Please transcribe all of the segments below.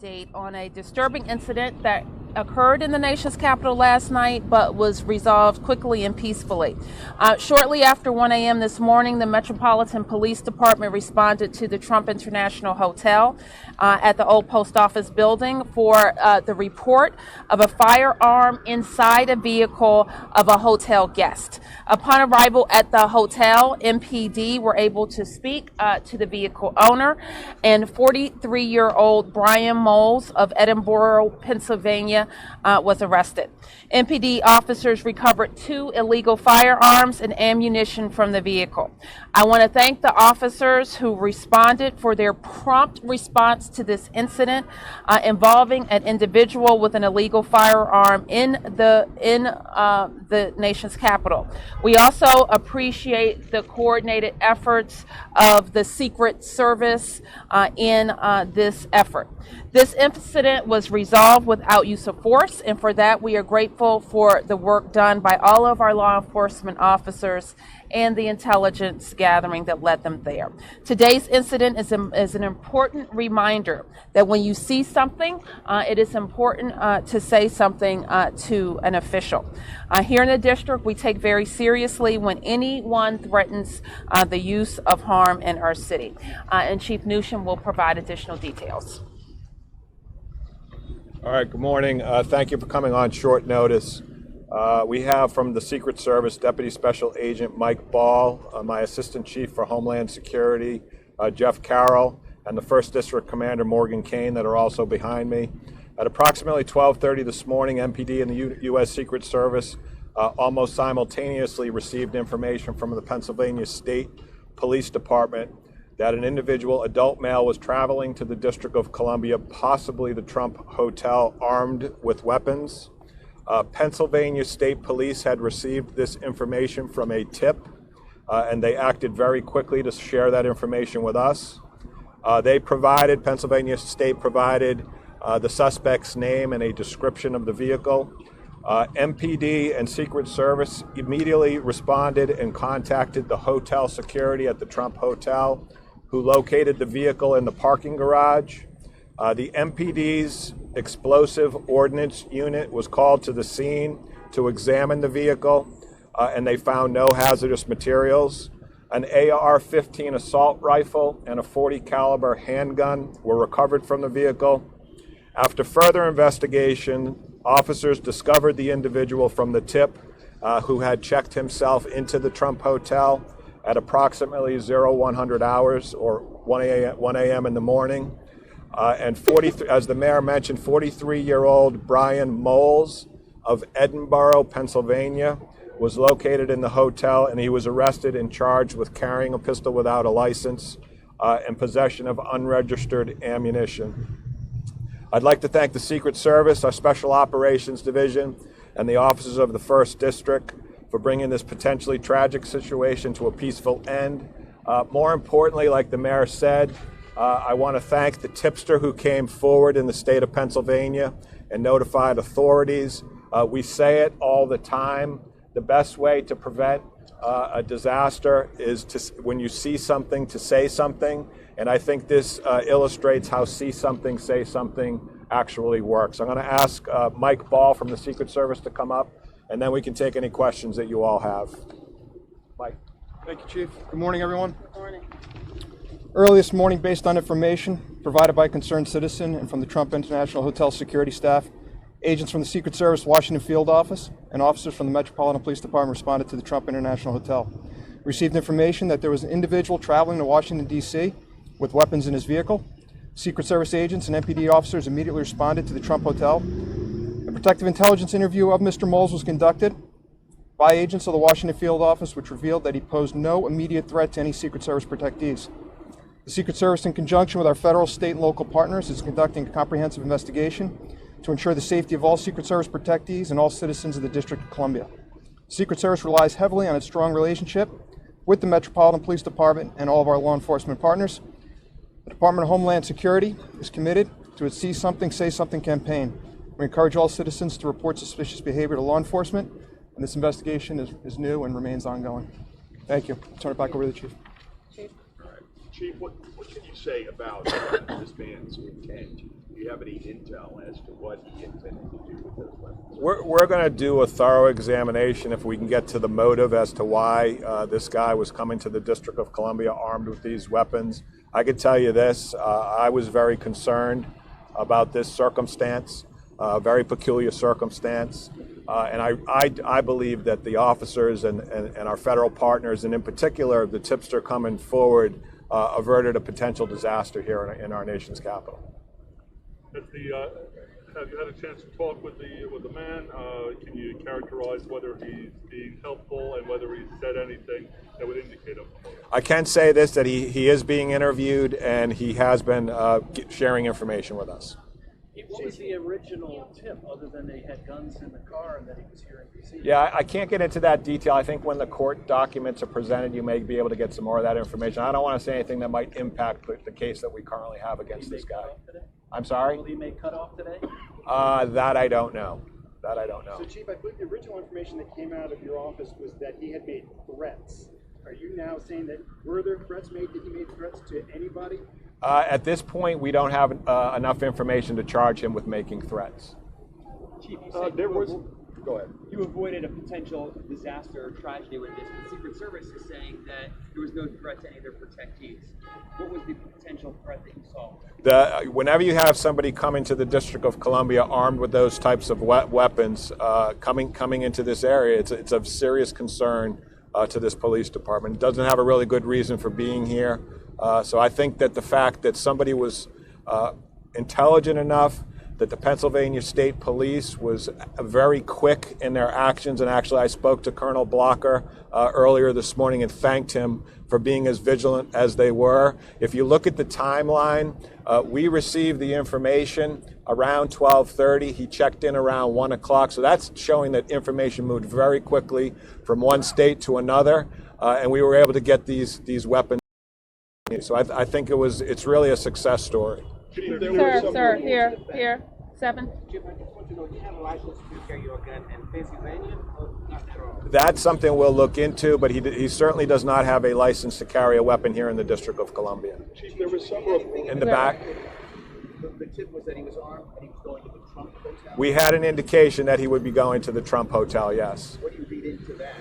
update on a disturbing incident that occurred in the nation's capital last night, but was resolved quickly and peacefully. Shortly after 1 a.m. this morning, the Metropolitan Police Department responded to the Trump International Hotel at the old post office building for the report of a firearm inside a vehicle of a hotel guest. Upon arrival at the hotel, MPD were able to speak to the vehicle owner, and 43-year-old Brian Moles of Edinburgh, Pennsylvania, was arrested. MPD officers recovered 2 illegal firearms and ammunition from the vehicle. I want to thank the officers who responded for their prompt response to this incident involving an individual with an illegal firearm in the nation's capital. We also appreciate the coordinated efforts of the Secret Service in this effort. This incident was resolved without use of force, and for that we are grateful for the work done by all of our law enforcement officers and the intelligence gathering that led them there. Today's incident is an important reminder that when you see something, it is important to say something to an official. Here in the district, we take very seriously when anyone threatens the use of harm in our city. And Chief Newsham will provide additional details. All right, good morning. Thank you for coming on short notice. We have from the Secret Service Deputy Special Agent Mike Ball, my Assistant Chief for Homeland Security, Jeff Carroll, and the 1st District Commander Morgan Kane that are also behind me. At approximately 12:30 this morning, MPD and the U.S. Secret Service almost simultaneously received information from the Pennsylvania State Police Department that an individual adult male was traveling to the District of Columbia, possibly the Trump Hotel, armed with weapons. Pennsylvania State Police had received this information from a tip, and they acted very quickly to share that information with us. Pennsylvania State provided the suspect's name and a description of the vehicle. MPD and Secret Service immediately responded and contacted the hotel security at the Trump Hotel, who located the vehicle in the parking garage. The MPD's explosive ordnance unit was called to the scene to examine the vehicle, and they found no hazardous materials. An AR-15 assault rifle and a .40 caliber handgun were recovered from the vehicle. After further investigation, officers discovered the individual from the tip who had checked himself into the Trump Hotel at approximately 0100 hours or 1 a.m. in the morning. And as the mayor mentioned, 43-year-old Brian Moles of Edinburgh, Pennsylvania, was located in the hotel, and he was arrested and charged with carrying a pistol without a license and possession of unregistered ammunition. I'd like to thank the Secret Service, our Special Operations Division, and the officers of the 1st District for bringing this potentially tragic situation to a peaceful end. More importantly, like the mayor said, I want to thank the tipster who came forward in the state of Pennsylvania and notified authorities. We say it all the time. The best way to prevent a disaster is when you see something, to say something. And I think this illustrates how see something, say something actually works. I'm going to ask Mike Ball from the Secret Service to come up, and then we can take any questions that you all have. Mike. Thank you, Chief. Good morning, everyone. Good morning. Early this morning, based on information provided by a concerned citizen and from the Trump International Hotel security staff, agents from the Secret Service Washington Field Office and officers from the Metropolitan Police Department responded to the Trump International Hotel. We received information that there was an individual traveling to Washington, D.C. with weapons in his vehicle. Secret Service agents and MPD officers immediately responded to the Trump Hotel. A protective intelligence interview of Mr. Moles was conducted by agents of the Washington Field Office, which revealed that he posed no immediate threat to any Secret Service protectees. The Secret Service, in conjunction with our federal, state, and local partners, is conducting a comprehensive investigation to ensure the safety of all Secret Service protectees and all citizens of the District of Columbia. The Secret Service relies heavily on its strong relationship with the Metropolitan Police Department and all of our law enforcement partners. The Department of Homeland Security is committed to its See Something, Say Something campaign. We encourage all citizens to report suspicious behavior to law enforcement, and this investigation is new and remains ongoing. Thank you. I'll turn it back over to the Chief. Chief, what can you say about this man's intent? you have any intel as to what he intended to do with those weapons? We're going to do a thorough examination if we can get to the motive as to why this guy was coming to the District of Columbia armed with these weapons. I can tell you this, I was very concerned about this circumstance, very peculiar circumstance. And I believe that the officers and our federal partners, and in particular the tipster coming forward, averted a potential disaster here in our nation's capital. Have you had a chance to talk with the man? Can you characterize whether he's being helpful and whether he's said anything that would indicate him? I can say this, that he is being interviewed and he has been sharing information with us. What was the original tip, other than they had guns in the car and that he was here in D.C.? Yeah, I can't get into that detail. I think when the court documents are presented, you may be able to get some more of that information. I don't want to say anything that might impact the case that we currently have against this guy. I'm sorry? Will he make cutoff today? That I don't know. That I don't know. So, Chief, I believe the original information that came out of your office was that he had made threats. Are you now saying that were there threats made? Did he make threats to anybody? At this point, we don't have enough information to charge him with making threats. Chief, you said Go ahead. you avoided a potential disaster or tragedy with this. The Secret Service is saying that there was no threat to any of their protectees. What was the potential threat that you saw? Whenever you have somebody coming to the District of Columbia armed with those types of weapons coming into this area, it's of serious concern to this police department. It doesn't have a really good reason for being here. So I think that the fact that somebody was intelligent enough, that the Pennsylvania State Police was very quick in their actions, and actually I spoke to Colonel Blocker earlier this morning and thanked him for being as vigilant as they were. If you look at the timeline, we received the information around 12:30. He checked in around 1 o'clock. So that's showing that information moved very quickly from one state to another, and we were able to get these weapons. So I think it's really a success story. Sir, here, 7. Chief, I just want to know, do you have a license to carry your gun in Pennsylvania or not at all? That's something we'll look into, but he certainly does not have a license to carry a weapon here in the District of Columbia. Chief, there was some report In the back, The tip was that he was armed and he was going to the Trump hotel. we had an indication that he would be going to the Trump Hotel, yes. What do you read into that?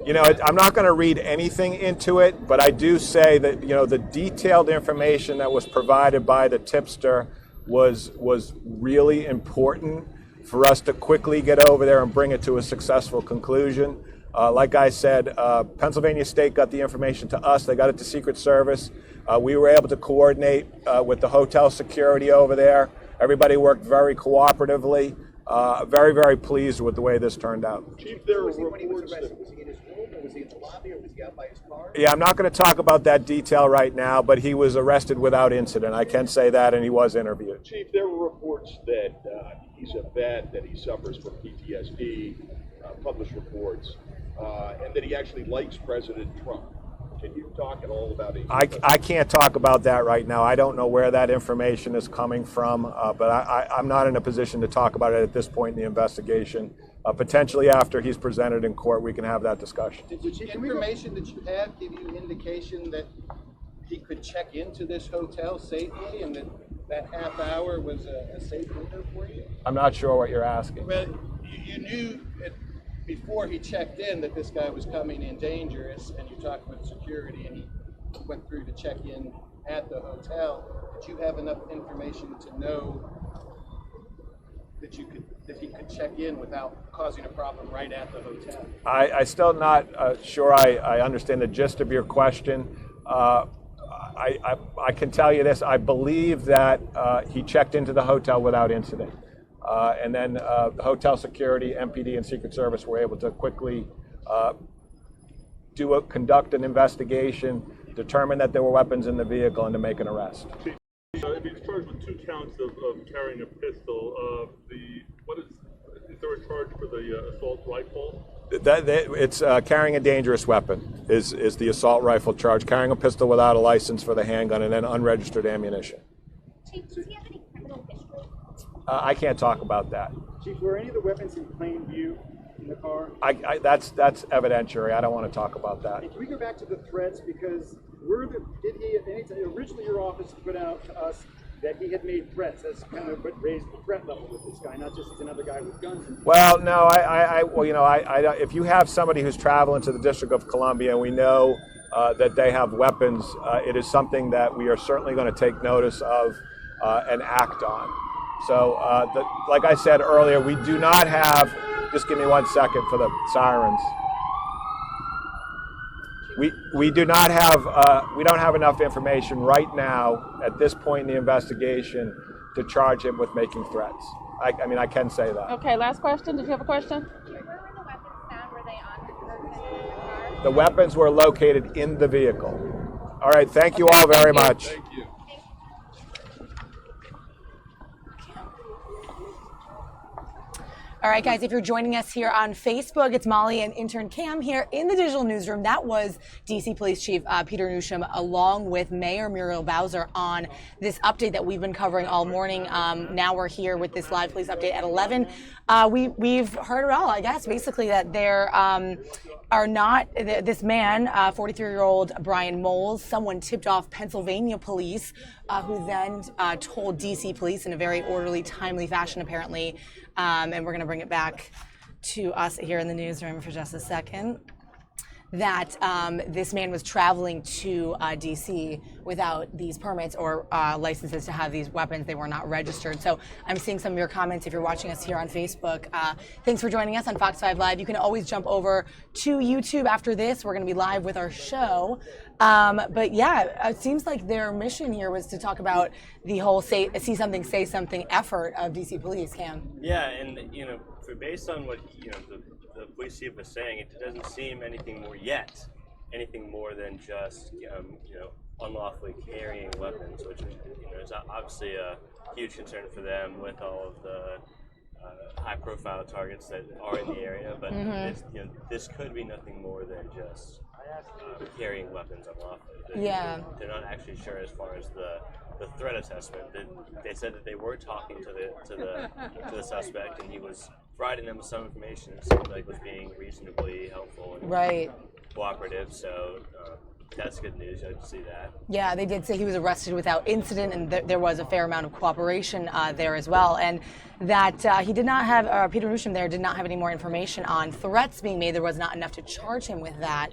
You know, I'm not going to read anything into it, but I do say that, the detailed information that was provided by the tipster was really important for us to quickly get over there and bring it to a successful conclusion. Like I said, Pennsylvania State got the information to us. They got it to Secret Service. We were able to coordinate with the hotel security over there. Everybody worked very cooperatively. Very, very pleased with the way this turned out. Chief, there were When he was reports arrested, that was he in his room or was he in the lobby or was he out by his car? Yeah, I'm not going to talk about that detail right now, but he was arrested without incident. I can say that, and he was interviewed. Chief, there were reports that he's a vet, that he suffers from PTSD, published reports, and that he actually likes President Trump. Can you talk at all about it? I can't talk about that right now. I don't know where that information is coming from, but I'm not in a position to talk about it at this point in the investigation. Potentially after he's presented in court, we can have that discussion. Did the information that you have give you indication that he could check into this hotel safely and that half hour was a safe window for you? I'm not sure what you're asking. Well, you knew before he checked in that this guy was coming in dangerous, and you talked with security, and he went through to check in at the hotel. Did you have enough information to know that he could check in without causing a problem right at the hotel? I still not sure I understand the gist of your question. I can tell you this. I believe that he checked into the hotel without incident. And then the hotel security, MPD, and Secret Service were able to quickly conduct an investigation, determine that there were weapons in the vehicle, and to make an arrest. He's charged with 2 counts of carrying a pistol. Is there a charge for the assault rifle? It's carrying a dangerous weapon is the assault rifle charge, carrying a pistol without a license for the handgun, and then unregistered ammunition. Chief, does he have any criminal history? I can't talk about that. Chief, were any of the weapons in plain view in the car? That's evidentiary. I don't want to talk about that. And can we go back to the threats? Because originally your office put out to us that he had made threats. That's kind of what raised the threat level with this guy, not just as another guy with guns. Well, no, well, you know, if you have somebody who's traveling to the District of Columbia, and we know that they have weapons, it is something that we are certainly going to take notice of and act on. So, like I said earlier, we do not have. Just give me 1 second for the sirens. We do not have. We don't have enough information right now at this point in the investigation to charge him with making threats. I mean, I can say that. Okay, last question. Did you have a question? Where were the weapons found? Were they on the person in the car? The weapons were located in the vehicle. All right, thank you all very much. Thank you. All right, guys, if you're joining us here on Facebook, it's Molly and intern Cam here in the digital newsroom. That was DC Police Chief Peter Newsham along with Mayor Muriel Bowser on this update that we've been covering all morning. Now we're here with this live police update at 11. We've heard it all, I guess, basically that there are not, this man, 43-year-old Brian Moles, someone tipped off Pennsylvania police, who then told DC police in a very orderly, timely fashion, apparently, and we're going to bring it back to us here in the newsroom for just a second, that this man was traveling to DC without these permits or licenses to have these weapons. They were not registered. So I'm seeing some of your comments if you're watching us here on Facebook. Thanks for joining us on Fox 5 Live. You can always jump over to YouTube after this. We're going to be live with our show. But yeah, it seems like their mission here was to talk about the whole see something, say something effort of DC Police, Cam. Yeah, and you know, based on what the police chief was saying, it doesn't seem anything more than just unlawfully carrying weapons, which is obviously a huge concern for them with all of the high-profile targets that are in the area. But this could be nothing more than just carrying weapons unlawfully. They're not actually sure as far as the threat assessment. They said that they were talking to the suspect, and he was providing them with some information. It seemed like was being reasonably helpful and cooperative. So that's good news. I see that. Yeah, they did say he was arrested without incident, and there was a fair amount of cooperation there as well. And that he did not have, Peter Newsham there did not have any more information on threats being made. There was not enough to charge him with that.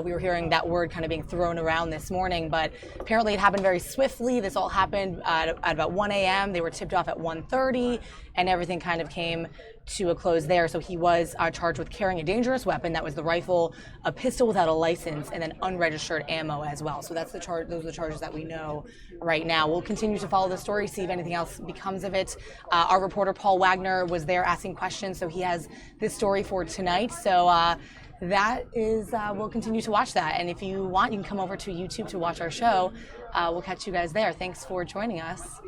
We were hearing that word kind of being thrown around this morning, but apparently it happened very swiftly. This all happened at about 1 a.m. They were tipped off at 1:30, and everything kind of came to a close there. So he was charged with carrying a dangerous weapon. That was the rifle, a pistol without a license, and then unregistered ammo as well. So that's the charge. Those are the charges that we know right now. We'll continue to follow the story, see if anything else becomes of it. Our reporter Paul Wagner was there asking questions, so he has this story for tonight. So that is, we'll continue to watch that. And if you want, you can come over to YouTube to watch our show. We'll catch you guys there. Thanks for joining us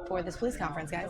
for this police conference, guys.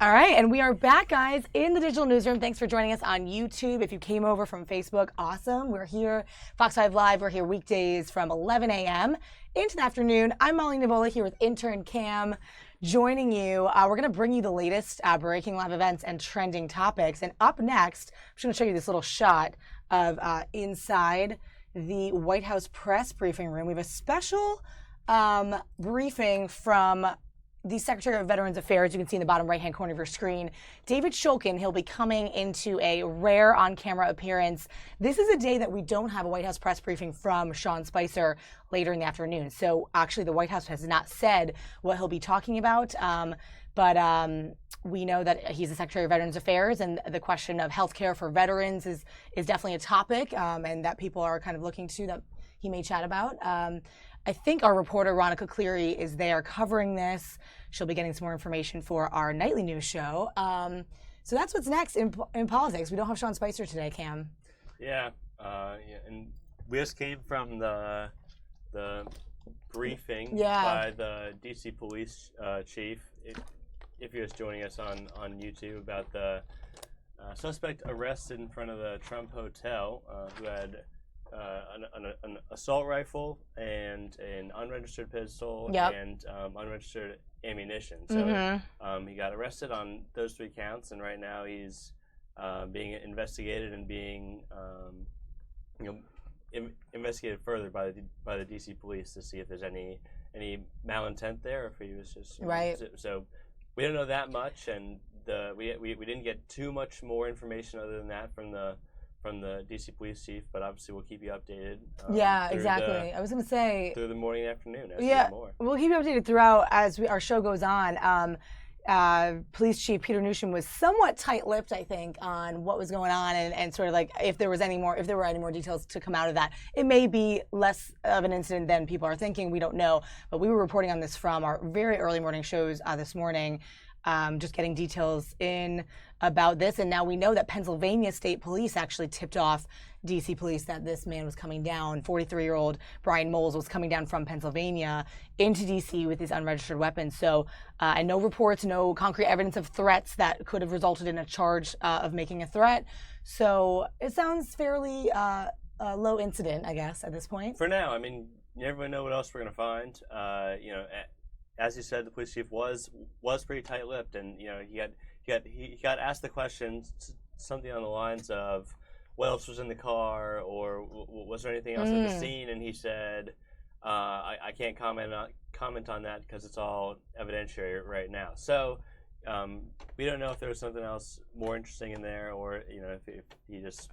All right, and we are back, guys, in the digital newsroom. Thanks for joining us on YouTube. If you came over from Facebook, awesome. We're here, Fox 5 Live. We're here weekdays from 11 a.m. into the afternoon. I'm Molly Nevola here with intern Cam, joining you. We're going to bring you the latest breaking live events and trending topics. And up next, I'm just going to show you this little shot of inside the White House press briefing room. We have a special briefing from the Secretary of Veterans Affairs. You can see in the bottom right-hand corner of your screen, David Shulkin. He'll be coming into a rare on-camera appearance. This is a day that we don't have a White House press briefing from Sean Spicer later in the afternoon. So actually, the White House has not said what he'll be talking about, but we know that he's the Secretary of Veterans Affairs, and the question of health care for veterans is definitely a topic, and that people are kind of looking to that he may chat about. I think our reporter, Ronica Cleary, is there covering this. She'll be getting some more information for our nightly news show. So that's what's next in politics. We don't have Sean Spicer today, Cam. Yeah, and we just came from the briefing by the D.C. police chief. If you're just joining us on YouTube, about the suspect arrested in front of the Trump Hotel who had an assault rifle and an unregistered pistol and unregistered ammunition. So he got arrested on those 3 counts, and right now he's being investigated and being investigated further by the DC police to see if there's any malintent there, or if he was just So we don't know that much, and we didn't get too much more information other than that from the DC police chief, but obviously we'll keep you updated. Exactly. I was going to say through the morning and afternoon. As we get more. We'll keep you updated throughout as our show goes on. Police Chief Peter Newsham was somewhat tight-lipped, I think, on what was going on, and sort of like if there were any more details to come out of that. It may be less of an incident than people are thinking. We don't know, but we were reporting on this from our very early morning shows this morning. Just getting details in about this, and now we know that Pennsylvania State Police actually tipped off DC police that this man was coming down. 43-year-old Brian Moles was coming down from Pennsylvania into DC with his unregistered weapons. So, and no reports, no concrete evidence of threats that could have resulted in a charge of making a threat. So it sounds fairly low incident, I guess, at this point. For now, I mean, you never know what else we're going to find. As you said, the police chief was pretty tight-lipped, and he got asked the question, something on the lines of, what else was in the car, or was there anything else at the scene? And he said, I can't comment on that because it's all evidentiary right now. So we don't know if there was something else more interesting in there, or if he just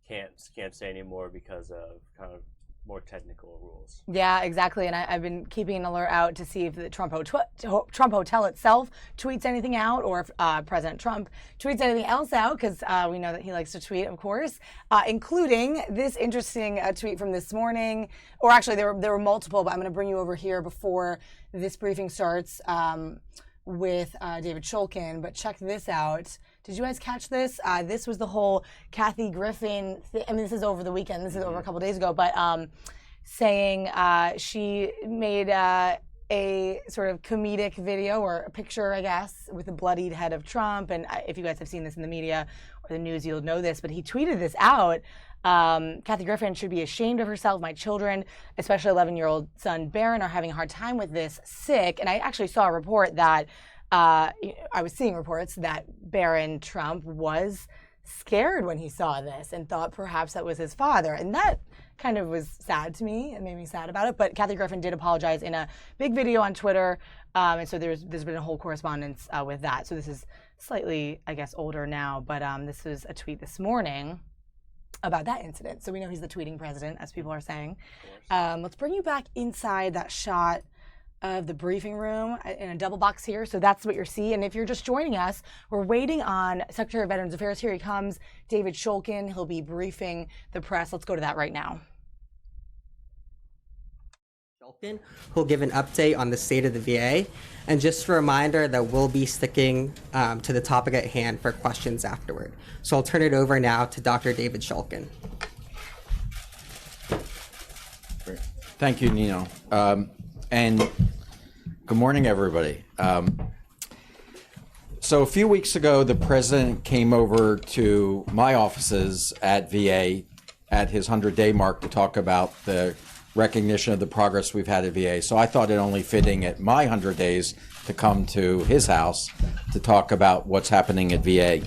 can't say anymore because of kind of more technical rules. Yeah, exactly. And I've been keeping an alert out to see if the Trump Hotel itself tweets anything out, or if President Trump tweets anything else out, because we know that he likes to tweet, of course, including this interesting tweet from this morning. Or actually, there were multiple, but I'm going to bring you over here before this briefing starts with David Shulkin. But check this out. Did you guys catch this? This was the whole Kathy Griffin thing. I mean, this is over the weekend. This is over a couple days ago. But saying she made a sort of comedic video, or a picture, I guess, with the bloodied head of Trump. And if you guys have seen this in the media or the news, you'll know this. But he tweeted this out. Kathy Griffin should be ashamed of herself. My children, especially 11-year-old son Barron, are having a hard time with this, sick. And I actually saw a report that I was seeing reports that Barron Trump was scared when he saw this and thought perhaps that was his father. And that kind of was sad to me. It made me sad about it. But Kathy Griffin did apologize in a big video on Twitter. And so there's been a whole correspondence with that. So this is slightly, I guess, older now. But this was a tweet this morning about that incident. So we know he's the tweeting president, as people are saying. Let's bring you back inside that shot of the briefing room in a double box here. So that's what you're seeing. And if you're just joining us, we're waiting on Secretary of Veterans Affairs. Here he comes, David Shulkin. He'll be briefing the press. Let's go to that right now. Shulkin, who'll give an update on the state of the VA. And just a reminder that we'll be sticking to the topic at hand for questions afterward. So I'll turn it over now to Dr. David Shulkin. Thank you, Nino. And Good morning, everybody. So a few weeks ago, the president came over to my offices at VA at his 100-day mark to talk about the recognition of the progress we've had at VA. So I thought it only fitting at my 100 days to come to his house to talk about what's happening at VA.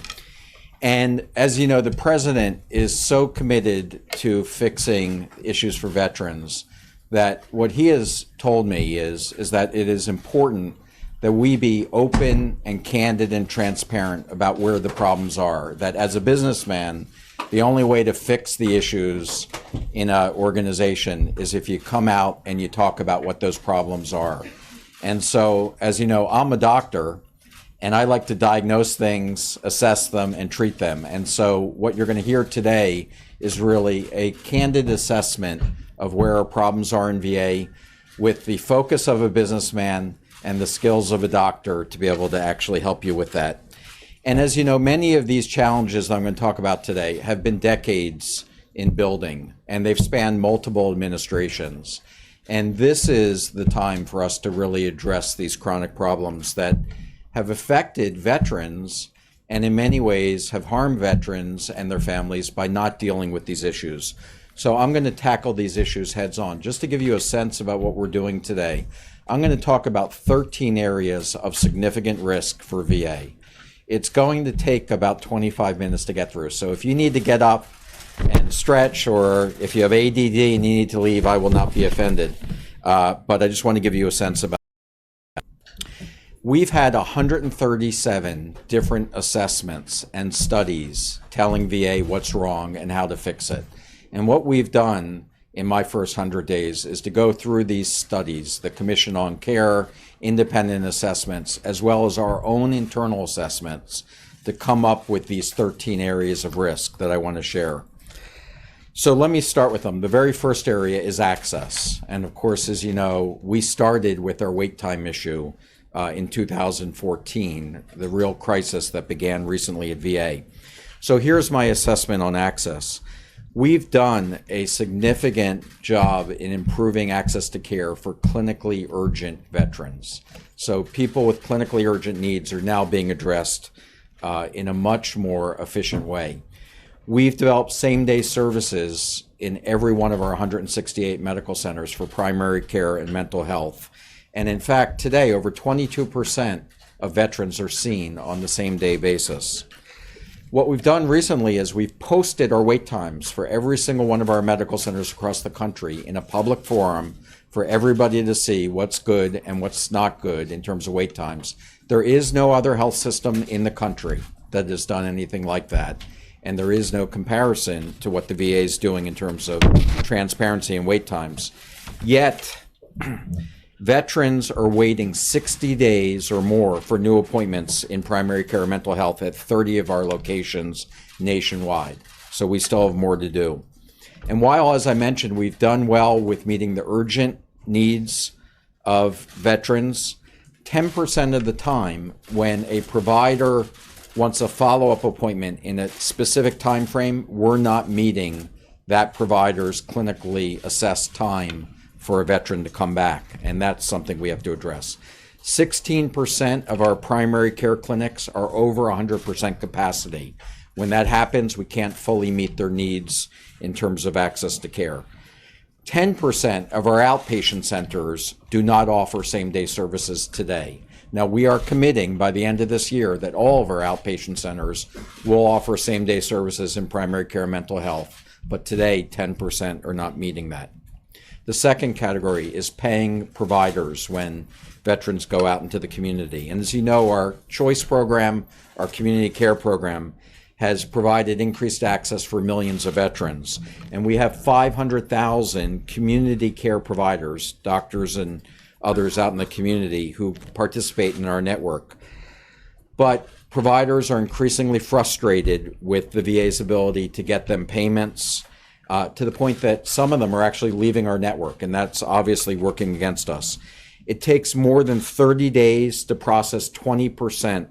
And as you know, the president is so committed to fixing issues for veterans that what he has told me is that it is important that we be open and candid and transparent about where the problems are. That as a businessman, the only way to fix the issues in an organization is if you come out and you talk about what those problems are. And so, as you know, I'm a doctor, and I like to diagnose things, assess them, and treat them. And so what you're going to hear today is really a candid assessment of where our problems are in VA with the focus of a businessman and the skills of a doctor to be able to actually help you with that. And as you know, many of these challenges that I'm going to talk about today have been decades in building, and they've spanned multiple administrations. And this is the time for us to really address these chronic problems that have affected veterans and in many ways have harmed veterans and their families by not dealing with these issues. So I'm going to tackle these issues heads on. Just to give you a sense about what we're doing today, I'm going to talk about 13 areas of significant risk for VA. It's going to take about 25 minutes to get through. So if you need to get up and stretch, or if you have ADD and you need to leave, I will not be offended. But I just want to give you a sense about it. We've had 137 different assessments and studies telling VA what's wrong and how to fix it. And what we've done in my first 100 days is to go through these studies, the Commission on Care, independent assessments, as well as our own internal assessments to come up with these 13 areas of risk that I want to share. So let me start with them. The very first area is access. And of course, as you know, we started with our wait time issue in 2014, the real crisis that began recently at VA. So here's my assessment on access. We've done a significant job in improving access to care for clinically urgent veterans. So people with clinically urgent needs are now being addressed in a much more efficient way. We've developed same-day services in every one of our 168 medical centers for primary care and mental health. And in fact, today, over 22% of veterans are seen on the same-day basis. What we've done recently is we've posted our wait times for every single one of our medical centers across the country in a public forum for everybody to see what's good and what's not good in terms of wait times. There is no other health system in the country that has done anything like that. And there is no comparison to what the VA is doing in terms of transparency and wait times. Yet, veterans are waiting 60 days or more for new appointments in primary care and mental health at 30 of our locations nationwide. So we still have more to do. And while, as I mentioned, we've done well with meeting the urgent needs of veterans, 10% of the time when a provider wants a follow-up appointment in a specific time frame, we're not meeting that provider's clinically assessed time for a veteran to come back, and that's something we have to address. 16% of our primary care clinics are over 100% capacity. When that happens, we can't fully meet their needs in terms of access to care. 10% of our outpatient centers do not offer same-day services today. Now, we are committing by the end of this year that all of our outpatient centers will offer same-day services in primary care and mental health, but today 10% are not meeting that. The second category is paying providers when veterans go out into the community. And as you know, our choice program, our community care program, has provided increased access for millions of veterans. And we have 500,000 community care providers, doctors and others out in the community who participate in our network. But providers are increasingly frustrated with the VA's ability to get them payments, to the point that some of them are actually leaving our network, and that's obviously working against us. It takes more than 30 days to process 20%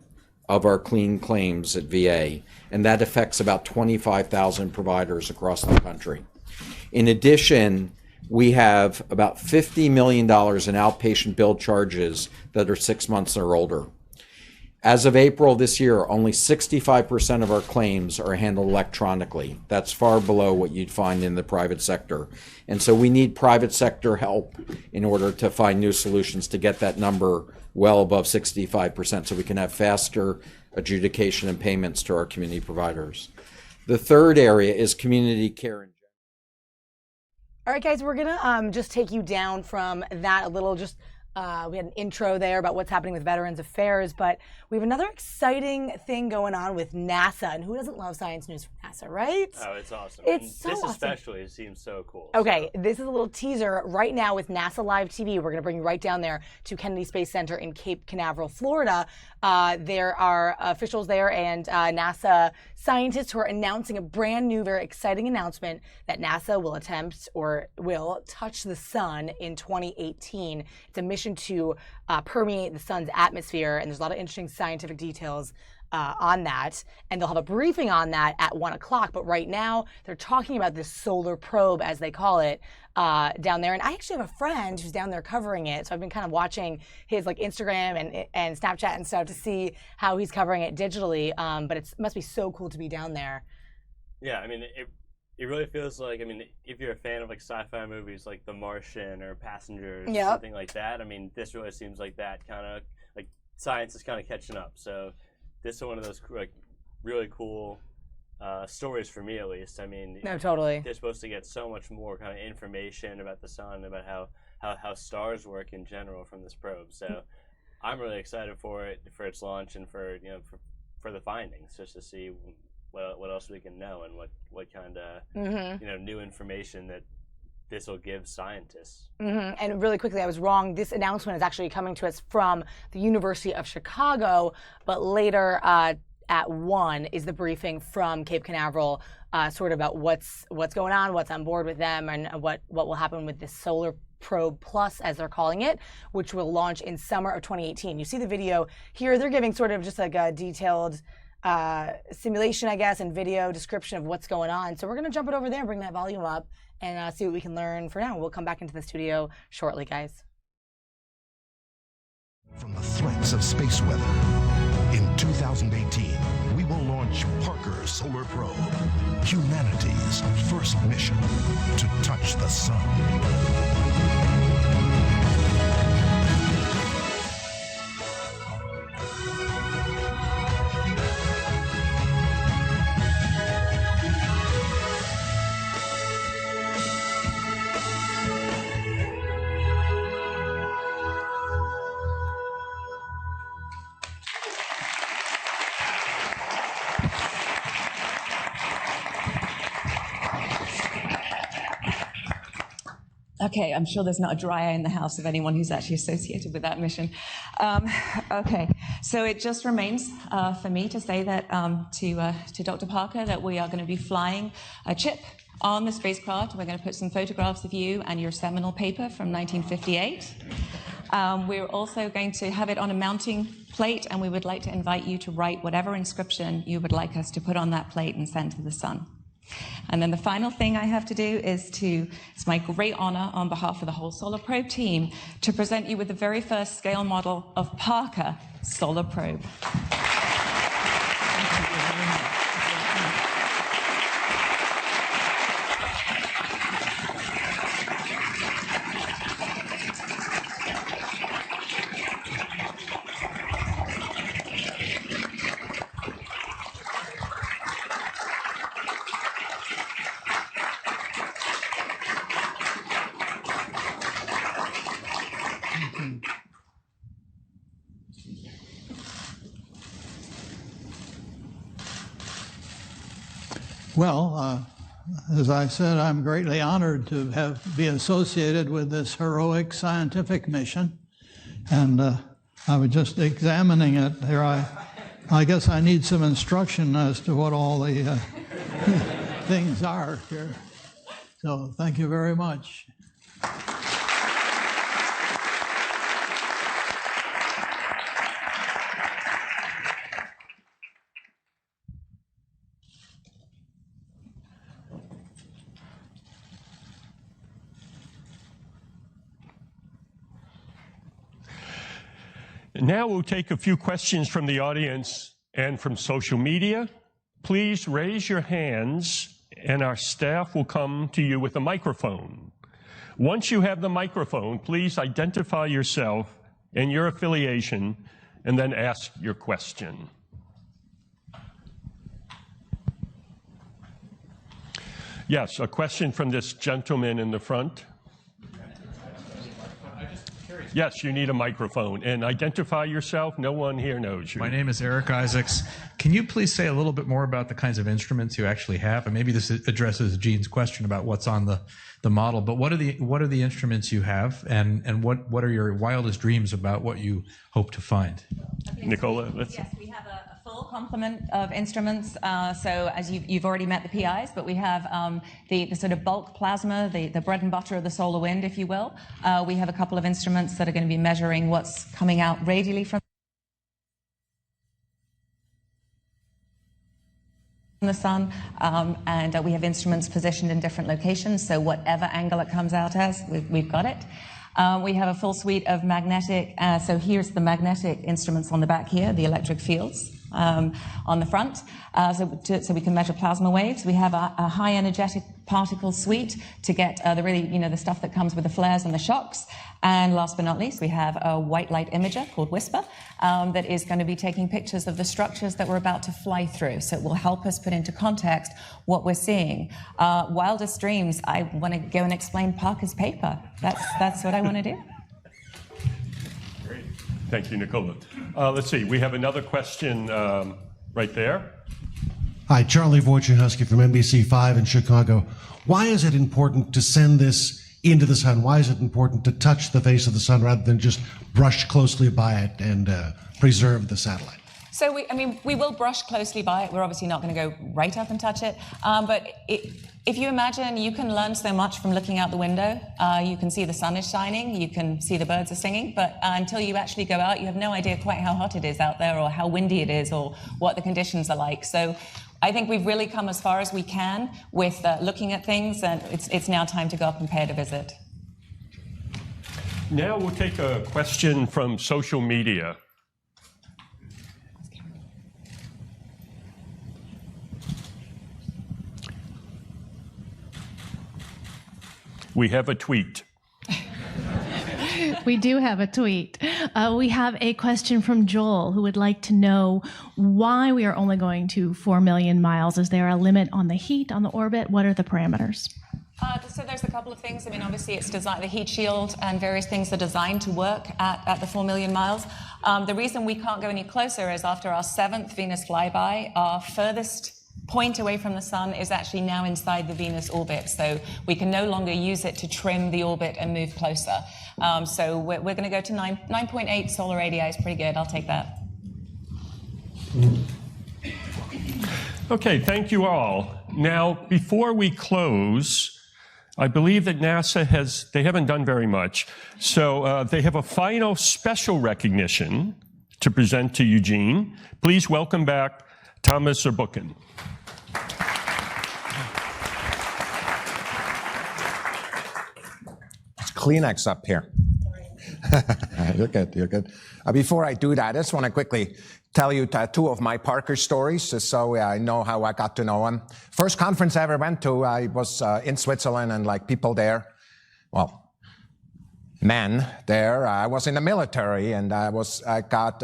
of our clean claims at VA, and that affects about 25,000 providers across the country. In addition, we have about $50 million in outpatient bill charges that are 6 months or older. As of April this year, only 65% of our claims are handled electronically. That's far below what you'd find in the private sector. And so we need private sector help in order to find new solutions to get that number well above 65% so we can have faster adjudication and payments to our community providers. The third area is community care. All right, guys, we're gonna just take you down from that a little. We had an intro there about what's happening with Veterans Affairs, but we have another exciting thing going on with NASA. And who doesn't love science news from NASA, right? Oh, it's awesome. It's so this awesome. especially seems so cool. Okay, this is a little teaser right now with NASA Live TV. We're going to bring you right down there to Kennedy Space Center in Cape Canaveral, Florida. There are officials there and NASA scientists who are announcing a brand new, very exciting announcement that NASA will attempt or will touch the sun in 2018. It's a mission to permeate the sun's atmosphere, and there's a lot of interesting scientific details on that, and they'll have a briefing on that at 1 o'clock. But right now, they're talking about this solar probe, as they call it, down there. And I actually have a friend who's down there covering it, so I've been kind of watching his Instagram and Snapchat and stuff to see how he's covering it digitally. But it must be so cool to be down there. Yeah, I mean, it really feels like, I mean, if you're a fan of sci-fi movies like The Martian or Passengers or something like that, I mean, this really seems like that kind of, science is kind of catching up. So this is one of those really cool stories for me, at least. I mean, no, totally. They're supposed to get so much more kind of information about the sun, about how stars work in general from this probe. So I'm really excited for its launch and for the findings, just to see what else we can know and what kind of new information that this will give scientists. And really quickly, I was wrong. This announcement is actually coming to us from the University of Chicago, but later at 1 is the briefing from Cape Canaveral, sort of about what's going on, what's on board with them, and what will happen with this solar probe plus, as they're calling it, which will launch in summer of 2018. You see the video here. They're giving sort of just like a detailed simulation, I guess, and video description of what's going on. So we're going to jump it over there and bring that volume up and see what we can learn for now. We'll come back into the studio shortly, guys. From the threats of space weather, in 2018, we will launch Parker Solar Probe, humanity's first mission to touch the sun. Okay, I'm sure there's not a dry eye in the house of anyone who's actually associated with that mission. Okay, so it just remains for me to say that to Dr. Parker that we are going to be flying a chip on the spacecraft. We're going to put some photographs of you and your seminal paper from 1958. We're also going to have it on a mounting plate, and we would like to invite you to write whatever inscription you would like us to put on that plate and send to the sun. And then the final thing I have to do is it's my great honor on behalf of the whole Solar Probe team to present you with the very first scale model of Parker Solar Probe. Well, as I said, I'm greatly honored to be associated with this heroic scientific mission. And I was just examining it here. I guess I need some instruction as to what all the things are here. So thank you very much. Now we'll take a few questions from the audience and from social media. Please raise your hands and our staff will come to you with a microphone. Once you have the microphone, please identify yourself and your affiliation and then ask your question. Yes, a question from this gentleman in the front. Yes, you need a microphone. And identify yourself. No one here knows you. My name is Eric Isaacs. Can you please say a little bit more about the kinds of instruments you actually have? And maybe this addresses Gene's question about what's on the model. But what are the instruments you have, and what are your wildest dreams about what you hope to find? Okay, Nicola, yes, we have a full complement of instruments. So as you've already met the PIs, but we have the sort of bulk plasma, the bread and butter of the solar wind, if you will. We have a couple of instruments that are going to be measuring what's coming out radially from the sun, and we have instruments positioned in different locations, so whatever angle it comes out as, we've got it. We have a full suite of magnetic, so here's the magnetic instruments on the back here, the electric fields on the front, so we can measure plasma waves. We have a high energetic particle suite to get the really, the stuff that comes with the flares and the shocks. And last but not least, we have a white light imager called Whisper that is going to be taking pictures of the structures that we're about to fly through. So it will help us put into context what we're seeing. Wildest dreams, I want to go and explain Parker's paper. That's what I want to do. Great. Thank you, Nicola. Let's see, we have another question right there. Hi, Charlie Wojciechowski from NBC5 in Chicago. Why is it important to send this into the sun? Why is it important to touch the face of the sun rather than just brush closely by it and preserve the satellite? So we will brush closely by it. We're obviously not going to go right up and touch it. But if you imagine, you can learn so much from looking out the window. You can see the sun is shining. You can see the birds are singing. But until you actually go out, you have no idea quite how hot it is out there or how windy it is or what the conditions are like. So I think we've really come as far as we can with looking at things, and it's now time to go up and pay it a visit. Now we'll take a question from social media. We have a tweet. We do have a tweet. We have a question from Joel, who would like to know why we are only going to 4 million miles. Is there a limit on the heat on the orbit? What are the parameters? So there's a couple of things. Obviously it's designed, the heat shield and various things are designed to work at the 4 million miles. The reason we can't go any closer is after our 7th Venus flyby, our furthest point away from the sun is actually now inside the Venus orbit. So we can no longer use it to trim the orbit and move closer. So we're going to go to 9.8 solar radii is pretty good. I'll take that. Okay, thank you all. Now, before we close, I believe that NASA they haven't done very much. So they have a final special recognition to present to Eugene. Please welcome back Thomas Zurbuchen. It's Kleenex up here. You're good, you're good. Before I do that, I just want to quickly tell you two of my Parker stories, just so I know how I got to know him. First conference I ever went to, I was in Switzerland, and like people there, well, men there, I was in the military, and I got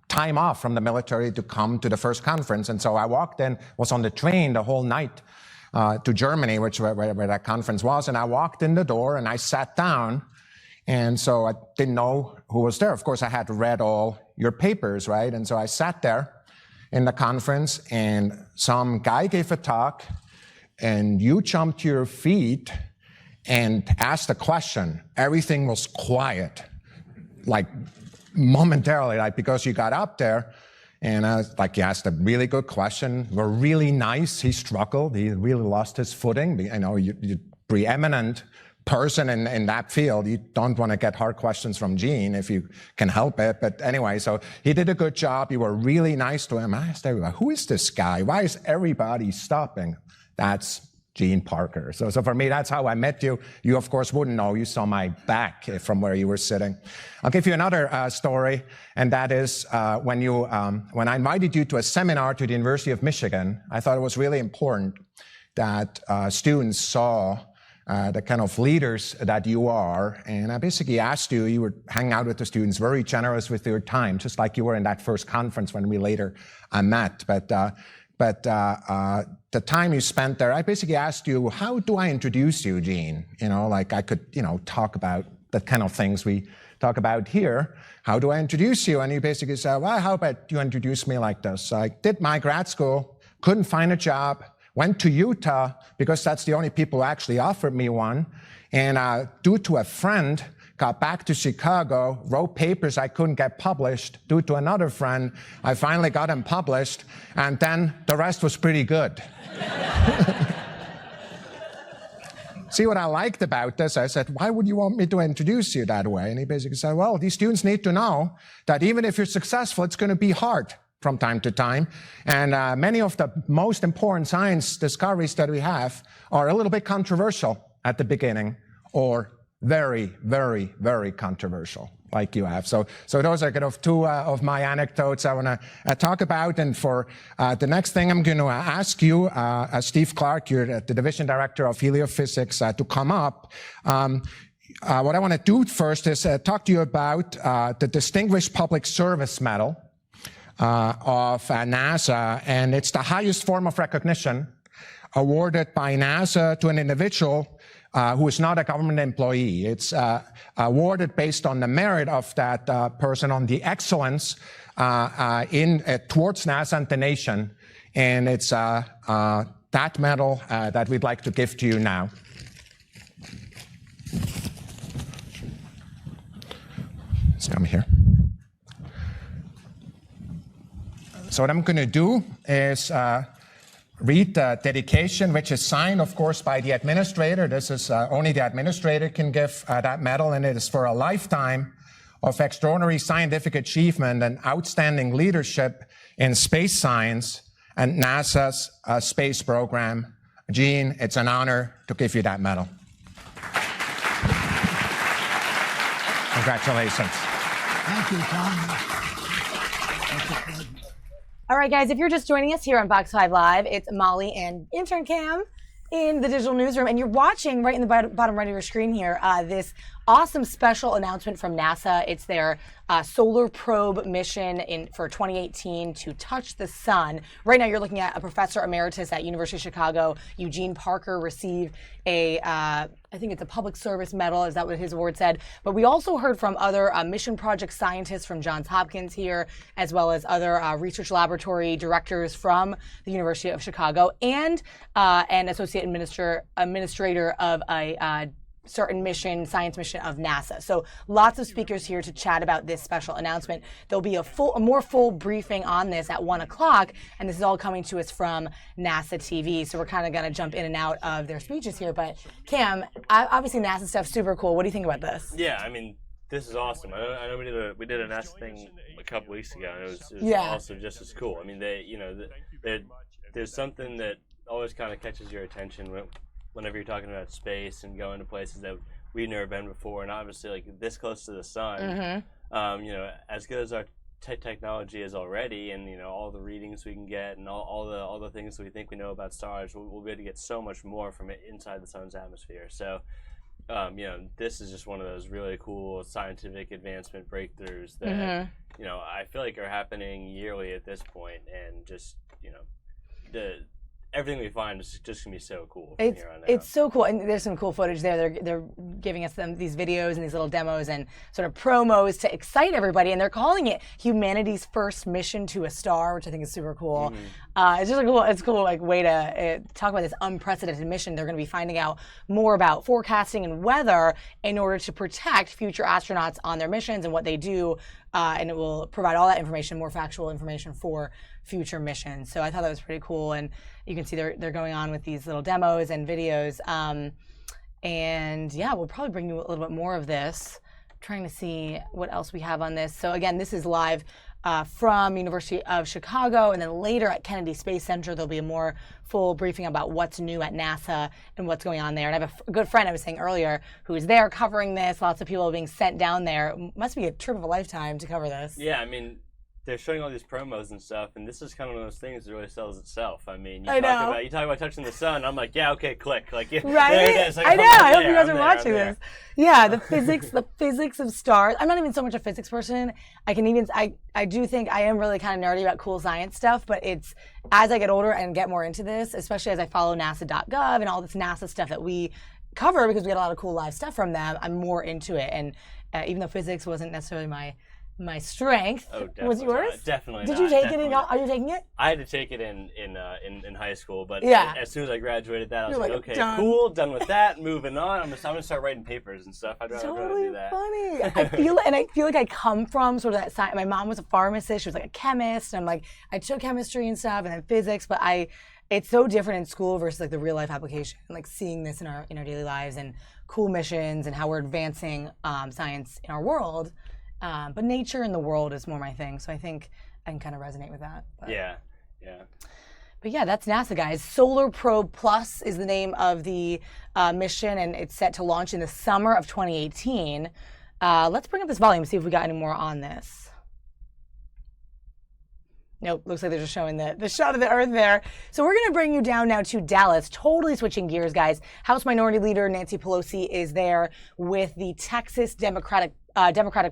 time off from the military to come to the first conference. And so I walked in, was on the train the whole night to Germany, where that conference was. And I walked in the door and I sat down. And so I didn't know who was there. Of course, I had read all your papers, right? And so I sat there in the conference and some guy gave a talk and you jumped to your feet and asked a question. Everything was quiet, like momentarily, like because you got up there and you asked a really good question, were really nice. He struggled, he really lost his footing. You're preeminent person in that field. You don't want to get hard questions from Gene if you can help it. But anyway, so he did a good job. You were really nice to him. I asked everybody, who is this guy? Why is everybody stopping? That's Gene Parker. So for me, that's how I met you. You, of course, wouldn't know. You saw my back from where you were sitting. I'll give you another story, and that is when I invited you to a seminar to the University of Michigan, I thought it was really important that students saw the kind of leaders that you are. And I basically asked you, you were hanging out with the students, very generous with your time, just like you were in that first conference when we later met. But the time you spent there, I basically asked you, how do I introduce you, Gene? Like I could, talk about the kind of things we talk about here. How do I introduce you? And you basically said, well, how about you introduce me like this? So I did my grad school, couldn't find a job, went to Utah because that's the only people who actually offered me one. And due to a friend, got back to Chicago, wrote papers I couldn't get published. Due to another friend, I finally got them published. And then the rest was pretty good. See what I liked about this? I said, why would you want me to introduce you that way? And he basically said, well, these students need to know that even if you're successful, it's going to be hard from time to time. And many of the most important science discoveries that we have are a little bit controversial at the beginning, or very, very, very controversial, like you have. So those are kind of two of my anecdotes I want to talk about. And for the next thing, I'm going to ask you, Steve Clark, you're the Division Director of Heliophysics, to come up. What I want to do first is talk to you about the Distinguished Public Service Medal of NASA, and it's the highest form of recognition awarded by NASA to an individual who is not a government employee. It's awarded based on the merit of that person, on the excellence towards NASA and the nation, and it's that medal that we'd like to give to you now. Let's come here. So what I'm going to do is read the dedication, which is signed, of course, by the administrator. This is only the administrator can give that medal, and it is for a lifetime of extraordinary scientific achievement and outstanding leadership in space science and NASA's space program. Gene, it's an honor to give you that medal. Congratulations. Thank you, Tom. All right, guys, if you're just joining us here on Fox 5 Live, it's Molly and intern Cam in the digital newsroom, and you're watching right in the bottom right of your screen here this awesome special announcement from NASA. It's their solar probe mission for 2018 to touch the sun. Right now, you're looking at a professor emeritus at University of Chicago, Eugene Parker, received I think it's a public service medal. Is that what his award said? But we also heard from other mission project scientists from Johns Hopkins here, as well as other research laboratory directors from the University of Chicago, and an associate administrator of a certain mission, science mission of NASA. So lots of speakers here to chat about this special announcement. There'll be a more full briefing on this at 1 o'clock, and this is all coming to us from NASA TV. So we're kind of going to jump in and out of their speeches here. But Cam, obviously NASA stuff's super cool. What do you think about this? Yeah, I mean, this is awesome. I know we did a NASA thing a couple weeks ago, and it was also just as cool. I mean, there's something that always kind of catches your attention whenever you're talking about space and going to places that we've never been before, and obviously like this close to the sun. As good as our technology is already, and all the readings we can get, and all the things that we think we know about stars, we'll be able to get so much more from it inside the sun's atmosphere. So, this is just one of those really cool scientific advancement breakthroughs that I feel like are happening yearly at this point, and just everything we find is just gonna be so cool from here on out. It's so cool, and there's some cool footage there. They're giving us these videos and these little demos and sort of promos to excite everybody, and they're calling it humanity's first mission to a star, which I think is super cool. It's just a cool like way to talk about this unprecedented mission. They're going to be finding out more about forecasting and weather in order to protect future astronauts on their missions and what they do, and it will provide all that information, more factual information for future missions. So I thought that was pretty cool, and you can see they're going on with these little demos and videos. And yeah, we'll probably bring you a little bit more of this trying to see what else we have on this. So again, this is live from University of Chicago, and then later at Kennedy Space Center, there'll be a more full briefing about what's new at NASA and what's going on there. And I have a good friend, I was saying earlier, who is there covering this. Lots of people are being sent down there. Must be a trip of a lifetime to cover this. Yeah, I mean, they're showing all these promos and stuff, and this is kind of one of those things that really sells itself. I mean, you talk about touching the sun. I'm like, yeah, okay, click. Like, yeah, right? There it is. Like, I know. I hope you guys are watching this. Yeah, the physics of stars. I'm not even so much a physics person. I do think I am really kind of nerdy about cool science stuff, but it's as I get older and get more into this, especially as I follow NASA.gov and all this NASA stuff that we cover because we get a lot of cool live stuff from them, I'm more into it. And even though physics wasn't necessarily my strength. Was yours? Definitely. Did you take it? Are you taking it? I had to take it in high school, but yeah. As soon as I graduated that, I was like, okay, done. cool, done with that, moving on. I'm gonna start writing papers and stuff. I'd rather do that. Funny. I feel like I come from sort of that side. My mom was a pharmacist. She was like a chemist. And I'm like, I took chemistry and stuff, and then physics, but it's so different in school versus like the real life application. Like seeing this in our daily lives and cool missions and how we're advancing science in our world. But nature and the world is more my thing, so I think I can kind of resonate with that. But. Yeah. But yeah, that's NASA, guys. Solar Probe Plus is the name of the mission, and it's set to launch in the summer of 2018. Let's bring up this volume, see if we got any more on this. Nope, looks like they're just showing the shot of the Earth there. So we're going to bring you down now to Dallas, totally switching gears, guys. House Minority Leader Nancy Pelosi is there with the Texas Democratic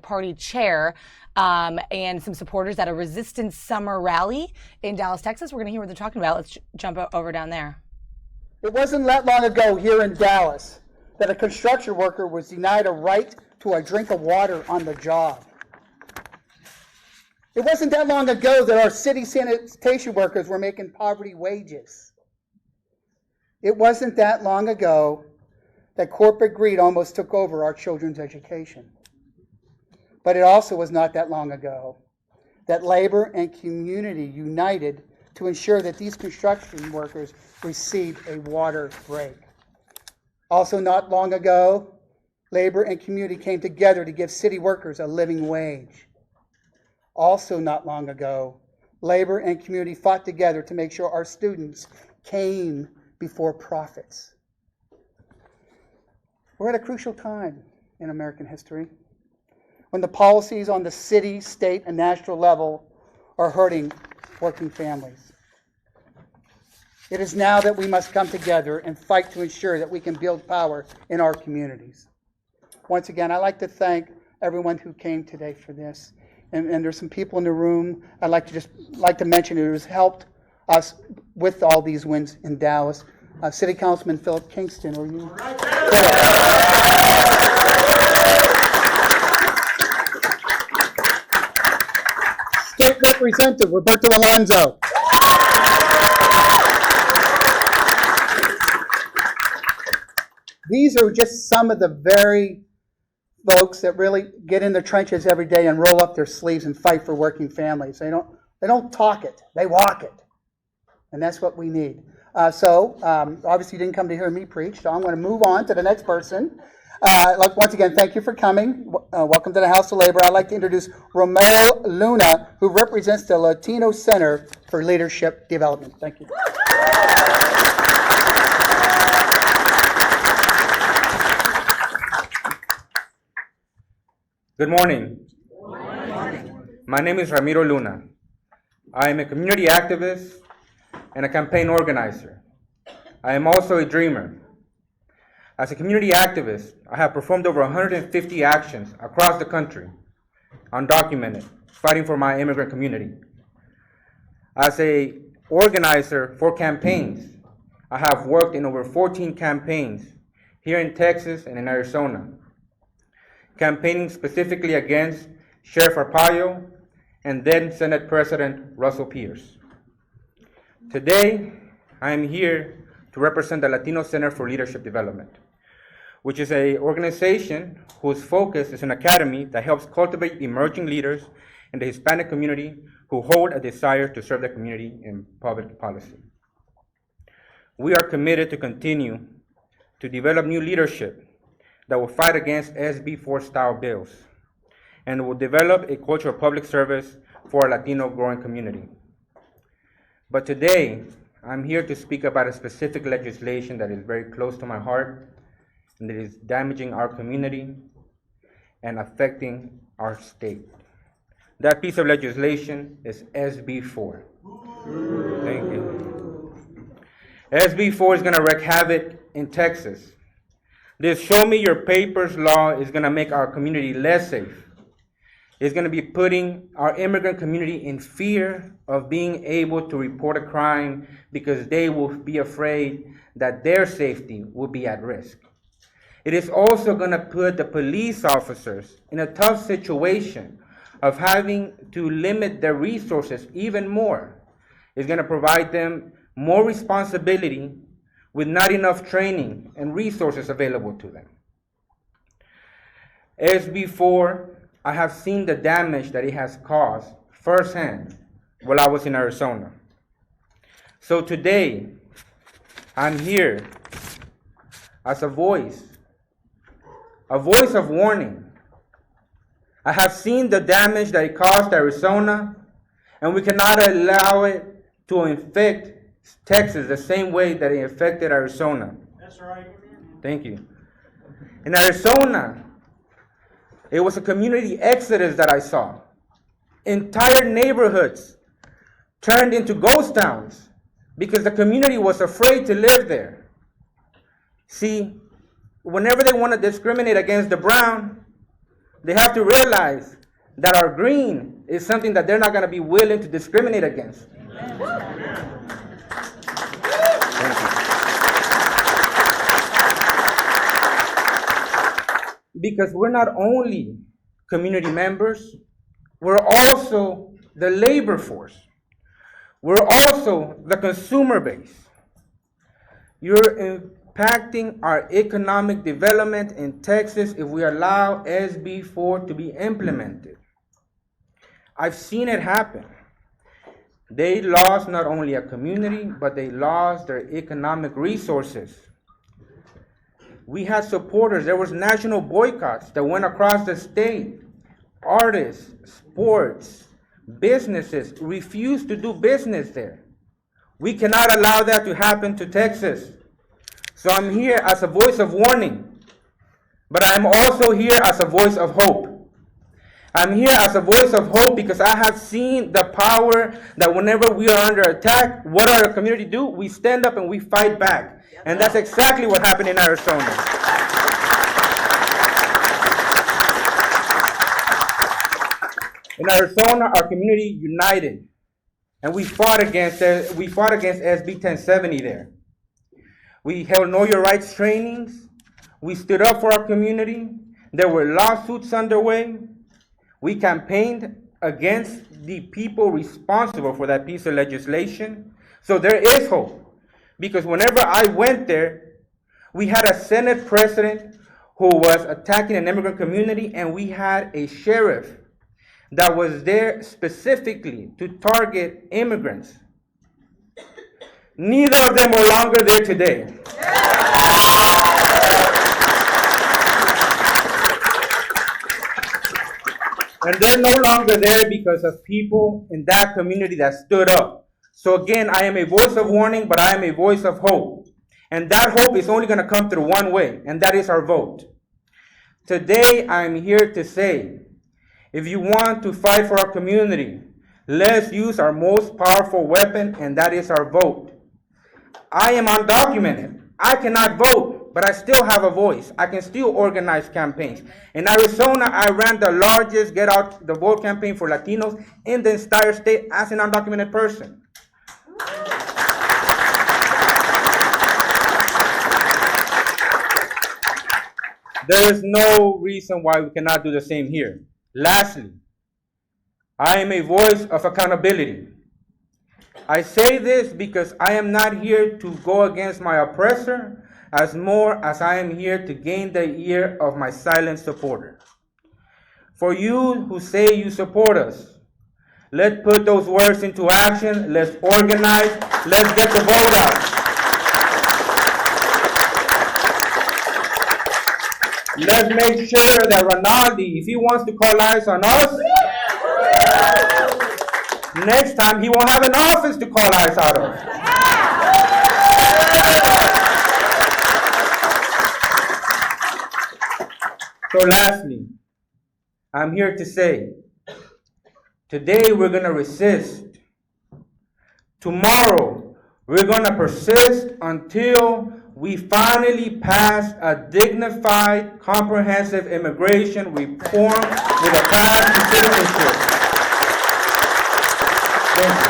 Party chair and some supporters at a Resistance Summer rally in Dallas, Texas. We're going to hear what they're talking about. Let's jump over down there. It wasn't that long ago here in Dallas that a construction worker was denied a right to a drink of water on the job. It wasn't that long ago that our city sanitation workers were making poverty wages. It wasn't that long ago that corporate greed almost took over our children's education. But it also was not that long ago that labor and community united to ensure that these construction workers received a water break. Also not long ago, labor and community came together to give city workers a living wage. Also not long ago, labor and community fought together to make sure our students came before profits. We're at a crucial time in American history when the policies on the city, state, and national level are hurting working families. It is now that we must come together and fight to ensure that we can build power in our communities. Once again, I'd like to thank everyone who came today for this. And there's some people in the room I'd like to mention who has helped us with all these wins in Dallas. City Councilman Philip Kingston, are you? State Representative Roberto Alonzo. These are just some of the very folks that really get in the trenches every day and roll up their sleeves and fight for working families. They don't talk it, they walk it. And that's what we need. Obviously you didn't come to hear me preach, so I'm going to move on to the next person. Once again, thank you for coming. Welcome to the House of Labor. I'd like to introduce Romero Luna, who represents the Latino Center for Leadership Development. Thank you. Good morning. My name is Ramiro Luna. I am a community activist and a campaign organizer. I am also a dreamer. As a community activist, I have performed over 150 actions across the country, undocumented, fighting for my immigrant community. As an organizer for campaigns, I have worked in over 14 campaigns here in Texas and in Arizona, campaigning specifically against Sheriff Arpaio and then Senate President Russell Pierce. Today, I am here to represent the Latino Center for Leadership Development, which is an organization whose focus is an academy that helps cultivate emerging leaders in the Hispanic community who hold a desire to serve the community in public policy. We are committed to continue to develop new leadership that will fight against SB4 style bills and will develop a culture of public service for our Latino growing community. But today, I'm here to speak about a specific legislation that is very close to my heart and that is damaging our community and affecting our state. That piece of legislation is SB4. Thank you. SB4 is going to wreak havoc in Texas. This Show Me Your Papers law is going to make our community less safe. It's going to be putting our immigrant community in fear of being able to report a crime because they will be afraid that their safety will be at risk. It is also going to put the police officers in a tough situation of having to limit their resources even more. It's going to provide them more responsibility with not enough training and resources available to them. SB4, I have seen the damage that it has caused firsthand while I was in Arizona. So today, I'm here as a voice of warning. I have seen the damage that it caused Arizona, and we cannot allow it to infect Texas the same way that it affected Arizona. That's right. Thank you. In Arizona, it was a community exodus that I saw. Entire neighborhoods turned into ghost towns because the community was afraid to live there. See, whenever they want to discriminate against the brown, they have to realize that our green is something that they're not going to be willing to discriminate against. Because we're not only community members, we're also the labor force. We're also the consumer base. You're impacting our economic development in Texas if we allow SB4 to be implemented. I've seen it happen. They lost not only a community, but they lost their economic resources. We had supporters. There was national boycotts that went across the state. Artists, sports, businesses refused to do business there. We cannot allow that to happen to Texas. So I'm here as a voice of warning, but I'm also here as a voice of hope. I'm here as a voice of hope because I have seen the power that whenever we are under attack, what does our community do? We stand up and we fight back. And that's exactly what happened in Arizona. In Arizona, our community united, and we fought against SB 1070 there. We held Know Your Rights trainings. We stood up for our community. There were lawsuits underway. We campaigned against the people responsible for that piece of legislation. So there is hope. Because whenever I went there, we had a Senate president who was attacking an immigrant community, and we had a sheriff that was there specifically to target immigrants. Neither of them are longer there today. And they're no longer there because of people in that community that stood up. So again, I am a voice of warning, but I am a voice of hope. And that hope is only going to come through one way, and that is our vote. Today, I'm here to say, if you want to fight for our community, let's use our most powerful weapon, and that is our vote. I am undocumented. I cannot vote, but I still have a voice. I can still organize campaigns. In Arizona, I ran the largest Get Out the Vote campaign for Latinos in the entire state as an undocumented person. There is no reason why we cannot do the same here. Lastly, I am a voice of accountability. I say this because I am not here to go against my oppressor as more as I am here to gain the ear of my silent supporter. For you who say you support us, let's put those words into action. Let's organize. Let's get the vote out. Let's make sure that Rinaldi, if he wants to call eyes on us, next time he won't have an office to call eyes out of. So lastly, I'm here to say, today we're going to resist. Tomorrow, we're going to persist until we finally pass a dignified, comprehensive immigration reform with a path to citizenship. Thank you.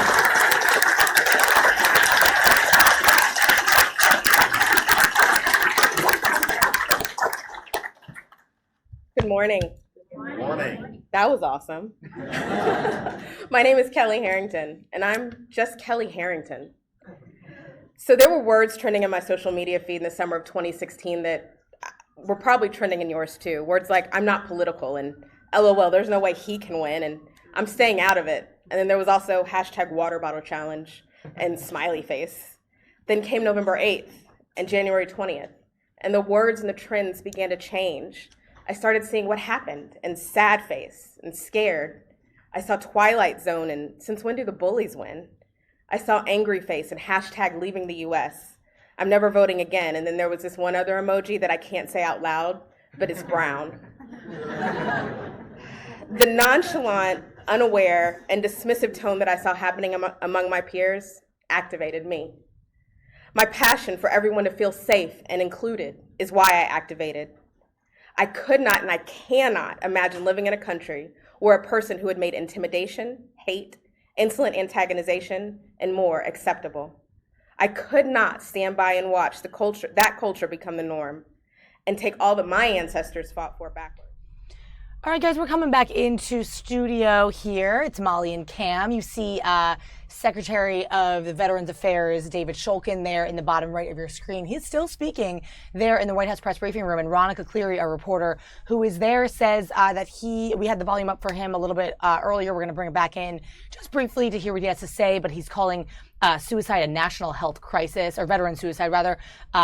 Good morning. Good morning. That was awesome. My name is Kelly Harrington, and I'm just Kelly Harrington. So there were words trending in my social media feed in the summer of 2016 that were probably trending in yours too. Words like, I'm not political, and LOL, there's no way he can win, and I'm staying out of it. And then there was also hashtag water bottle challenge and smiley face. Then came November 8th and January 20th, and the words and the trends began to change. I started seeing what happened, and sad face, and scared. I saw Twilight Zone, and since when do the bullies win? I saw angry face and hashtag leaving the US. I'm never voting again, and then there was this one other emoji that I can't say out loud, but it's brown. The nonchalant, unaware, and dismissive tone that I saw happening among my peers activated me. My passion for everyone to feel safe and included is why I activated. I could not and I cannot imagine living in a country where a person who had made intimidation, hate, insolent antagonization, and more acceptable. I could not stand by and watch that culture become the norm and take all that my ancestors fought for backwards. All right, guys, we're coming back into studio here. It's Molly and Cam. You see Secretary of the Veterans Affairs, David Shulkin, there in the bottom right of your screen. He's still speaking there in the White House press briefing room. And Ronica Cleary, our reporter who is there, says that we had the volume up for him a little bit earlier. We're going to bring him back in just briefly to hear what he has to say. But he's calling suicide a national health crisis, or veteran suicide rather,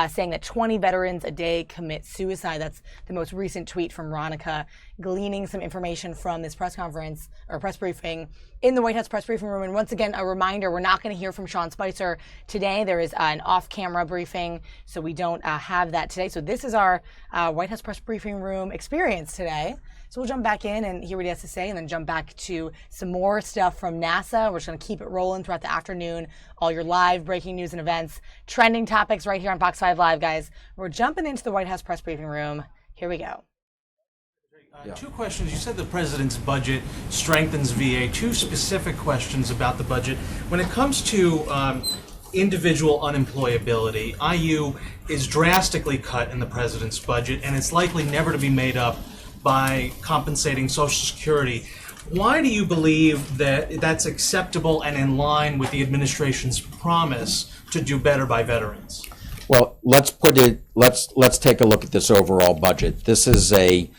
saying that 20 veterans a day commit suicide. That's the most recent tweet from Ronica, gleaning some information from this press conference or press briefing in the White House press briefing room. And once again, a reminder, we're not going to hear from Sean Spicer today. There is an off-camera briefing, so we don't have that today. So this is our White House press briefing room experience today. So we'll jump back in and hear what he has to say, and then jump back to some more stuff from NASA. We're just going to keep it rolling throughout the afternoon. All your live breaking news and events, trending topics right here on Fox 5 Live, guys. We're jumping into the White House press briefing room. Here we go. Two questions. You said the president's budget strengthens VA. Two specific questions about the budget. When it comes to individual unemployability, IU is drastically cut in the president's budget, and it's likely never to be made up by compensating Social Security. Why do you believe that that's acceptable and in line with the administration's promise to do better by veterans? Well, let's take a look at this overall budget. This is a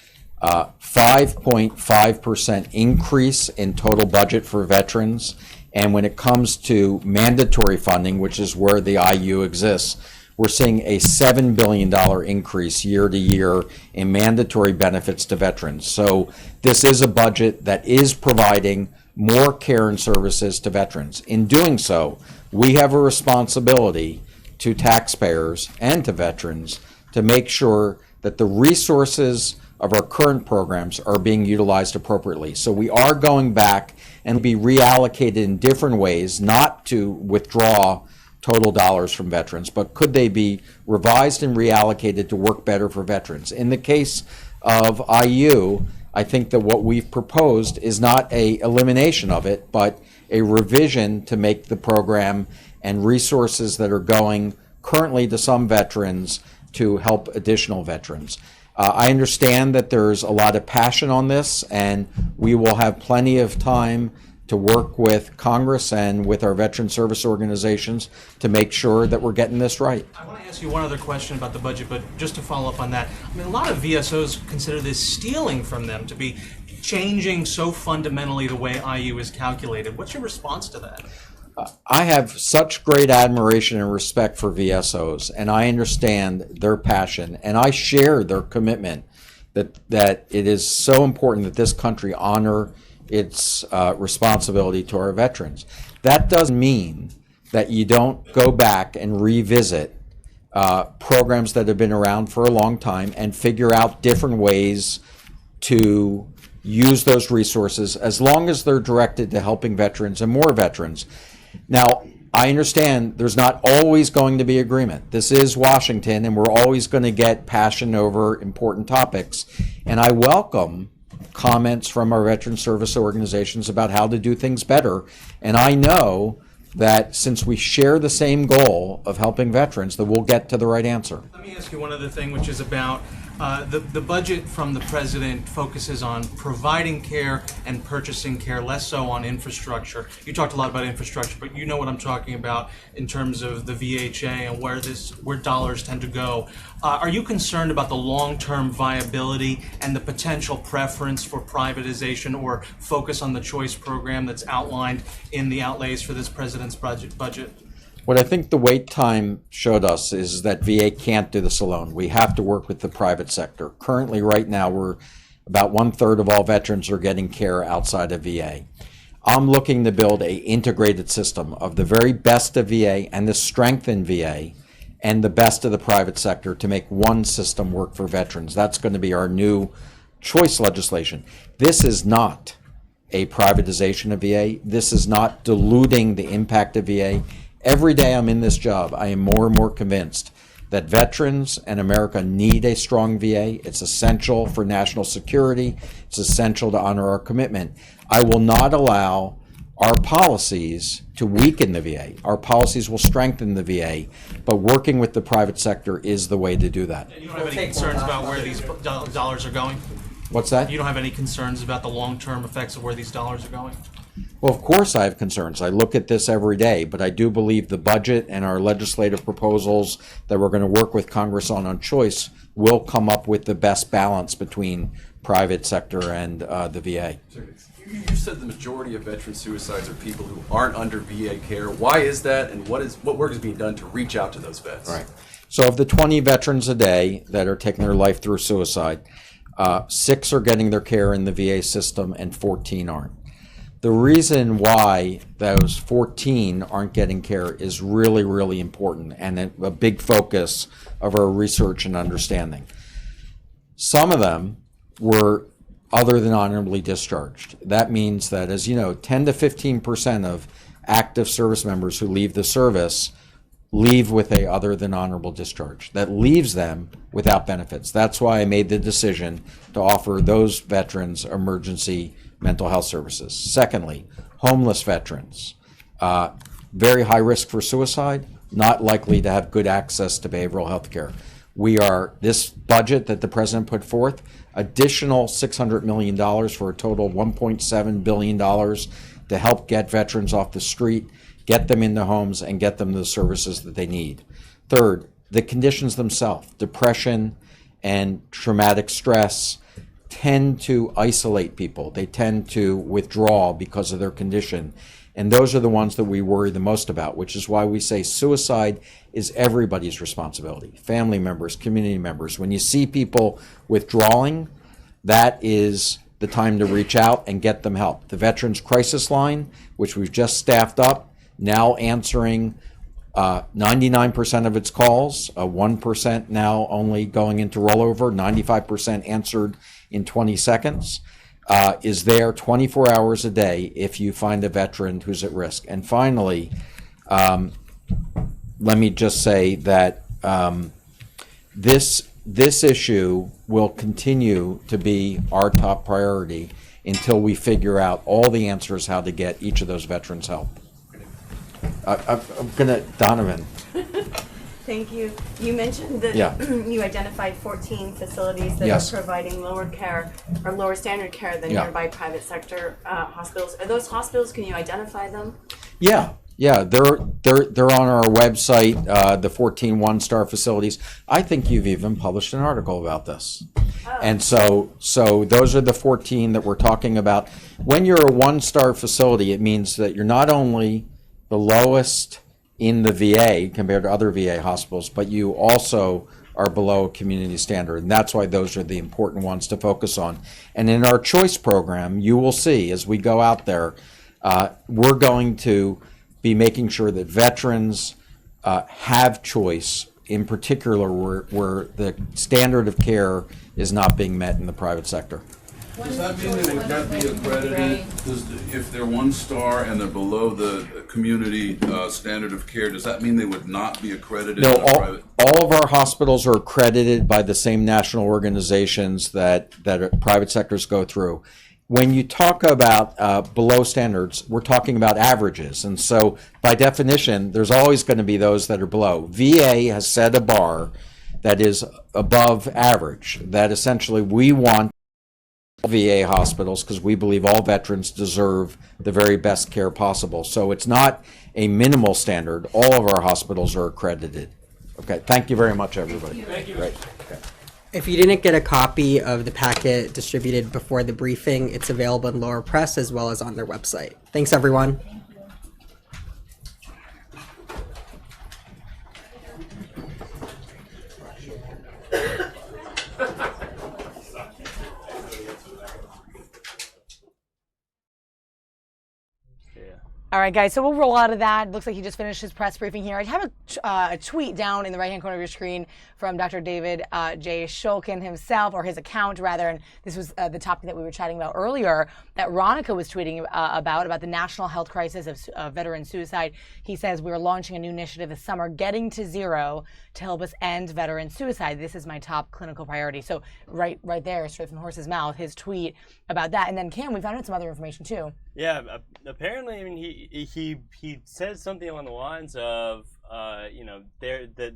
5.5% increase in total budget for veterans. And when it comes to mandatory funding, which is where the IU exists, we're seeing a $7 billion increase year to year in mandatory benefits to veterans. So this is a budget that is providing more care and services to veterans. In doing so, we have a responsibility to taxpayers and to veterans to make sure that the resources of our current programs are being utilized appropriately. So we are going back and be reallocated in different ways, not to withdraw total dollars from veterans, but could they be revised and reallocated to work better for veterans? In the case of IU, I think that what we've proposed is not a elimination of it, but a revision to make the program and resources that are going currently to some veterans to help additional veterans. I understand that there's a lot of passion on this, and we will have plenty of time to work with Congress and with our veteran service organizations to make sure that we're getting this right. I want to ask you one other question about the budget, but just to follow up on that, I mean, a lot of VSOs consider this stealing from them, to be changing so fundamentally the way IU is calculated. What's your response to that? I have such great admiration and respect for VSOs, and I understand their passion, and I share their commitment that it is so important that this country honor its responsibility to our veterans. That doesn't mean that you don't go back and revisit programs that have been around for a long time and figure out different ways to use those resources, as long as they're directed to helping veterans and more veterans. Now, I understand there's not always going to be agreement. This is Washington, and we're always going to get passion over important topics. And I welcome comments from our veteran service organizations about how to do things better. And I know that since we share the same goal of helping veterans, that we'll get to the right answer. Let me ask you one other thing, which is about the budget from the president focuses on providing care and purchasing care, less so on infrastructure. You talked a lot about infrastructure, but you know what I'm talking about in terms of the VHA and where dollars tend to go. Are you concerned about the long-term viability and the potential preference for privatization or focus on the choice program that's outlined in the outlays for this president's budget? What I think the wait time showed us is that VA can't do this alone. We have to work with the private sector. Currently, right now, we're about 1/3 of all veterans are getting care outside of VA. I'm looking to build an integrated system of the very best of VA and the strength in VA and the best of the private sector to make one system work for veterans. That's going to be our new choice legislation. This is not a privatization of VA. This is not diluting the impact of VA. Every day I'm in this job, I am more and more convinced that veterans and America need a strong VA. It's essential for national security. It's essential to honor our commitment. I will not allow our policies to weaken the VA. Our policies will strengthen the VA, but working with the private sector is the way to do that. And you don't have any concerns about where these dollars are going? What's that? You don't have any concerns about the long-term effects of where these dollars are going? Well, of course I have concerns. I look at this every day, but I do believe the budget and our legislative proposals that we're going to work with Congress on choice will come up with the best balance between private sector and the VA. You said the majority of veteran suicides are people who aren't under VA care. Why is that, and what work is being done to reach out to those vets? Right. So of the 20 veterans a day that are taking their life through suicide, 6 are getting their care in the VA system and 14 aren't. The reason why those 14 aren't getting care is really, really important and a big focus of our research and understanding. Some of them were other than honorably discharged. That means that, as you know, 10 to 15% of active service members who leave the service leave with a other than honorable discharge. That leaves them without benefits. That's why I made the decision to offer those veterans emergency mental health services. Secondly, homeless veterans, very high risk for suicide, not likely to have good access to behavioral health care. This budget that the president put forth, additional $600 million for a total of $1.7 billion to help get veterans off the street, get them into homes, and get them the services that they need. Third, the conditions themselves, depression and traumatic stress, tend to isolate people. They tend to withdraw because of their condition. And those are the ones that we worry the most about, which is why we say suicide is everybody's responsibility. Family members, community members. When you see people withdrawing, that is the time to reach out and get them help. The Veterans Crisis Line, which we've just staffed up, now answering 99% of its calls, 1% now only going into rollover, 95% answered in 20 seconds, is there 24 hours a day if you find a veteran who's at risk. And finally, let me just say that this issue will continue to be our top priority until we figure out all the answers how to get each of those veterans help. I'm gonna, Donovan. Thank you. You mentioned that you identified 14 facilities that are providing lower care or lower standard care than nearby private sector hospitals. Are those hospitals? Can you identify them? Yeah, they're on our website. The 14 one-star facilities. I think you've even published an article about this. Oh. And so those are the 14 that we're talking about. When you're a one-star facility, it means that you're not only the lowest in the VA compared to other VA hospitals, but you also are below a community standard. And that's why those are the important ones to focus on. And in our choice program, you will see as we go out there, we're going to be making sure that veterans have choice, in particular where the standard of care is not being met in the private sector. Does that mean they would not be accredited? If they're 1-star and they're below the community standard of care, does that mean they would not be accredited? No, in the private? all of our hospitals are accredited by the same national organizations that private sectors go through. When you talk about below standards, we're talking about averages. And so by definition, there's always going to be those that are below. VA has set a bar that is above average, that essentially we want VA hospitals because we believe all veterans deserve the very best care possible. So it's not a minimal standard. All of our hospitals are accredited. Okay, thank you very much, everybody. Thank you. Great. Okay. If you didn't get a copy of the packet distributed before the briefing, it's available in Lower Press as well as on their website. Thanks, everyone. All right, guys, so we'll roll out of that. Looks like he just finished his press briefing here. I have a tweet down in the right-hand corner of your screen from Dr. David J. Shulkin himself, or his account, rather, and this was the topic that we were chatting about earlier, that Ronica was tweeting about the national health crisis of veteran suicide. He says, we're launching a new initiative this summer, Getting to Zero, to help us end veteran suicide. This is my top clinical priority. So right there, straight from the horse's mouth, his tweet about that. And then, Cam, we found out some other information, too. Yeah, apparently, I mean, he said something along the lines of, that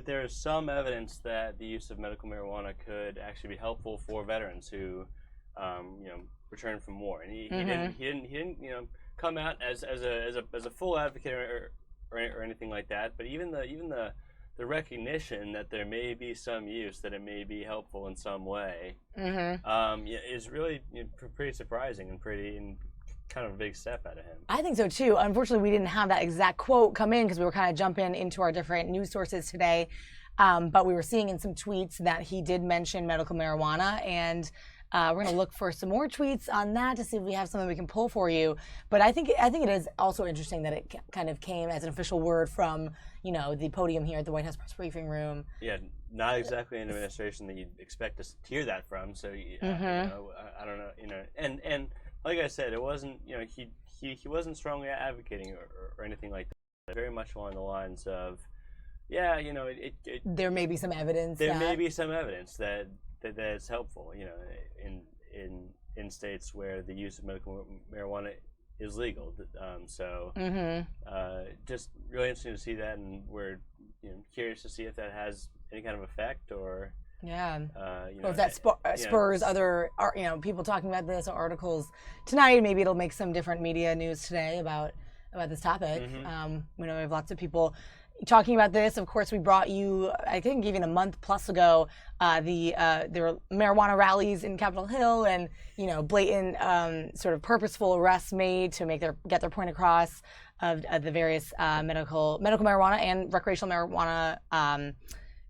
there is some evidence that the use of medical marijuana could actually be helpful for veterans who, return from war. And he didn't come out as a full advocate or anything like that. But even the recognition that there may be some use, that it may be helpful in some way, is really pretty surprising and kind of a big step out of him. I think so too. Unfortunately, we didn't have that exact quote come in because we were kind of jumping into our different news sources today. But we were seeing in some tweets that he did mention medical marijuana, and we're going to look for some more tweets on that to see if we have something we can pull for you. But I think it is also interesting that it kind of came as an official word from the podium here at the White House press briefing room. Yeah, not exactly an administration that you'd expect to hear that from. So I don't know, and like I said, it wasn't he wasn't strongly advocating or anything like that. Very much along the lines of, there may be some evidence. There may be some evidence that is helpful, in states where the use of medical marijuana is legal. Just really interesting to see that, and we're curious to see if that has any kind of effect or. Yeah, or if that spurs other, people talking about this or articles tonight. Maybe it'll make some different media news today about this topic. We have lots of people talking about this. Of course, we brought you, I think, even a month plus ago, there were marijuana rallies in Capitol Hill, and blatant sort of purposeful arrests made to get their point across of the various medical marijuana and recreational marijuana.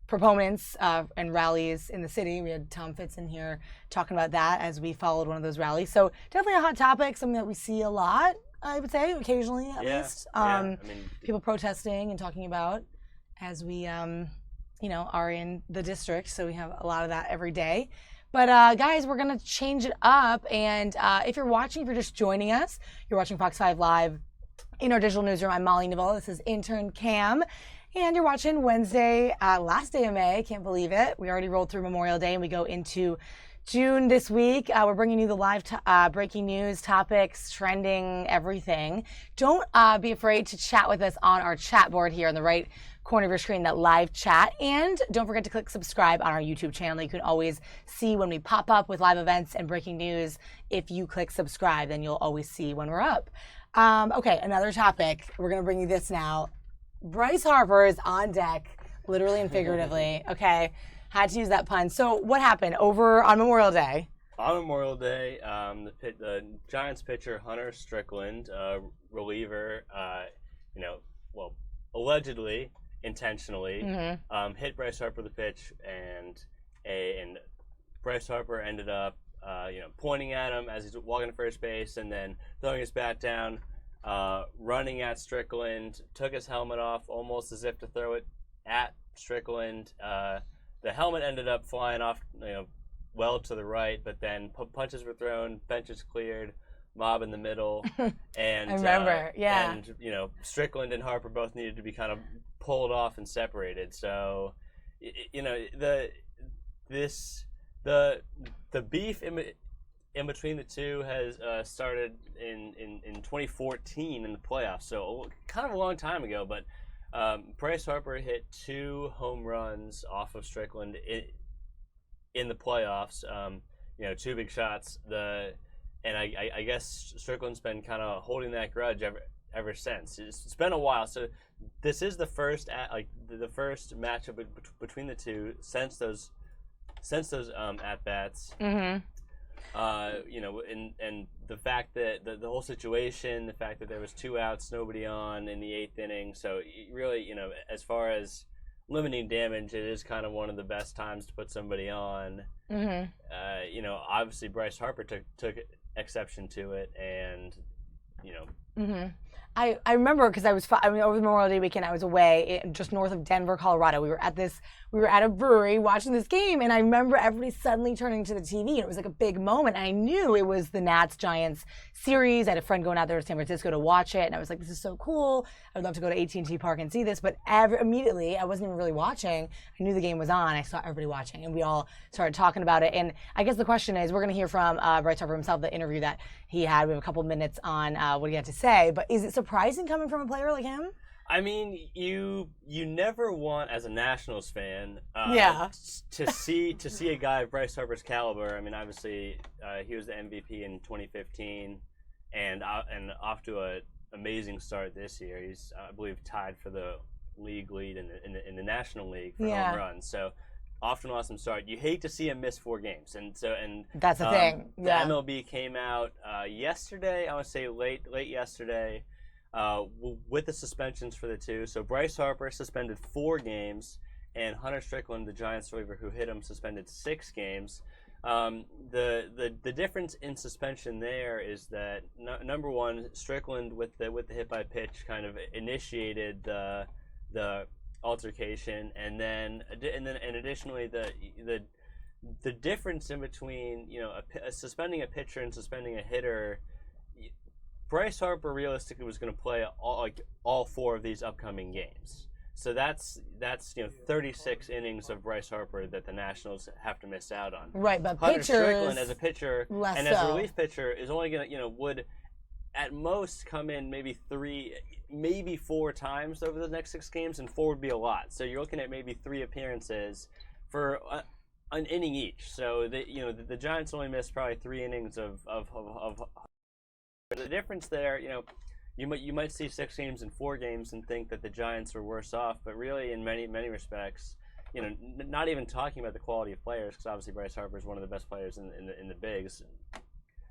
Proponents and rallies in the city. We had Tom Fitz in here talking about that as we followed one of those rallies. So definitely a hot topic, something that we see a lot, I would say, occasionally at least. People protesting and talking about as we, are in the district. So we have a lot of that every day. But guys, we're going to change it up. And if you're just joining us, you're watching Fox 5 Live in our digital newsroom. I'm Molly Nevola. This is intern Cam. And you're watching Wednesday, last day of May. I can't believe it. We already rolled through Memorial Day and we go into June this week. We're bringing you the live breaking news, topics, trending, everything. Don't be afraid to chat with us on our chat board here on the right corner of your screen, that live chat. And don't forget to click subscribe on our YouTube channel. You can always see when we pop up with live events and breaking news. If you click subscribe, then you'll always see when we're up. Okay, another topic. We're going to bring you this now. Bryce Harper is on deck, literally and figuratively. Okay, had to use that pun. So what happened over on Memorial Day? On Memorial Day, the Giants pitcher Hunter Strickland, reliever, allegedly intentionally, hit Bryce Harper the pitch, and Bryce Harper ended up pointing at him as he's walking to first base, and then throwing his bat down, running at Strickland, took his helmet off almost as if to throw it at Strickland. The helmet ended up flying off, well to the right, but then punches were thrown, benches cleared, mob in the middle, and I remember, and Strickland and Harper both needed to be kind of pulled off and separated. So, the beef in between the two has started in 2014 in the playoffs, so kind of a long time ago. But Bryce Harper hit 2 home runs off of Strickland in the playoffs. 2 big shots. And I guess Strickland's been kind of holding that grudge ever since. It's been a while, so this is the first matchup between the two since those at bats. Mm-hmm. And the fact that the whole situation, the fact that there was 2 outs, nobody on in the 8th inning. So really, as far as limiting damage, it is kind of one of the best times to put somebody on. Mm-hmm. Obviously Bryce Harper took exception to it, and Mm-hmm. I remember because over the Memorial Day weekend I was away just north of Denver, Colorado. We were at a brewery watching this game, and I remember everybody suddenly turning to the TV, and it was like a big moment. And I knew it was the Nats Giants series. I had a friend going out there to San Francisco to watch it, and I was like, "This is so cool! I'd love to go to AT&T Park and see this." But immediately, I wasn't even really watching. I knew the game was on. I saw everybody watching, and we all started talking about it. And I guess the question is, we're going to hear from Bryce Harper himself, the interview that he had. We have a couple minutes on what he had to say. But is it surprising coming from a player like him? I mean, you never want, as a Nationals fan, to see a guy of Bryce Harper's caliber. I mean, obviously, he was the MVP in 2015, and off to an amazing start this year. He's, I believe, tied for the league lead in the National League for home runs. So, off to an awesome start. You hate to see him miss 4 games, and that's the thing. Yeah. The MLB came out yesterday. I want to say late yesterday. With the suspensions for the 2. So Bryce Harper suspended 4 games, and Hunter Strickland, the Giants reliever who hit him, suspended 6 games. The difference in suspension there is that number one, Strickland with the hit by pitch kind of initiated the altercation, and additionally the difference in between suspending a pitcher and suspending a hitter. Bryce Harper realistically was going to play all 4 of these upcoming games. So that's 36 innings of Bryce Harper that the Nationals have to miss out on. Right, but Hunter pitchers, Strickland as a pitcher and as a so. relief pitcher is only going to would at most come in maybe 3, maybe 4 times over the next 6 games, and 4 would be a lot. So you're looking at maybe 3 appearances for an inning each. So the Giants only missed probably 3 innings of the difference there. You might see 6 games and 4 games and think that the Giants are worse off, but really in many respects, not even talking about the quality of players, because obviously Bryce Harper is one of the best players in the bigs.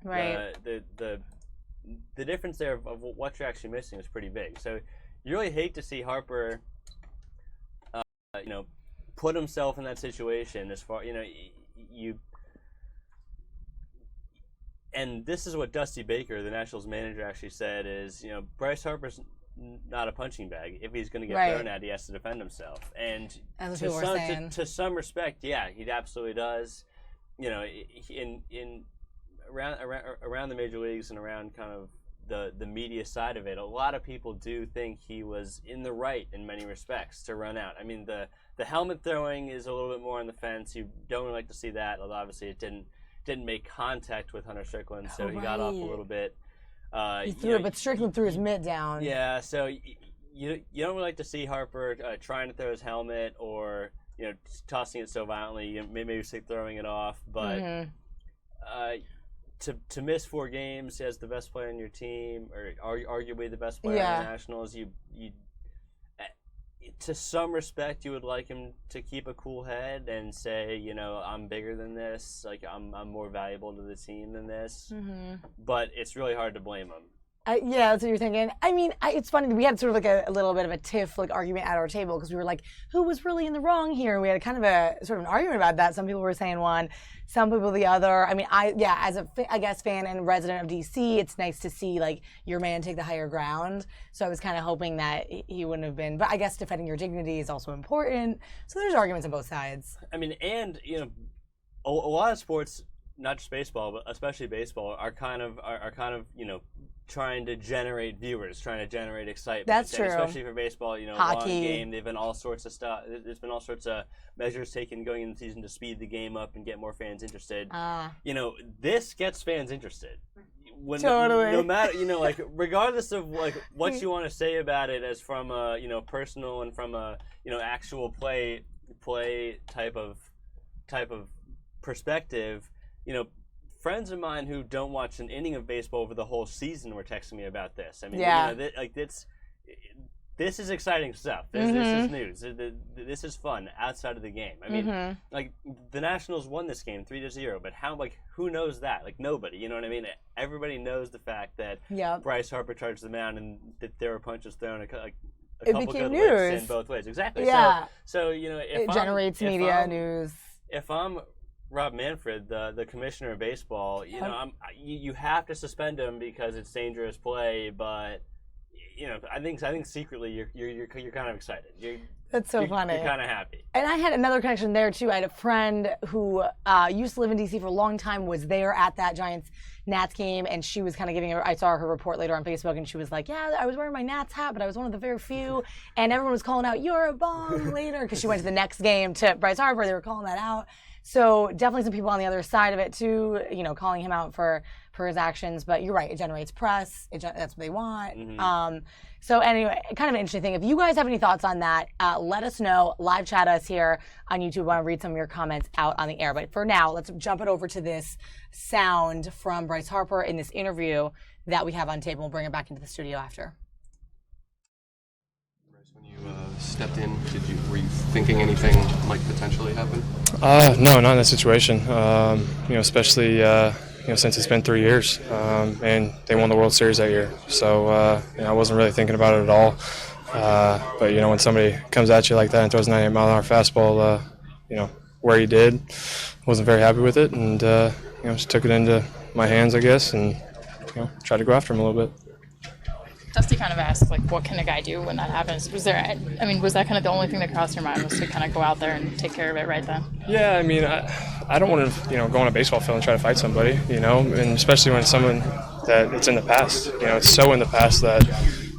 Right. The difference there of what you're actually missing is pretty big. So you really hate to see Harper, put himself in that situation. As far and this is what Dusty Baker, the Nationals manager, actually said is, Bryce Harper's not a punching bag. If he's going to get thrown at, he has to defend himself. And to some respect, yeah, he absolutely does. Around the major leagues and around kind of the media side of it, a lot of people do think he was in the right in many respects to run out. I mean, the helmet throwing is a little bit more on the fence. You don't really like to see that, although obviously it didn't make contact with Hunter Strickland, so he got off a little bit. He threw it, but Strickland threw his mitt down. Yeah, so you don't really like to see Harper trying to throw his helmet or tossing it so violently, maybe throwing it off. But to miss 4 games as the best player on your team, or arguably the best player on the Nationals, you to some respect, you would like him to keep a cool head and say, I'm bigger than this. Like, I'm more valuable to the team than this. Mm-hmm. But it's really hard to blame him. Yeah, that's what you're thinking. I mean, it's funny. We had sort of like a little bit of a tiff, like argument at our table because we were like, who was really in the wrong here? We had kind of a sort of an argument about that. Some people were saying one, some people the other. I mean, as a fan and resident of DC, it's nice to see like your man take the higher ground. So I was kind of hoping that he wouldn't have been. But I guess defending your dignity is also important. So there's arguments on both sides. I mean, and a lot of sports, not just baseball, but especially baseball, are kind of trying to generate viewers, trying to generate excitement. That's true. Especially for baseball, Hockey. long game. They've been all sorts of stuff. There's been all sorts of measures taken going into the season to speed the game up and get more fans interested. This gets fans interested. Totally. No matter, regardless of what you want to say about it, as from a personal and from a actual play type of perspective, friends of mine who don't watch an inning of baseball over the whole season were texting me about this. I mean, this is exciting stuff. This is news. This is fun outside of the game. I mean, the Nationals won this game 3-0, but who knows that? Nobody. You know what I mean? Everybody knows the fact that Bryce Harper charged the mound and that there were punches thrown. A couple good hits in both ways. Exactly. Yeah. So it generates media news. If I'm Rob Manfred, the commissioner of baseball, you have to suspend him because it's dangerous play. But I think secretly you're kind of excited. That's so funny. You're kind of happy. And I had another connection there too. I had a friend who used to live in DC for a long time, was there at that Giants Nats game, and she was kind of giving I saw her report later on Facebook, and she was like, yeah, I was wearing my Nats hat, but I was one of the very few, and everyone was calling out, you're a bum later, because she went to the next game to Bryce Harper. They were calling that out. So definitely some people on the other side of it too, calling him out for his actions. But you're right, it generates press. That's what they want. Mm-hmm. So anyway, kind of an interesting thing. If you guys have any thoughts on that, let us know. Live chat us here on YouTube. I want to read some of your comments out on the air. But for now, let's jump it over to this sound from Bryce Harper in this interview that we have on tape. We'll bring it back into the studio after. Stepped in, were you thinking anything might potentially happen? No, not in that situation. Especially since it's been 3 years, and they won the World Series that year. So I wasn't really thinking about it at all. But when somebody comes at you like that and throws a 98-mile-an-hour fastball, where he did, wasn't very happy with it, and just took it into my hands, I guess, and tried to go after him a little bit. Dusty kind of asked, what can a guy do when that happens? Was that kind of the only thing that crossed your mind, was to kind of go out there and take care of it right then? Yeah, I mean, I don't want to, go on a baseball field and try to fight somebody, and especially when it's someone that it's in the past. It's so in the past that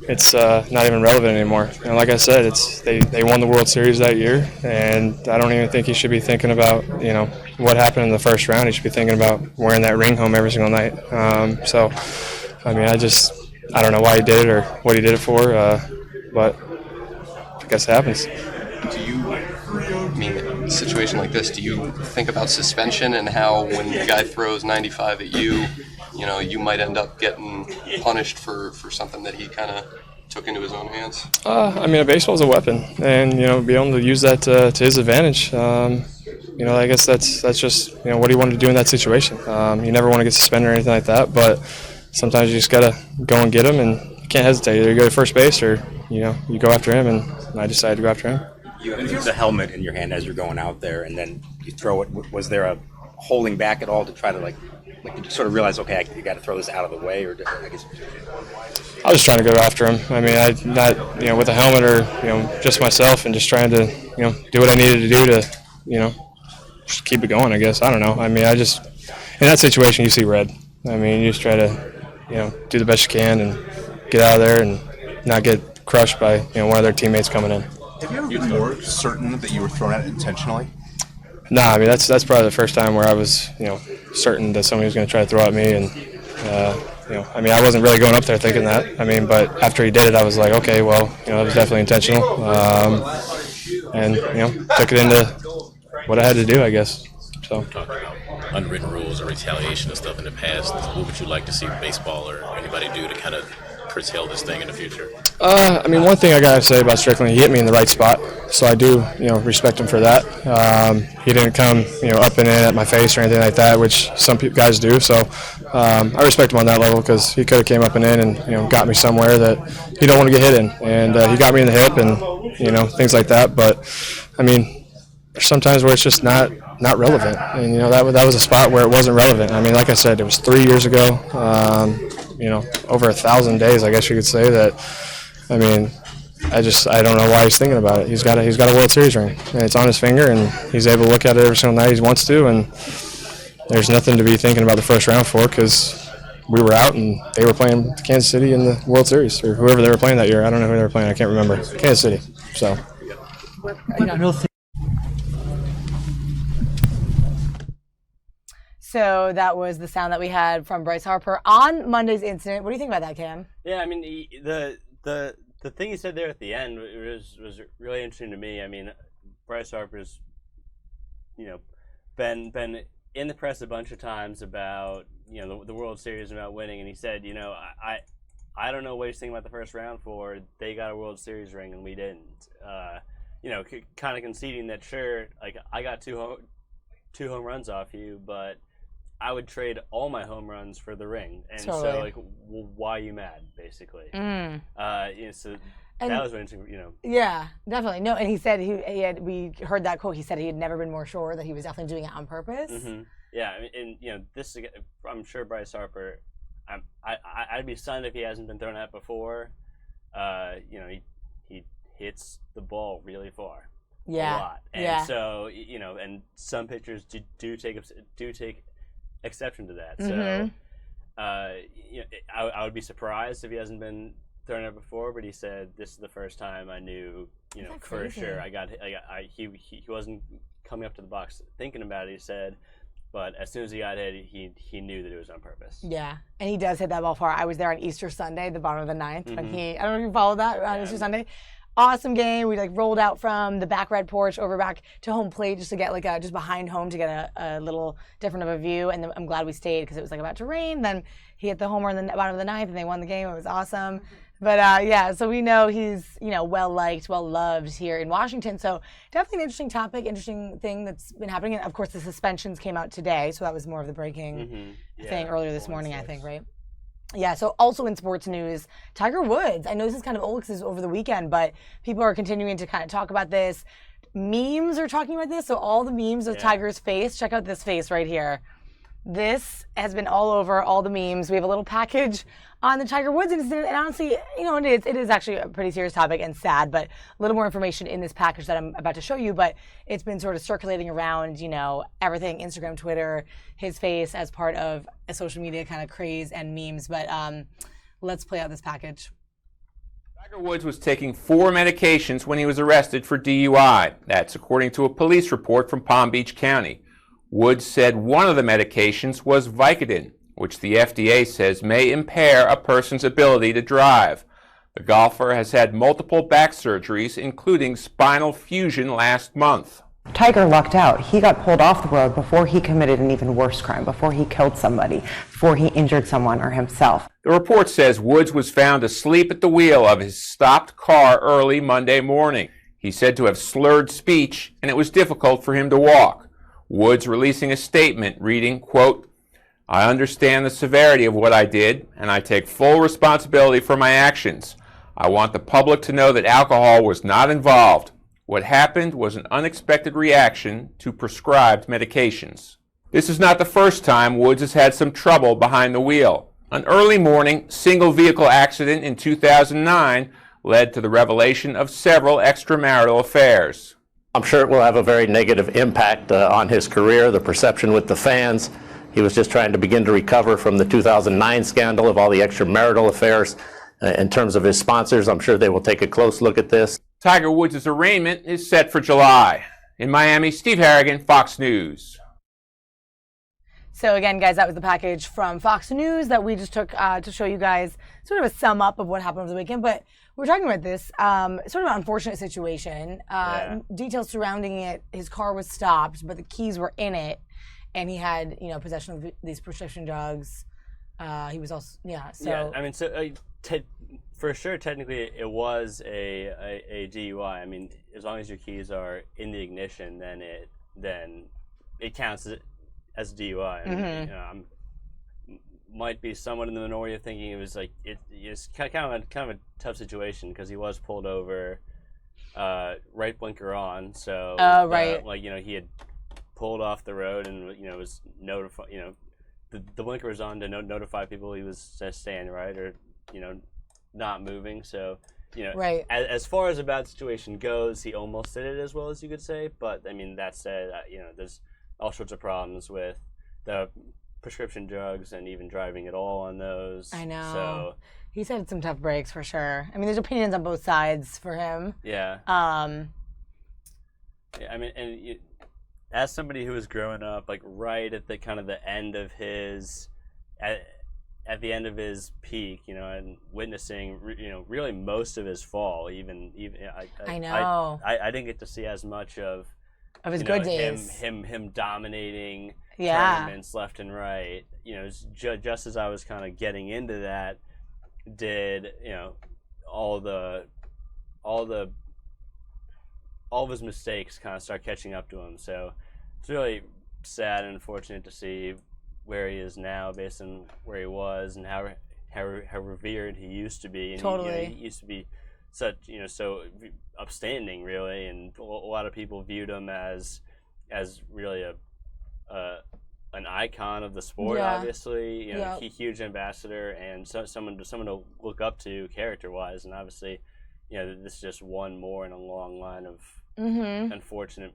it's not even relevant anymore. And like I said, they won the World Series that year, and I don't even think he should be thinking about, what happened in the first round. He should be thinking about wearing that ring home every single night. I don't know why he did it or what he did it for, but I guess it happens. In a situation like this, do you think about suspension and how when the guy throws 95 at you, you might end up getting punished for something that he kind of took into his own hands? A baseball is a weapon, and be able to use that to his advantage. I guess that's just what he wanted to do in that situation. You never want to get suspended or anything like that, but sometimes you just gotta go and get him, and you can't hesitate. Either you go to first base or you go after him, and I decided to go after him. You have the helmet in your hand as you're going out there, and then you throw it. Was there a holding back at all to try to like did you sort of realize, okay, you got to throw this out of the way, or I guess? I was just trying to go after him. I mean, I not with a helmet or just myself, and just trying to do what I needed to do to just keep it going. I guess I don't know. I mean, in that situation you see red. I mean, you just try to do the best you can and get out of there and not get crushed by one of their teammates coming in. Have you ever been more certain that you were thrown at intentionally? Nah, I mean that's probably the first time where I was certain that somebody was going to try to throw at me, and I wasn't really going up there thinking that. I mean, but after he did it, I was like, okay, well, it was definitely intentional, and took it into what I had to do, I guess. So. Unwritten rules or retaliation and stuff in the past. What would you like to see baseball or anybody do to kind of curtail this thing in the future? I mean, one thing I gotta say about Strickland, he hit me in the right spot, so I do, respect him for that. He didn't come, up and in at my face or anything like that, which some guys do. So I respect him on that level because he could have came up and in and, got me somewhere that he don't want to get hit in, and he got me in the hip and things like that. But I mean, there's sometimes where it's just not relevant, and that was a spot where it wasn't relevant. I mean, like I said, it was 3 years ago. Over 1,000 days, I guess you could say that. I mean, I don't know why he's thinking about it. He's got a World Series ring, and it's on his finger, and he's able to look at it every single night he wants to, and there's nothing to be thinking about the first round for because we were out and they were playing Kansas City in the World Series, or whoever they were playing that year. I don't know who they were playing. I can't remember. Kansas City. So. So that was the sound that we had from Bryce Harper on Monday's incident. What do you think about that, Cam? Yeah, I mean, the thing he said there at the end was really interesting to me. I mean, Bryce Harper's, been in the press a bunch of times about, the World Series and about winning, and he said, I don't know what he's thinking about the first round for. They got a World Series ring and we didn't. Kind of conceding that, sure, like, I got two home runs off you, but I would trade all my home runs for the ring, and totally. so, like, why are you mad, basically? So And, that was interesting, Yeah, definitely. No, and he said we heard that quote. He said he had never been more sure that he was definitely doing it on purpose. Mm-hmm. Yeah, and this, I'm sure Bryce Harper, I'd be stunned if he hasn't been thrown at before. He hits the ball really far. Yeah. A lot. And yeah. so, and some pitchers do take exception to that. Mm-hmm. So, I would be surprised if he hasn't been thrown out before. But he said this is the first time I knew, for sure. He wasn't coming up to the box thinking about it. He said, but as soon as he got hit, he knew that it was on purpose. Yeah, and he does hit that ball far. I was there on Easter Sunday, the bottom of the ninth, when I don't know if you followed that on Easter Sunday. Awesome game. We rolled out from the back red porch over back to home plate just to get just behind home to get a little different of a view. And I'm glad we stayed because it was about to rain. Then he hit the homer in the bottom of the ninth and they won the game. It was awesome. But so we know he's well liked, well loved here in Washington. So definitely an interesting topic, interesting thing that's been happening. And of course the suspensions came out today, so that was more of the breaking thing earlier this morning, I think, right? Yeah, so also in sports news, Tiger Woods. I know this is kind of old because it's over the weekend, but people are continuing to kind of talk about this. Memes are talking about this, so all the memes of Tiger's face. Check out this face right here. This has been all over all the memes. We have a little package on the Tiger Woods incident, and honestly, it is actually a pretty serious topic and sad, but a little more information in this package that I'm about to show you, but it's been sort of circulating around, everything, Instagram, Twitter, his face as part of a social media kind of craze and memes, but let's play out this package. Tiger Woods was taking 4 medications when he was arrested for DUI. That's according to a police report from Palm Beach County. Woods said one of the medications was Vicodin, which the FDA says may impair a person's ability to drive. The golfer has had multiple back surgeries, including spinal fusion last month. Tiger lucked out. He got pulled off the road before he committed an even worse crime, before he killed somebody, before he injured someone or himself. The report says Woods was found asleep at the wheel of his stopped car early Monday morning. He's said to have slurred speech, and it was difficult for him to walk. Woods releasing a statement reading, quote, "I understand the severity of what I did, and I take full responsibility for my actions. I want the public to know that alcohol was not involved. What happened was an unexpected reaction to prescribed medications." This is not the first time Woods has had some trouble behind the wheel. An early morning single-vehicle accident in 2009 led to the revelation of several extramarital affairs. I'm sure it will have a very negative impact on his career, the perception with the fans. He was just trying to begin to recover from the 2009 scandal of all the extramarital affairs. In terms of his sponsors, I'm sure they will take a close look at this. Tiger Woods' arraignment is set for July. In Miami, Steve Harrigan, Fox News. So again, guys, that was the package from Fox News that we just took to show you guys sort of a sum up of what happened over the weekend. But we're talking about this sort of an unfortunate situation. Details surrounding it: his car was stopped, but the keys were in it, and he had possession of these prescription drugs. He was also So yeah, I mean, so For sure, technically, it was a DUI. I mean, as long as your keys are in the ignition, then it counts as a DUI. I mean, might be somewhat in the minority of thinking it was like it's kind of a tough situation because he was pulled over, right blinker on. So right. He had pulled off the road and was notified. The blinker was on to notify people he was just staying right or not moving. So right. As far as a bad situation goes, he almost did it as well as you could say. But I mean, that said, there's all sorts of problems with the prescription drugs and even driving at all on those. I know. So he's had some tough breaks for sure. I mean, there's opinions on both sides for him. Yeah. I mean, and as somebody who was growing up, like right at the kind of the end of his, at the end of his peak, and witnessing, really most of his fall. Even I know. I didn't get to see as much of his good days. Him dominating tournaments left and right. Just as I was kind of getting into that, did all of his mistakes kind of start catching up to him. So it's really sad and unfortunate to see where he is now based on where he was and how revered he used to be. And totally. He used to be such, so upstanding really, and a lot of people viewed him as really an icon of the sport, obviously. Huge ambassador and someone to look up to character-wise, and obviously, this is just one more in a long line of unfortunate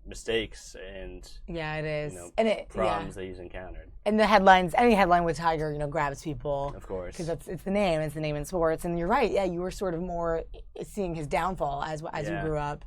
mistakes and it is problems that he's encountered. And the headlines, any headline with Tiger, grabs people, of course, because it's the name in sports. And you're right, you were sort of more seeing his downfall as you grew up.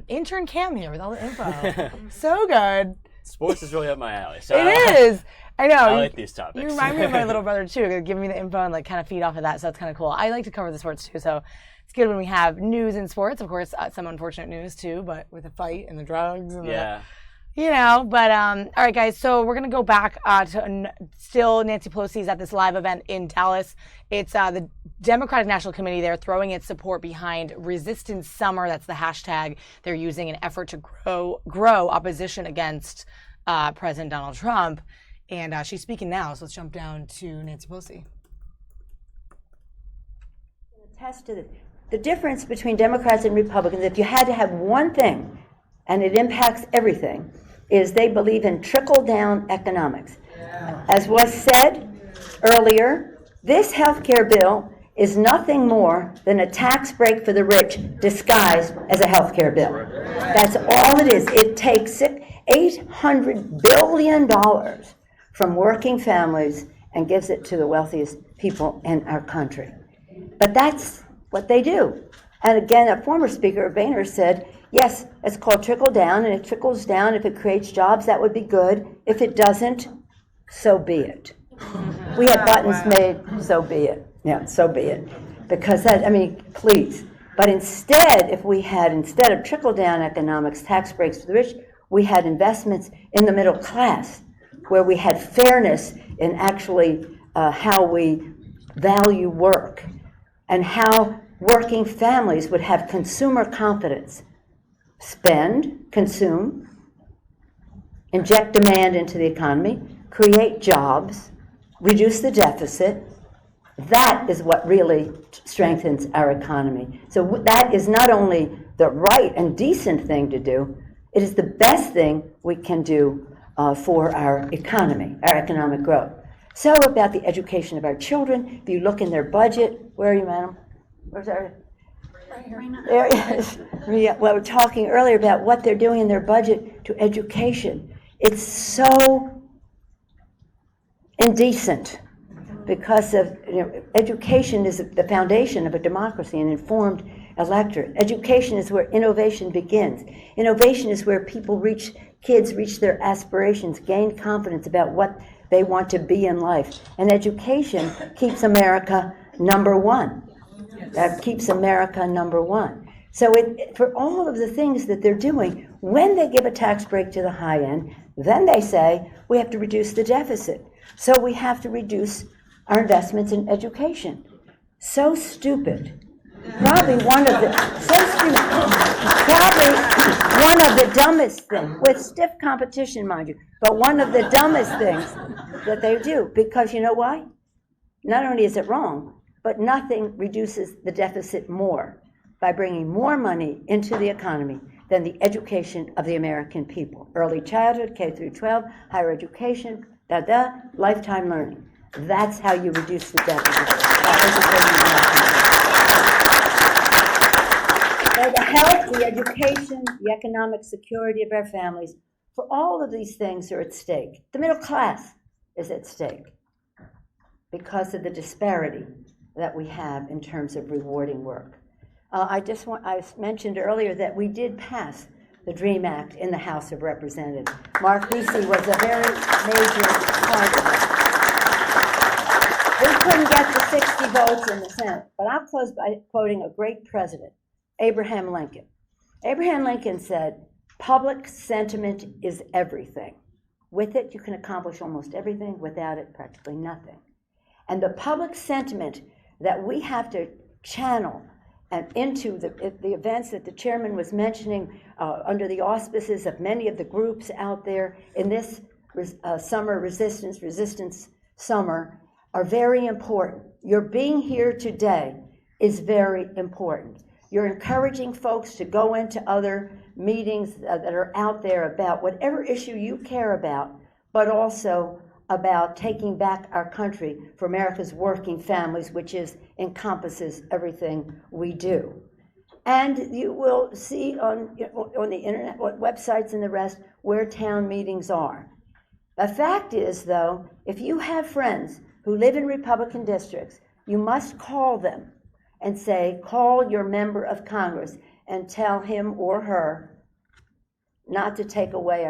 Intern Cam here with all the info. So good. Sports is really up my alley. So it is. I know. I like these topics. You remind me of my little brother too, giving me the info and kind of feed off of that. So that's kind of cool. I like to cover the sports too. So it's good when we have news in sports. Of course, some unfortunate news too, but with the fight and the drugs and But all right, guys. So we're gonna go back to still Nancy Pelosi's at this live event in Dallas. It's the Democratic National Committee. They're throwing its support behind Resistance Summer. That's the hashtag they're using in an effort to grow opposition against President Donald Trump. And she's speaking now. So let's jump down to Nancy Pelosi. Attest to the difference between Democrats and Republicans. If you had to have one thing, and it impacts everything, is they believe in trickle-down economics. As was said earlier, this health care bill is nothing more than a tax break for the rich disguised as a health care bill. That's all it is. It takes $800 billion from working families and gives it to the wealthiest people in our country. But that's what they do. And again, a former speaker, Boehner, said, yes, it's called trickle down, and it trickles down. If it creates jobs, that would be good. If it doesn't, so be it. We had buttons made, so be it. Yeah, so be it. Because please. But instead of trickle down economics, tax breaks for the rich, we had investments in the middle class, where we had fairness in actually how we value work and how working families would have consumer confidence. Spend, consume, inject demand into the economy, create jobs, reduce the deficit. That is what really strengthens our economy. So that is not only the right and decent thing to do, it is the best thing we can do for our economy, our economic growth. So about the education of our children, if you look in their budget, where are you, madam? Where's our... There is. Well, we were talking earlier about what they're doing in their budget to education. It's so indecent because of education is the foundation of a democracy, an informed electorate. Education is where innovation begins. Innovation is where kids reach their aspirations, gain confidence about what they want to be in life. And education keeps America number one. That keeps America number one. So for all of the things that they're doing, when they give a tax break to the high end, then they say we have to reduce the deficit. So we have to reduce our investments in education. so stupid. Probably one of the dumbest things, with stiff competition, mind you, but one of the dumbest things that they do, because you know why? Not only is it wrong, but nothing reduces the deficit more by bringing more money into the economy than the education of the American people. Early childhood, K through 12, higher education, lifetime learning. That's how you reduce the deficit. For the health, the education, the economic security of our families, for all of these things are at stake. The middle class is at stake because of the disparity that we have in terms of rewarding work. I mentioned earlier that we did pass the DREAM Act in the House of Representatives. Mark Busey was a very major part of it. We couldn't get the 60 votes in the Senate, but I'll close by quoting a great president, Abraham Lincoln. Abraham Lincoln said, "Public sentiment is everything. With it, you can accomplish almost everything. Without it, practically nothing." And the public sentiment that we have to channel and into the events that the chairman was mentioning under the auspices of many of the groups out there in this summer resistance summer are very important. Your being here today is very important. You're encouraging folks to go into other meetings that are out there about whatever issue you care about, but also about taking back our country for America's working families, which encompasses everything we do. And you will see on the internet, websites and the rest, where town meetings are. The fact is, though, if you have friends who live in Republican districts, you must call them and say, call your member of Congress and tell him or her not to take away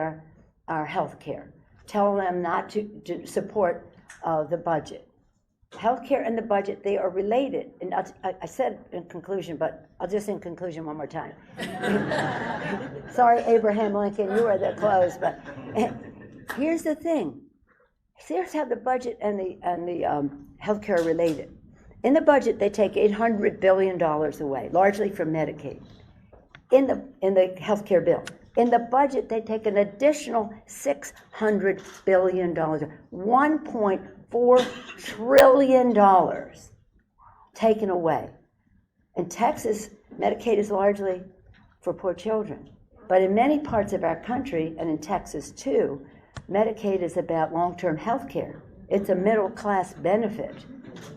our health care. Tell them not to support the budget. Healthcare and the budget, they are related. And I said in conclusion, but I'll just in conclusion one more time. Sorry, Abraham Lincoln, you are the close, but here's the thing. Here's how the budget and the healthcare are related. In the budget, they take $800 billion away, largely from Medicaid, in the healthcare bill. In the budget, they take an additional $600 billion, $1.4 trillion taken away. In Texas, Medicaid is largely for poor children. But in many parts of our country, and in Texas too, Medicaid is about long-term health care. It's a middle-class benefit.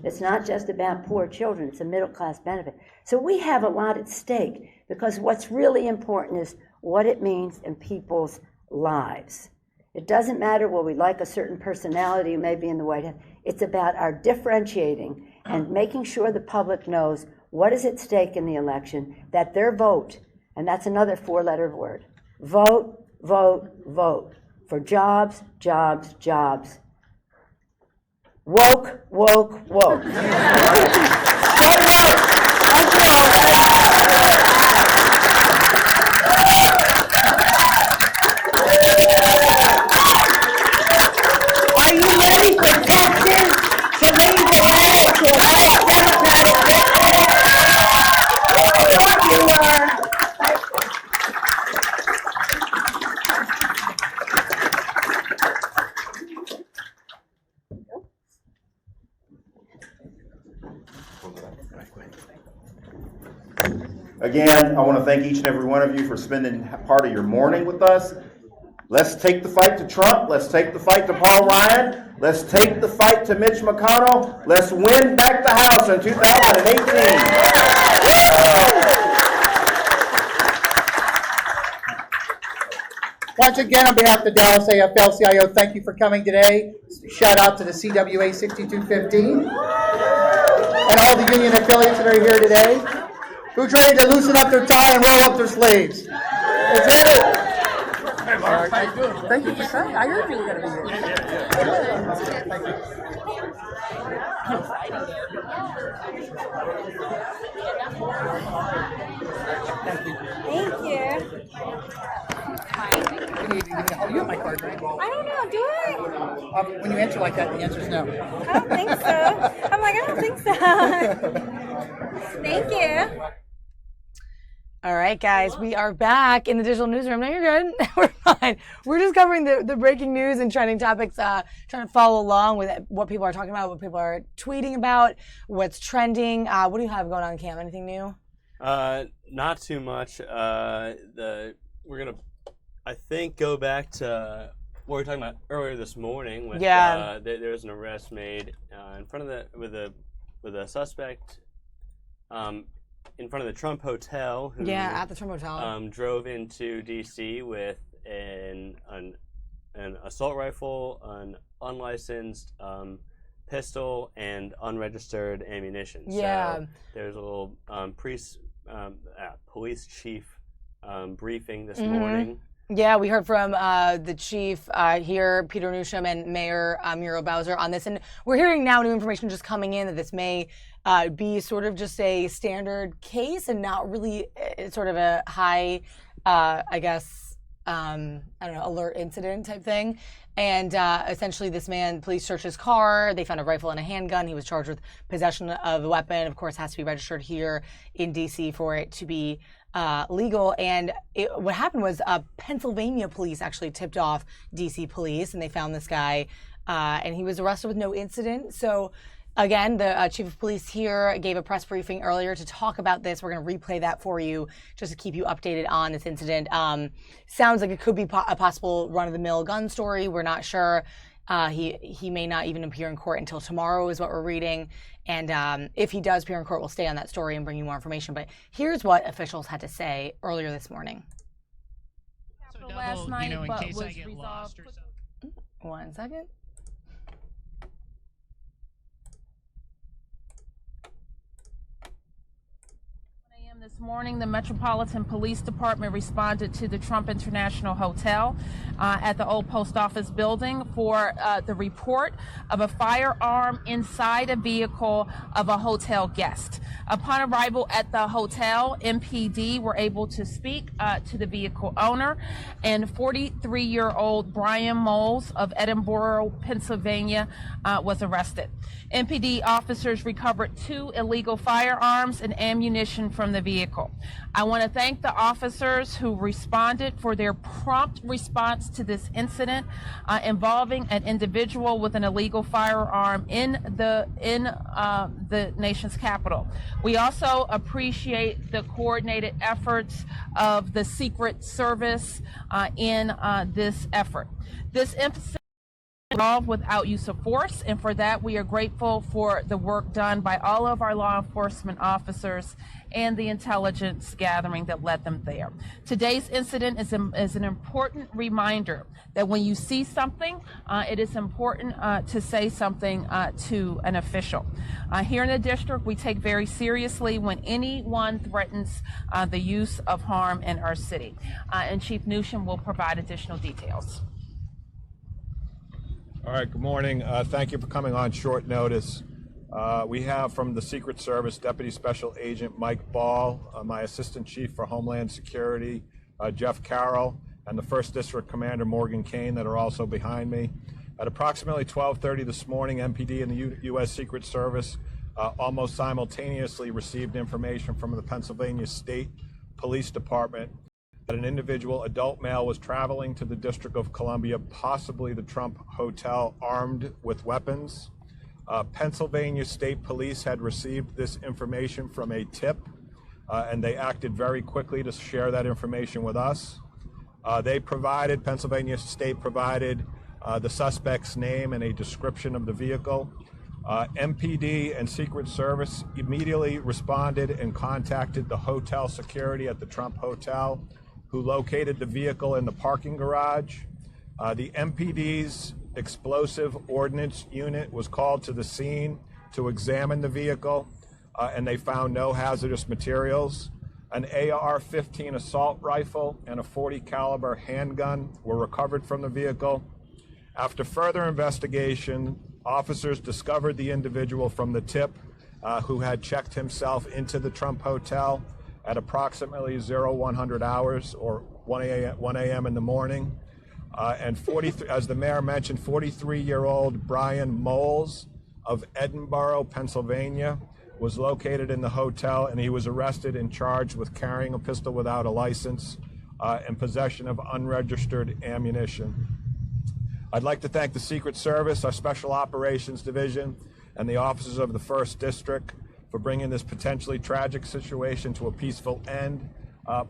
It's not just about poor children, it's a middle-class benefit. So we have a lot at stake, because what's really important is what it means in people's lives. It doesn't matter, well, we like a certain personality who may be in the White House. It's about our differentiating and making sure the public knows what is at stake in the election, that their vote, and that's another four-letter word, vote, vote, vote, for jobs, jobs, jobs. Woke, woke, woke. Are you ready for Texas to lead the way to a Democratic victory? You are. Again, I want to thank each and every one of you for spending part of your morning with us. Let's take the fight to Trump. Let's take the fight to Paul Ryan. Let's take the fight to Mitch McConnell. Let's win back the House in 2018. Once again, on behalf of the Dallas AFL-CIO, thank you for coming today. Shout out to the CWA 6215 and all the union affiliates that are here today. Who's ready to loosen up their tie and roll up their sleeves? Let's hit it. Thank you for coming. I heard you were going to be here. Thank you. You have my card, right? I don't know. Do I? When you answer like that, the answer is no. I don't think so. I'm like, I don't think so. Thank you. All right, guys, we are back in the digital newsroom. No, you're good. We're fine. We're just covering the breaking news and trending topics, trying to follow along with what people are talking about, what people are tweeting about, what's trending. What do you have going on, Cam? Anything new? Not too much. We're gonna, I think, go back to what we were talking about earlier this morning. With, there was an arrest made in front of with a suspect. In front of the Trump Hotel, who at the Trump Hotel drove into D.C. with an assault rifle, an unlicensed pistol, and unregistered ammunition. Yeah. So there's a little police chief briefing this morning. Yeah, we heard from the chief here, Peter Newsham, and Mayor Muriel Bowser on this. And we're hearing now new information just coming in that this may be sort of just a standard case and not really sort of a high, I guess, I don't know, alert incident type thing. And essentially this man, police searched his car. They found a rifle and a handgun. He was charged with possession of a weapon. Of course, has to be registered here in D.C. for it to be legal. And what happened was Pennsylvania police actually tipped off D.C. police, and they found this guy, and he was arrested with no incident. So again, the chief of police here gave a press briefing earlier to talk about this. We're going to replay that for you just to keep you updated on this incident. Sounds like it could be a possible run-of-the-mill gun story. We're not sure. He may not even appear in court until tomorrow is what we're reading. And if he does appear in court, we'll stay on that story and bring you more information. But here's what officials had to say earlier this morning. So last night, in case I get lost or something. 1 second. This morning, the Metropolitan Police Department responded to the Trump International Hotel at the old post office building for the report of a firearm inside a vehicle of a hotel guest. Upon arrival at the hotel, MPD were able to speak to the vehicle owner, and 43-year-old Brian Moles of Edinburgh, Pennsylvania, was arrested. MPD officers recovered 2 illegal firearms and ammunition from the vehicle. I want to thank the officers who responded for their prompt response to this incident involving an individual with an illegal firearm in the nation's capital. We also appreciate the coordinated efforts of the Secret Service in this effort. This incident resolved without use of force, and for that we are grateful for the work done by all of our law enforcement officers and the intelligence gathering that led them there. Today's incident is an important reminder that when you see something, it is important to say something to an official. Here in the district, we take very seriously when anyone threatens the use of harm in our city. And Chief Newsham will provide additional details. All right, good morning. Thank you for coming on short notice. We have from the Secret Service Deputy Special Agent Mike Ball, my Assistant Chief for Homeland Security, Jeff Carroll, and the 1st District Commander Morgan Kane that are also behind me. At approximately 12:30 this morning, MPD and the U.S. Secret Service almost simultaneously received information from the Pennsylvania State Police Department that an individual adult male was traveling to the District of Columbia, possibly the Trump Hotel, armed with weapons. Pennsylvania State Police had received this information from a tip, and they acted very quickly to share that information with us. Pennsylvania State provided the suspect's name and a description of the vehicle. MPD and Secret Service immediately responded and contacted the hotel security at the Trump Hotel, who located the vehicle in the parking garage. The MPD's explosive ordnance unit was called to the scene to examine the vehicle, and they found no hazardous materials. An AR-15 assault rifle and a .40 caliber handgun were recovered from the vehicle. After further investigation, officers discovered the individual from the tip who had checked himself into the Trump Hotel at approximately 0100 hours or 1 a.m. in the morning. And 43, as the mayor mentioned, 43-year-old Brian Moles of Edinburgh, Pennsylvania, was located in the hotel, and he was arrested and charged with carrying a pistol without a license and possession of unregistered ammunition. I'd like to thank the Secret Service, our Special Operations Division, and the officers of the 1st District for bringing this potentially tragic situation to a peaceful end.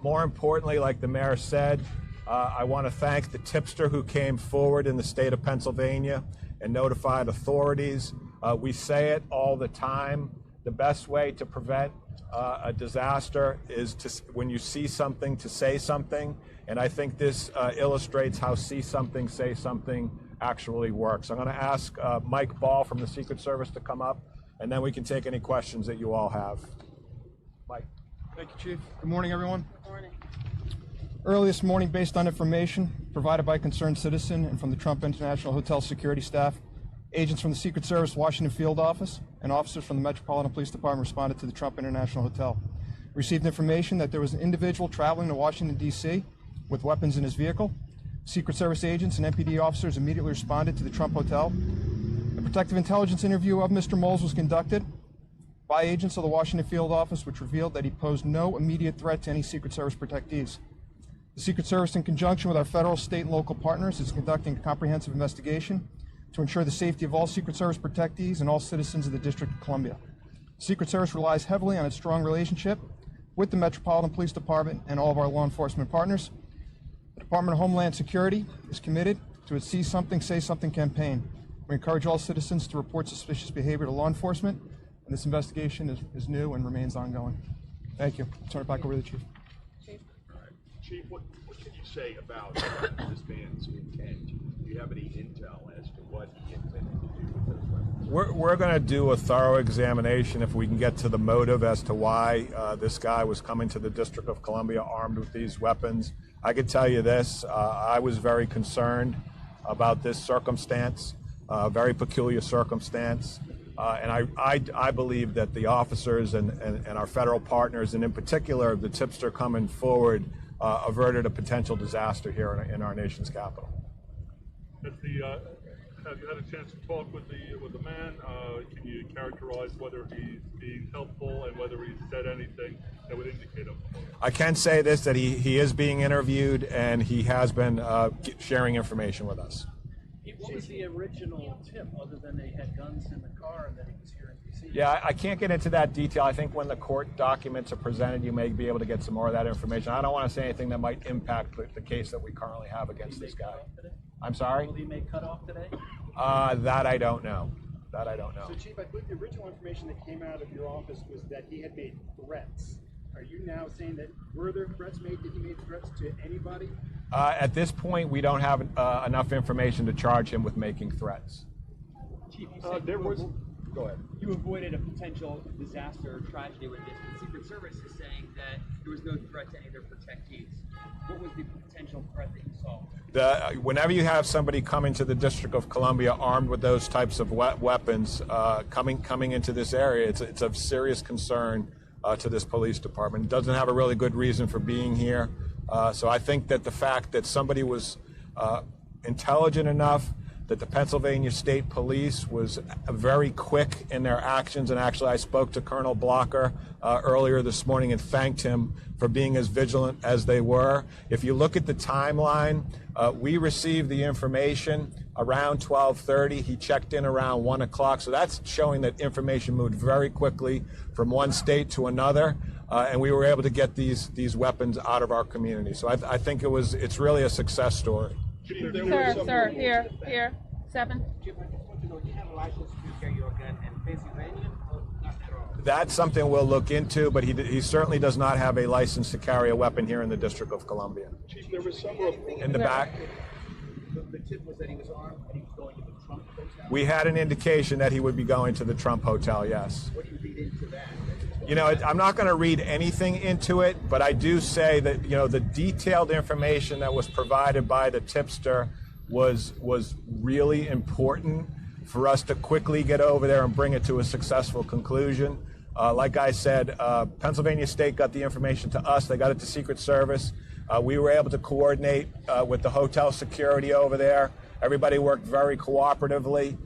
More importantly, like the mayor said, I want to thank the tipster who came forward in the state of Pennsylvania and notified authorities. We say it all the time. The best way to prevent a disaster is to, when you see something, to say something. And I think this illustrates how see something, say something actually works. I'm going to ask Mike Ball from the Secret Service to come up, and then we can take any questions that you all have. Mike. Thank you, Chief. Good morning, everyone. Good morning. Early this morning, based on information provided by a concerned citizen and from the Trump International Hotel security staff, agents from the Secret Service Washington Field Office and officers from the Metropolitan Police Department responded to the Trump International Hotel. We received information that there was an individual traveling to Washington, D.C. with weapons in his vehicle. Secret Service agents and MPD officers immediately responded to the Trump Hotel. A protective intelligence interview of Mr. Moles was conducted by agents of the Washington Field Office, which revealed that he posed no immediate threat to any Secret Service protectees. The Secret Service, in conjunction with our federal, state, and local partners, is conducting a comprehensive investigation to ensure the safety of all Secret Service protectees and all citizens of the District of Columbia. The Secret Service relies heavily on its strong relationship with the Metropolitan Police Department and all of our law enforcement partners. The Department of Homeland Security is committed to its See Something, Say Something campaign. We encourage all citizens to report suspicious behavior to law enforcement, and this investigation is new and remains ongoing. Thank you. I'll turn it back over to the Chief. Chief, what can you say about this man's intent? Do you have any intel as to what he intended to do with those weapons? We're going to do a thorough examination if we can get to the motive as to why this guy was coming to the District of Columbia armed with these weapons. I can tell you this, I was very concerned about this circumstance, very peculiar circumstance. And I believe that the officers and our federal partners, and in particular the tipster coming forward, averted a potential disaster here in our nation's capital. Have you had a chance to talk with the man? Can you characterize whether he's being helpful and whether he's said anything that would indicate him? I can say this, that he is being interviewed and he has been sharing information with us. What was the original tip, other than they had guns in the car and that he was here in D.C.? Yeah, I can't get into that detail. I think when the court documents are presented, you may be able to get some more of that information. I don't want to say anything that might impact the case that we currently have against this guy. I'm sorry? Will he make cutoff today? That I don't know. That I don't know. So, Chief, I believe the original information that came out of your office was that he had made threats. Are you now saying that were there threats made? Did he make threats to anybody? At this point, we don't have enough information to charge him with making threats. Chief, you said Go ahead. You avoided a potential disaster or tragedy with this. The Secret Service is saying that there was no threat to any of their protectees. What was the potential threat that you saw? Whenever you have somebody coming to the District of Columbia armed with those types of weapons coming into this area, it's of serious concern to this police department. It doesn't have a really good reason for being here. So I think that the fact that somebody was intelligent enough, that the Pennsylvania State Police was very quick in their actions, and actually I spoke to Colonel Blocker earlier this morning and thanked him for being as vigilant as they were. If you look at the timeline, we received the information around 12:30. He checked in around 1 o'clock, so that's showing that information moved very quickly from one state to another, and we were able to get these weapons out of our community. So I think it's really a success story. Sir, here, 7. Chief, I just want to know, do you have a license to carry your gun in Pennsylvania or not at all? That's something we'll look into, but he certainly does not have a license to carry a weapon here in the District of Columbia. Chief, there was several in the back. The tip was that he was armed and he was going to the Trump Hotel? We had an indication that he would be going to the Trump Hotel, yes. What do you read into that? You know, I'm not going to read anything into it, but I do say that, you know, the detailed information that was provided by the tipster was really important for us to quickly get over there and bring it to a successful conclusion. Like I said, Pennsylvania State got the information to us. They got it to Secret Service. We were able to coordinate with the hotel security over there. Everybody worked very cooperatively.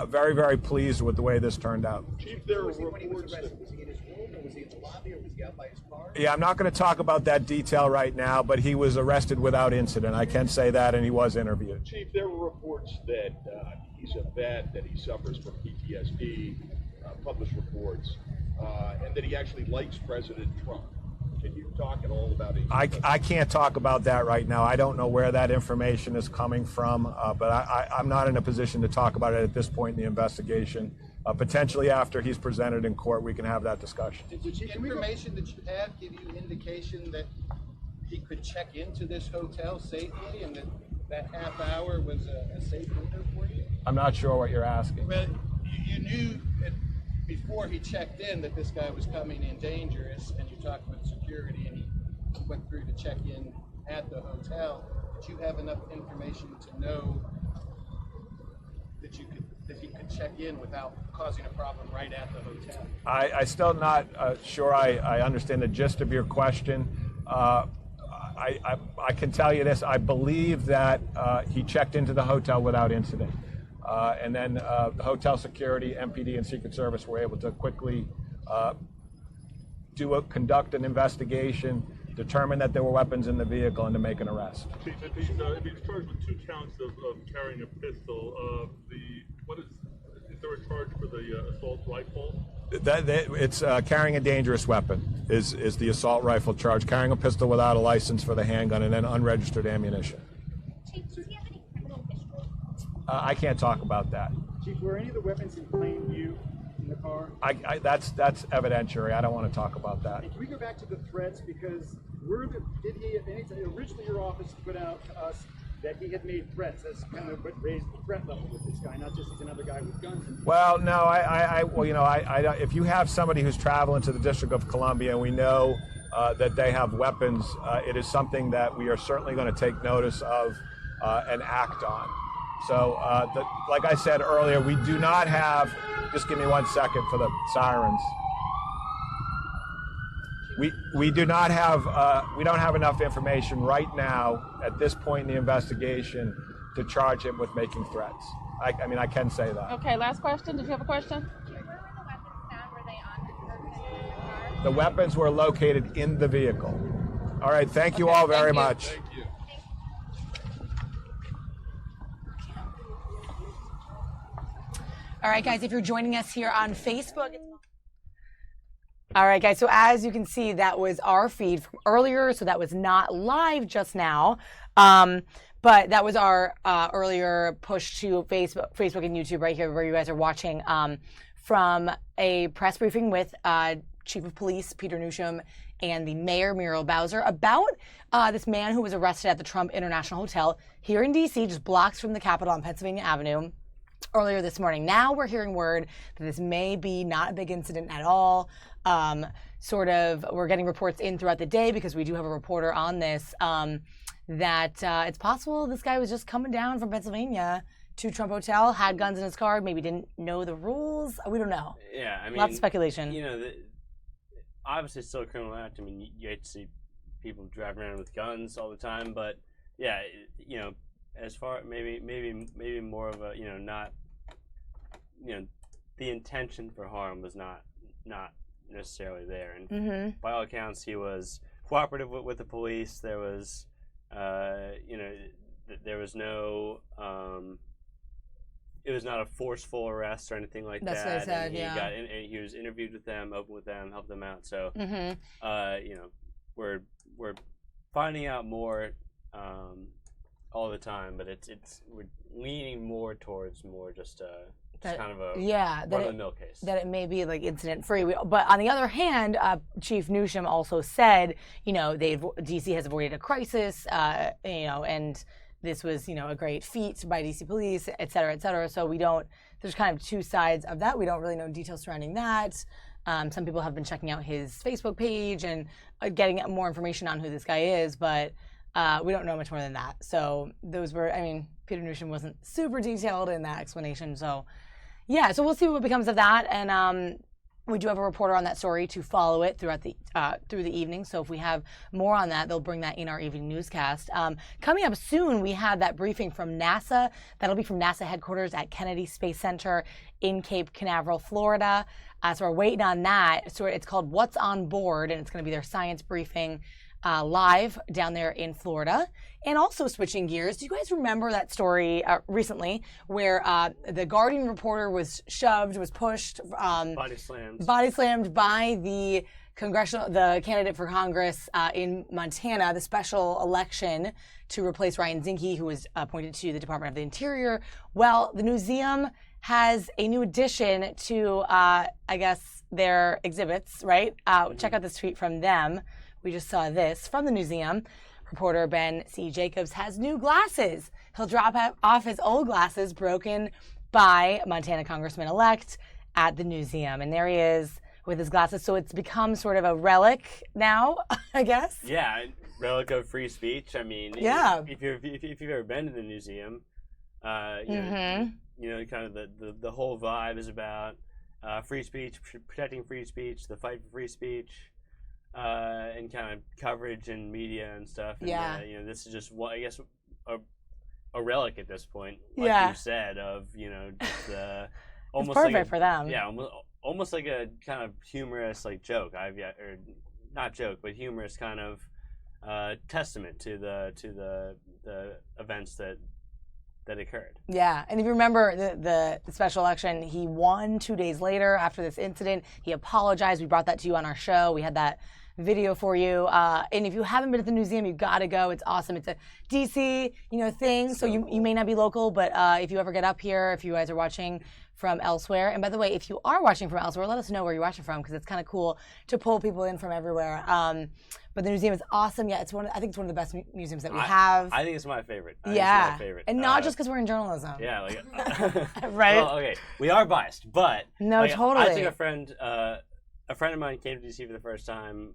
Very, very pleased with the way this turned out. Chief, there were reports that... Was he in his room, or was he in the lobby, or was he out by his car? Yeah, I'm not going to talk about that detail right now, but he was arrested without incident. I can say that, and he was interviewed. Chief, there were reports that he's a vet, that he suffers from PTSD, published reports, and that he actually likes President Trump. Can you talk at all about it? I can't talk about that right now. I don't know where that information is coming from, but I'm not in a position to talk about it at this point in the investigation. Potentially after he's presented in court, we can have that discussion. Did the information that you have give you indication that he could check into this hotel safely and that half hour was a safe window for you? I'm not sure what you're asking. Well, you knew before he checked in that this guy was coming in dangerous, and you talked with security, and he went through to check in at the hotel. Did you have enough information to know that he could check in without causing a problem right at the hotel? I still not sure I understand the gist of your question. I can tell you this. I believe that he checked into the hotel without incident. And then the hotel security, MPD, and Secret Service were able to quickly conduct an investigation, determine that there were weapons in the vehicle, and to make an arrest. Chief, if he's charged with 2 counts of carrying a pistol, is there a charge for the assault rifle? It's carrying a dangerous weapon is the assault rifle charge, carrying a pistol without a license for the handgun, and then unregistered ammunition. Chief, does he have any criminal history? I can't talk about that. Chief, were any of the weapons in plain view in the car? That's evidentiary. I don't want to talk about that. And can we go back to the threats, because did he at any time, originally your office put out to us that he had made threats? That's kind of what raised the threat level with this guy, not just he's another guy with guns. Well, no, if you have somebody who's traveling to the District of Columbia, and we know that they have weapons, it is something that we are certainly going to take notice of and act on. So, like I said earlier, we do not have, just give me 1 second for the sirens. We do not have, we don't have enough information right now at this point in the investigation to charge him with making threats. I mean, I can say that. Okay, last question. Did you have a question? Where were the weapons found? Were they on the person in the car? The weapons were located in the vehicle. All right, thank you all very much. Thank you. All right, guys, if you're joining us here on Facebook. All right, guys, so as you can see, that was our feed from earlier, so that was not live just now. But that was our earlier push to Facebook and YouTube right here where you guys are watching from a press briefing with Chief of Police Peter Newsham and the Mayor Muriel Bowser about this man who was arrested at the Trump International Hotel here in D.C., just blocks from the Capitol on Pennsylvania Avenue earlier this morning. Now we're hearing word that this may be not a big incident at all. We're getting reports in throughout the day because we do have a reporter on this, that it's possible this guy was just coming down from Pennsylvania to Trump Hotel, had guns in his car, maybe didn't know the rules. We don't know. Yeah, I mean, lots of speculation. You know, obviously it's still a criminal act. I mean, you hate to see people driving around with guns all the time, but yeah, you know, as far maybe more of a, you know, not, you know, the intention for harm was not necessarily there, and by all accounts he was cooperative with the police. There was you know, there was no it was not a forceful arrest or anything like that. That's what I said. And Yeah. he was interviewed with them, open with them, helped them out. So you know, we're finding out more all the time, but we're leaning more towards just kind of a run-of-the-mill case. That it may be like incident free. But on the other hand, Chief Newsham also said, you know, DC has avoided a crisis, you know, and this was, you know, a great feat by DC police, et cetera, et cetera. So there's kind of two sides of that. We don't really know details surrounding that. Some people have been checking out his Facebook page and getting more information on who this guy is, but we don't know much more than that. So Peter Newsham wasn't super detailed in that explanation. So yeah, so we'll see what becomes of that. And We do have a reporter on that story to follow it throughout the through the evening. So if we have more on that, they'll bring that in our evening newscast. Coming up soon, we have that briefing from NASA. That'll be from NASA headquarters at Kennedy Space Center in Cape Canaveral, Florida. So we're waiting on that. So it's called What's on Board, and it's going to be their science briefing live down there in Florida. And also switching gears, do you guys remember that story recently where the Guardian reporter was pushed, Body slammed by the candidate for Congress in Montana, the special election to replace Ryan Zinke, who was appointed to the Department of the Interior? Well, the museum has a new addition to, I guess, their exhibits, right? Check out this tweet from them. We just saw this from the museum. Reporter Ben C. Jacobs has new glasses. He'll drop off his old glasses broken by Montana Congressman-elect at the museum. And there he is with his glasses. So it's become sort of a relic now, I guess. Yeah, relic of free speech. I mean, yeah. If you've ever been to the museum, you know, kind of the whole vibe is about free speech, protecting free speech, the fight for free speech. And kind of coverage and media and stuff. And, you know, this is just I guess a relic at this point, like you said, of just almost it's perfect like for them. Yeah, almost like a kind of humorous joke. Or not joke, but humorous kind of testament to the events that occurred. Yeah, and if you remember the special election, he won 2 days later after this incident. He apologized. We brought that to you on our show. We had that video for you. And if you haven't been at the museum, you've got to go. It's awesome. It's a DC, thing. So you may not be local, but if you ever get up here, if you guys are watching from elsewhere, and by the way, if you are watching from elsewhere, let us know where you're watching from, because it's kind of cool to pull people in from everywhere. But the museum is awesome. Yeah, I think it's one of the best museums that we have. I think it's my favorite. It's my favorite. And not just because we're in journalism. Yeah, right. Well, okay, we are biased, but no, totally. I think a friend of mine came to DC for the first time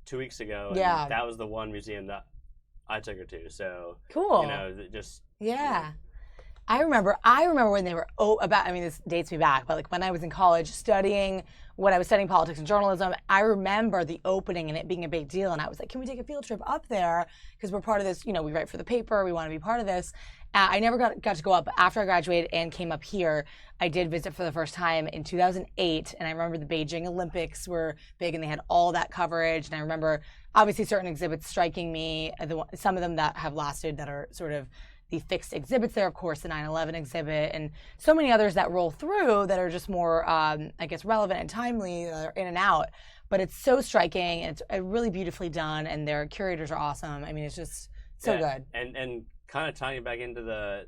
2 weeks ago. And that was the one museum that I took her to. So cool. Just I remember when they were this dates me back, but when I was in college when I was studying politics and journalism, I remember the opening and it being a big deal. And I was like, can we take a field trip up there? Because we're part of this, we write for the paper, we want to be part of this. I never got to go up, but after I graduated and came up here, I did visit for the first time in 2008. And I remember the Beijing Olympics were big and they had all that coverage. And I remember obviously certain exhibits striking me, some of them that have lasted that are sort of the fixed exhibits there, of course, the 9/11 exhibit, and so many others that roll through that are just more, relevant and timely, that are in and out. But it's so striking, and it's really beautifully done, and their curators are awesome. I mean, it's just so good. And kind of tying it back into the,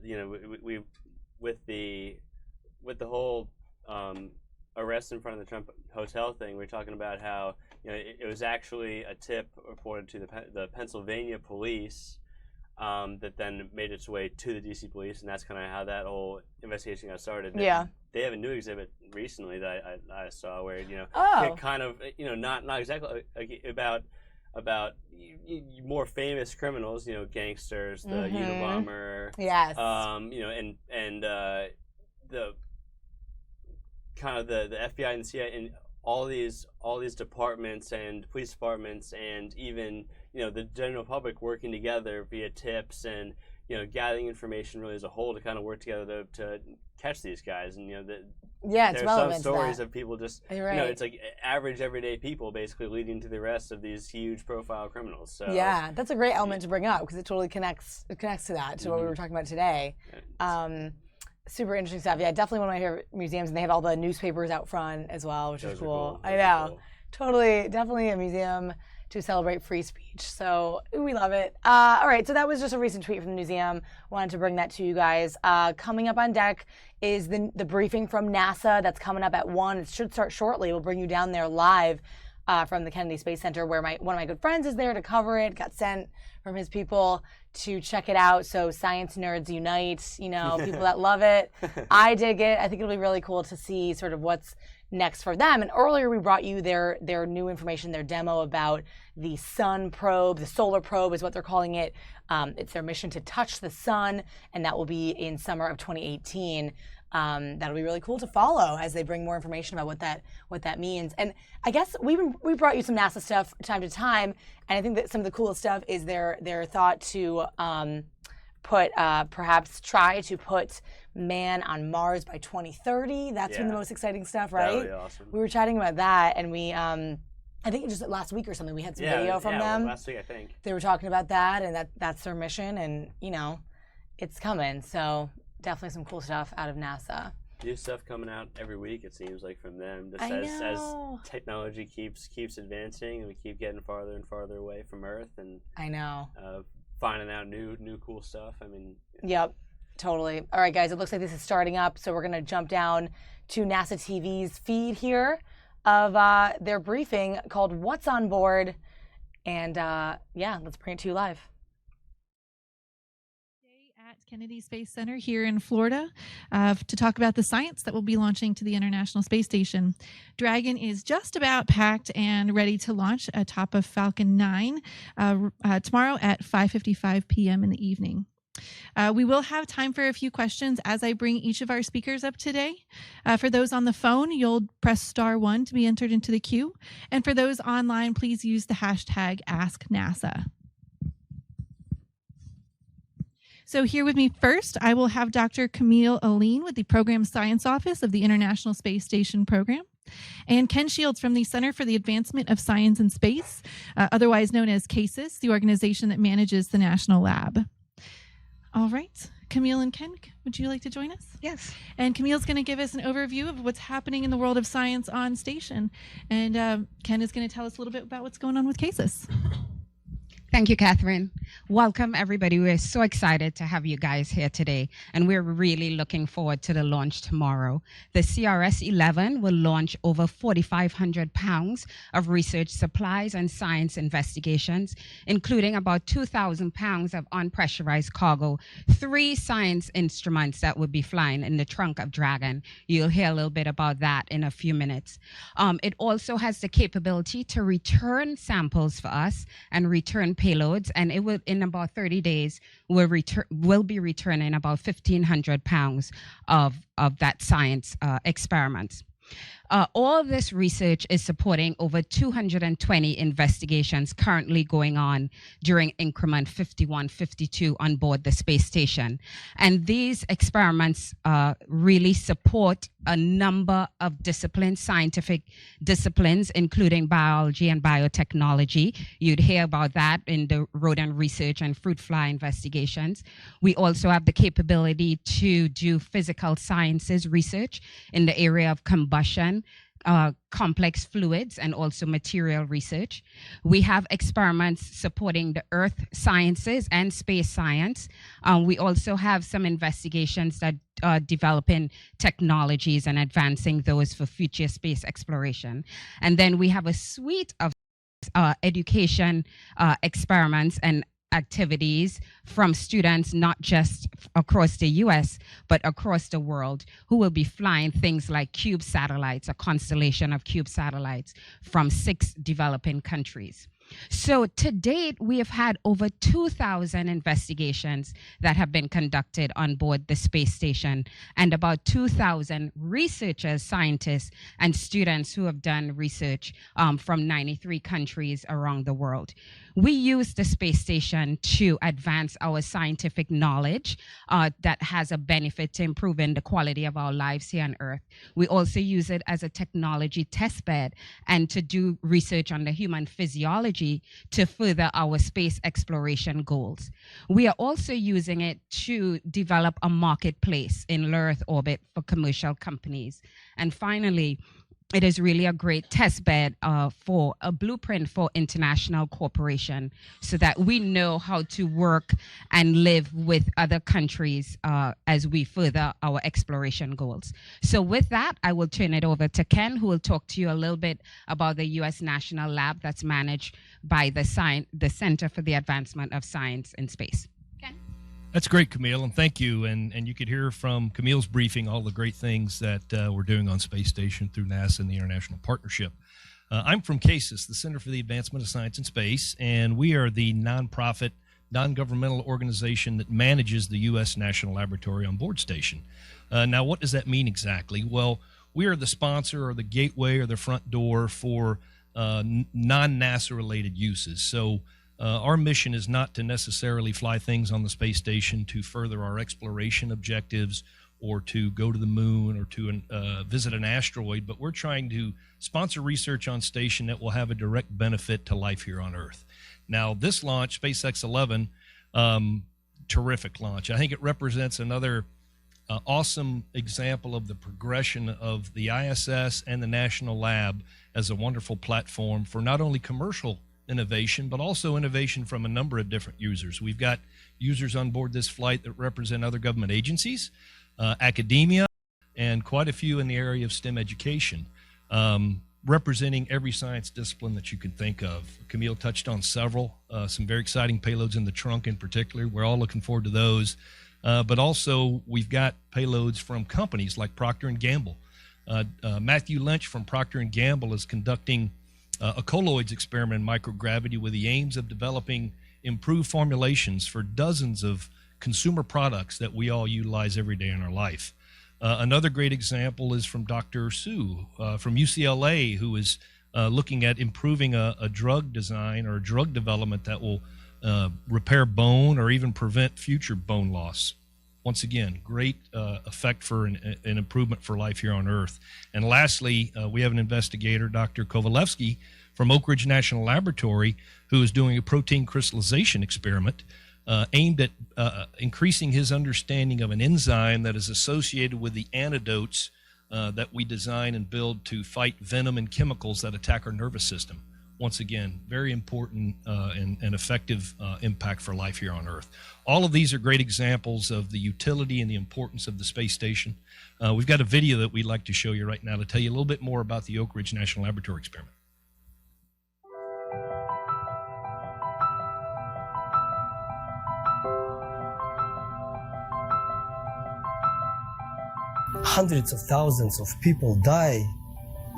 we with the whole arrest in front of the Trump hotel thing, we're talking about how it was actually a tip reported to the Pennsylvania police. That then made its way to the DC police, and that's kind of how that whole investigation got started. Yeah. They have a new exhibit recently that I saw where kind of not exactly about more famous criminals, gangsters, the Unabomber, yes, and the kind of the FBI and the CIA and all these departments and police departments and even the general public working together via tips and gathering information really as a whole to kind of work together to catch these guys. And it's there's relevant some stories to that. of people just right. It's like average everyday people basically leading to the arrest of these huge profile criminals. So yeah, that's a great element to bring up because it totally connects to that, to what we were talking about today. Super interesting stuff. Yeah, definitely one of my favorite museums, and they have all the newspapers out front as well, which is cool. I know. Cool. Totally, definitely a museum to celebrate free speech. So we love it. All right, so that was just a recent tweet from the museum. Wanted to bring that to you guys. Coming up on deck is the briefing from NASA that's coming up at 1. It should start shortly. We'll bring you down there live from the Kennedy Space Center, where one of my good friends is there to cover it. Got sent from his people to check it out. So science nerds unite, people that love it. I dig it. I think it'll be really cool to see sort of what's next for them. And earlier we brought you their new information, their demo about the sun probe, the solar probe is what they're calling it. It's their mission to touch the sun, and that will be in summer of 2018. That'll be really cool to follow as they bring more information about what that means. And I guess we brought you some NASA stuff time to time, and I think that some of the coolest stuff is their thought to perhaps try to put man on Mars by 2030. That's been the most exciting stuff, right? That would be awesome. We were chatting about that, and we I think just last week or something we had some video from them. Last week I think they were talking about that, and that's their mission, and it's coming. So definitely some cool stuff out of NASA. New stuff coming out every week, it seems like, from them. Just as technology keeps advancing and we keep getting farther and farther away from Earth, and I know finding out new cool stuff. I mean, yep, totally. All right, guys, it looks like this is starting up, so we're gonna jump down to NASA TV's feed here of their briefing called "What's on Board," and let's bring it to you live. Kennedy Space Center here in Florida to talk about the science that will be launching to the International Space Station. Dragon is just about packed and ready to launch atop of Falcon 9 tomorrow at 5:55 p.m. in the evening. We will have time for a few questions as I bring each of our speakers up today. For those on the phone, you'll press *1 to be entered into the queue. And for those online, please use the hashtag #AskNASA. So here with me first, I will have Dr. Camille Aline with the Program Science Office of the International Space Station Program, and Ken Shields from the Center for the Advancement of Science in Space, otherwise known as CASIS, the organization that manages the National Lab. All right, Camille and Ken, would you like to join us? Yes. And Camille's going to give us an overview of what's happening in the world of science on station, and Ken is going to tell us a little bit about what's going on with CASIS. Thank you, Catherine. Welcome, everybody. We're so excited to have you guys here today, and we're really looking forward to the launch tomorrow. The CRS-11 will launch over 4,500 pounds of research supplies and science investigations, including about 2,000 pounds of unpressurized cargo, 3 science instruments that will be flying in the trunk of Dragon. You'll hear a little bit about that in a few minutes. It also has the capability to return samples for us and return payloads, and it will, in about 30 days, will be returning about 1,500 pounds of that science experiments. All of this research is supporting over 220 investigations currently going on during increment 51, 52 on board the space station. And these experiments really support a number of disciplines, scientific disciplines, including biology and biotechnology. You'd hear about that in the rodent research and fruit fly investigations. We also have the capability to do physical sciences research in the area of combustion, complex fluids, and also material research. We have experiments supporting the earth sciences and space science. We also have some investigations that are developing technologies and advancing those for future space exploration. And then we have a suite of education experiments and activities from students, not just across the US, but across the world, who will be flying things like CUBE satellites, a constellation of CUBE satellites from 6 developing countries. So to date, we have had over 2,000 investigations that have been conducted on board the space station, and about 2,000 researchers, scientists, and students who have done research from 93 countries around the world. We use the space station to advance our scientific knowledge that has a benefit to improving the quality of our lives here on Earth. We also use it as a technology testbed and to do research on the human physiology to further our space exploration goals. We are also using it to develop a marketplace in low Earth orbit for commercial companies. And finally, it is really a great test bed for a blueprint for international cooperation, so that we know how to work and live with other countries as we further our exploration goals. So with that, I will turn it over to Ken, who will talk to you a little bit about the U.S. National Lab that's managed by the Center for the Advancement of Science in Space. That's great, Camille, and thank you. And you could hear from Camille's briefing all the great things that we're doing on Space Station through NASA and the International Partnership. I'm from CASIS, the Center for the Advancement of Science in Space, and we are the nonprofit non-governmental organization that manages the U.S. National Laboratory on board station. Now, what does that mean exactly? Well, we are the sponsor or the gateway or the front door for non-NASA related uses. So our mission is not to necessarily fly things on the space station to further our exploration objectives or to go to the moon or to visit an asteroid, but we're trying to sponsor research on station that will have a direct benefit to life here on Earth. Now, this launch, SpaceX 11, terrific launch. I think it represents another awesome example of the progression of the ISS and the National Lab as a wonderful platform for not only commercial innovation, but also innovation from a number of different users. We've got users on board this flight that represent other government agencies, academia, and quite a few in the area of STEM education, representing every science discipline that you can think of. Camille touched on several, some very exciting payloads in the trunk in particular. We're all looking forward to those. But also we've got payloads from companies like Procter & Gamble. Matthew Lynch from Procter & Gamble is conducting a colloids experiment in microgravity with the aims of developing improved formulations for dozens of consumer products that we all utilize every day in our life. Another great example is from Dr. Su from UCLA, who is looking at improving a drug design or drug development that will repair bone or even prevent future bone loss. Once again, great effect for an improvement for life here on Earth. And lastly, we have an investigator, Dr. Kovalevsky from Oak Ridge National Laboratory, who is doing a protein crystallization experiment aimed at increasing his understanding of an enzyme that is associated with the antidotes that we design and build to fight venom and chemicals that attack our nervous system. Once again, very important and effective impact for life here on Earth. All of these are great examples of the utility and the importance of the space station. We've got a video that we'd like to show you right now to tell you a little bit more about the Oak Ridge National Laboratory experiment. Hundreds of thousands of people die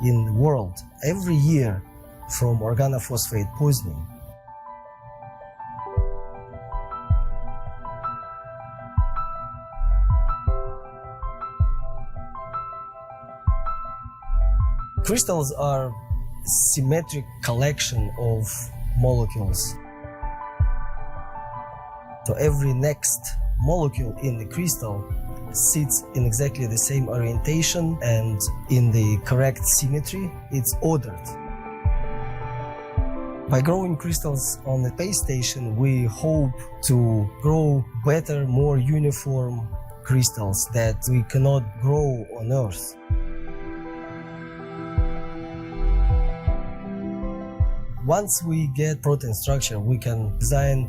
in the world every year from organophosphate poisoning. Crystals are symmetric collection of molecules. So every next molecule in the crystal sits in exactly the same orientation and in the correct symmetry. It's ordered. By growing crystals on the space station, we hope to grow better, more uniform crystals that we cannot grow on Earth. Once we get protein structure, we can design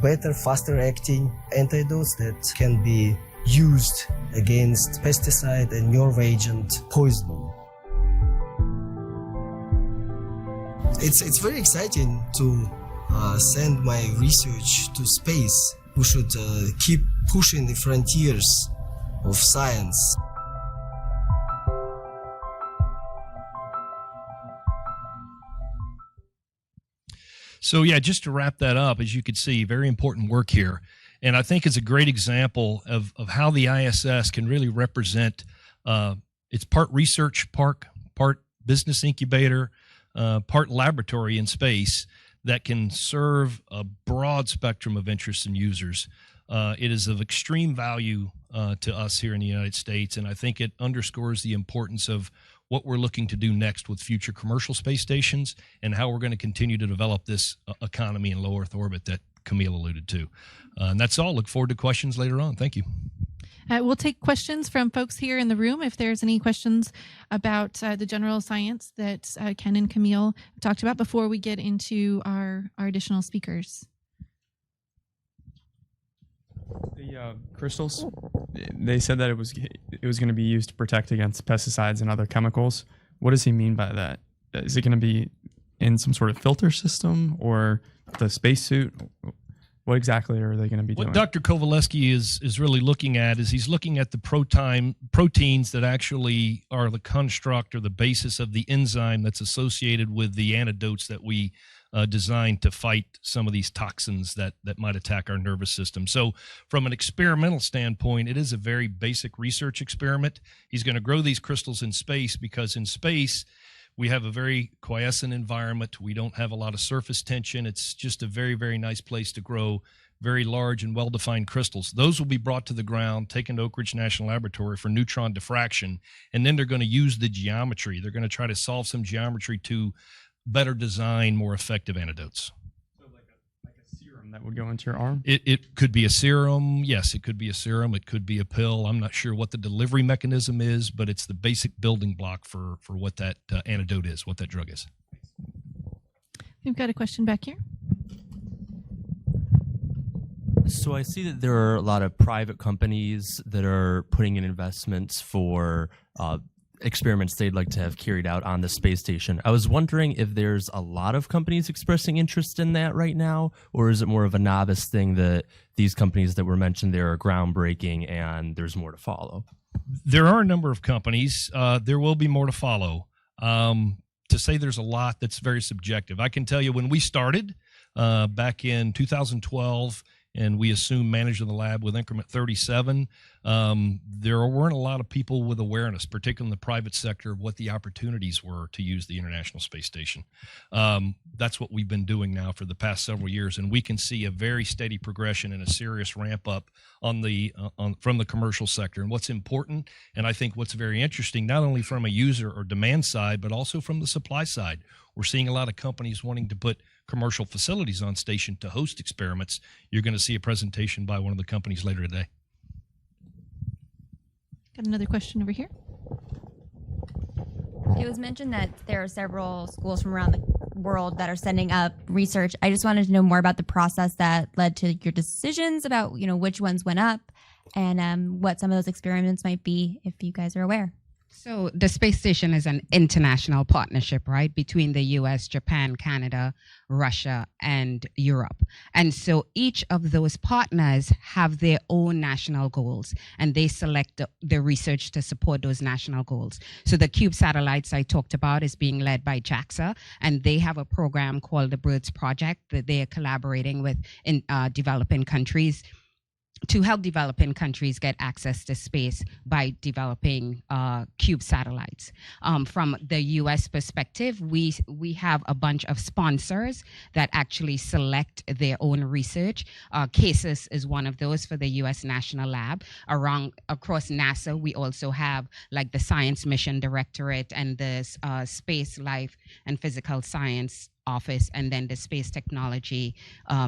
better, faster acting antidotes that can be used against pesticide and nerve agent poisoning. It's very exciting to send my research to space. We should keep pushing the frontiers of science. So yeah, just to wrap that up, as you can see, very important work here. And I think it's a great example of how the ISS can really represent, it's part research park, part business incubator, part laboratory in space that can serve a broad spectrum of interests and users. It is of extreme value to us here in the United States, and I think it underscores the importance of what we're looking to do next with future commercial space stations and how we're going to continue to develop this economy in low Earth orbit that Camille alluded to. And that's all. Look forward to questions later on. Thank you. We'll take questions from folks here in the room. If there's any questions about the general science that Ken and Camille talked about before we get into our additional speakers. The crystals, they said that it was going to be used to protect against pesticides and other chemicals. What does he mean by that? Is it going to be in some sort of filter system or the spacesuit? What exactly are they going to be doing? What Dr. Kowaleski is really looking at is he's looking at the proteins that actually are the construct or the basis of the enzyme that's associated with the antidotes that we designed to fight some of these toxins that might attack our nervous system. So from an experimental standpoint, it is a very basic research experiment. He's going to grow these crystals in space because in space, we have a very quiescent environment. We don't have a lot of surface tension. It's just a very, very nice place to grow very large and well-defined crystals. Those will be brought to the ground, taken to Oak Ridge National Laboratory for neutron diffraction, and then they're going to use the geometry. They're going to try to solve some geometry to better design more effective antidotes. So like a serum that would go into your arm? It could be a serum. Yes, it could be a serum. It could be a pill. I'm not sure what the delivery mechanism is, but it's the basic building block for what that antidote is, what that drug is. We've got a question back here. So I see that there are a lot of private companies that are putting in investments for experiments they'd like to have carried out on the space station. I was wondering if there's a lot of companies expressing interest in that right now, or is it more of a novice thing that these companies that were mentioned there are groundbreaking and there's more to follow? There are a number of companies. There will be more to follow. To say there's a lot, that's very subjective. I can tell you when we started back in 2012, and we assumed managed the lab with increment 37, there weren't a lot of people with awareness, particularly in the private sector, of what the opportunities were to use the International Space Station. That's what we've been doing now for the past several years, and we can see a very steady progression and a serious ramp up from the commercial sector. And what's important, and I think what's very interesting, not only from a user or demand side, but also from the supply side, we're seeing a lot of companies wanting to put commercial facilities on station to host experiments. You're going to see a presentation by one of the companies later today. Got another question over here. It was mentioned that there are several schools from around the world that are sending up research. I just wanted to know more about the process that led to your decisions about, which ones went up and what some of those experiments might be, if you guys are aware. So the space station is an international partnership, right, between the US, Japan, Canada, Russia, and Europe. And so each of those partners have their own national goals, and they select the research to support those national goals. So the CUBE satellites I talked about is being led by JAXA, and they have a program called the BIRDS Project that they are collaborating with in developing countries to help developing countries get access to space by developing CUBE satellites. From the US perspective, we have a bunch of sponsors that actually select their own research. CASIS is one of those for the US National Lab. Across NASA, we also have like the Science Mission Directorate and the Space, Life, and Physical Science Office, and then the Space Technology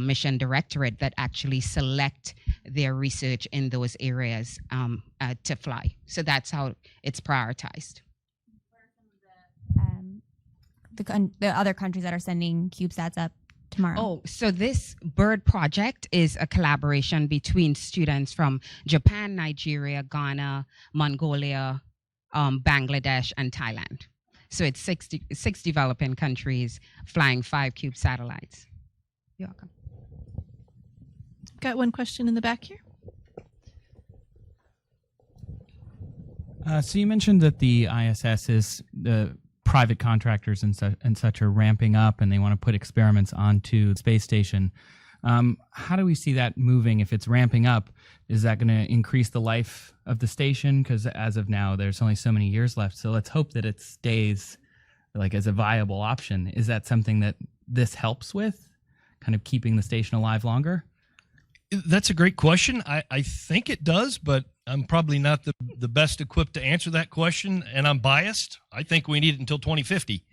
Mission Directorate that actually select their research in those areas to fly. So that's how it's prioritized. The other countries that are sending CubeSats up tomorrow? Oh, so this BIRD project is a collaboration between students from Japan, Nigeria, Ghana, Mongolia, Bangladesh, and Thailand. So it's six developing countries flying 5 CUBE satellites. You're welcome. Got one question in the back here. So you mentioned that the ISS is the private contractors and such are ramping up, and they want to put experiments onto the space station. How do we see that moving if it's ramping up? Is that going to increase the life of the station? Because as of now, there's only so many years left. So let's hope that it stays like as a viable option. Is that something that this helps with, kind of keeping the station alive longer? That's a great question. I think it does, but I'm probably not the best equipped to answer that question, and I'm biased. I think we need it until 2050,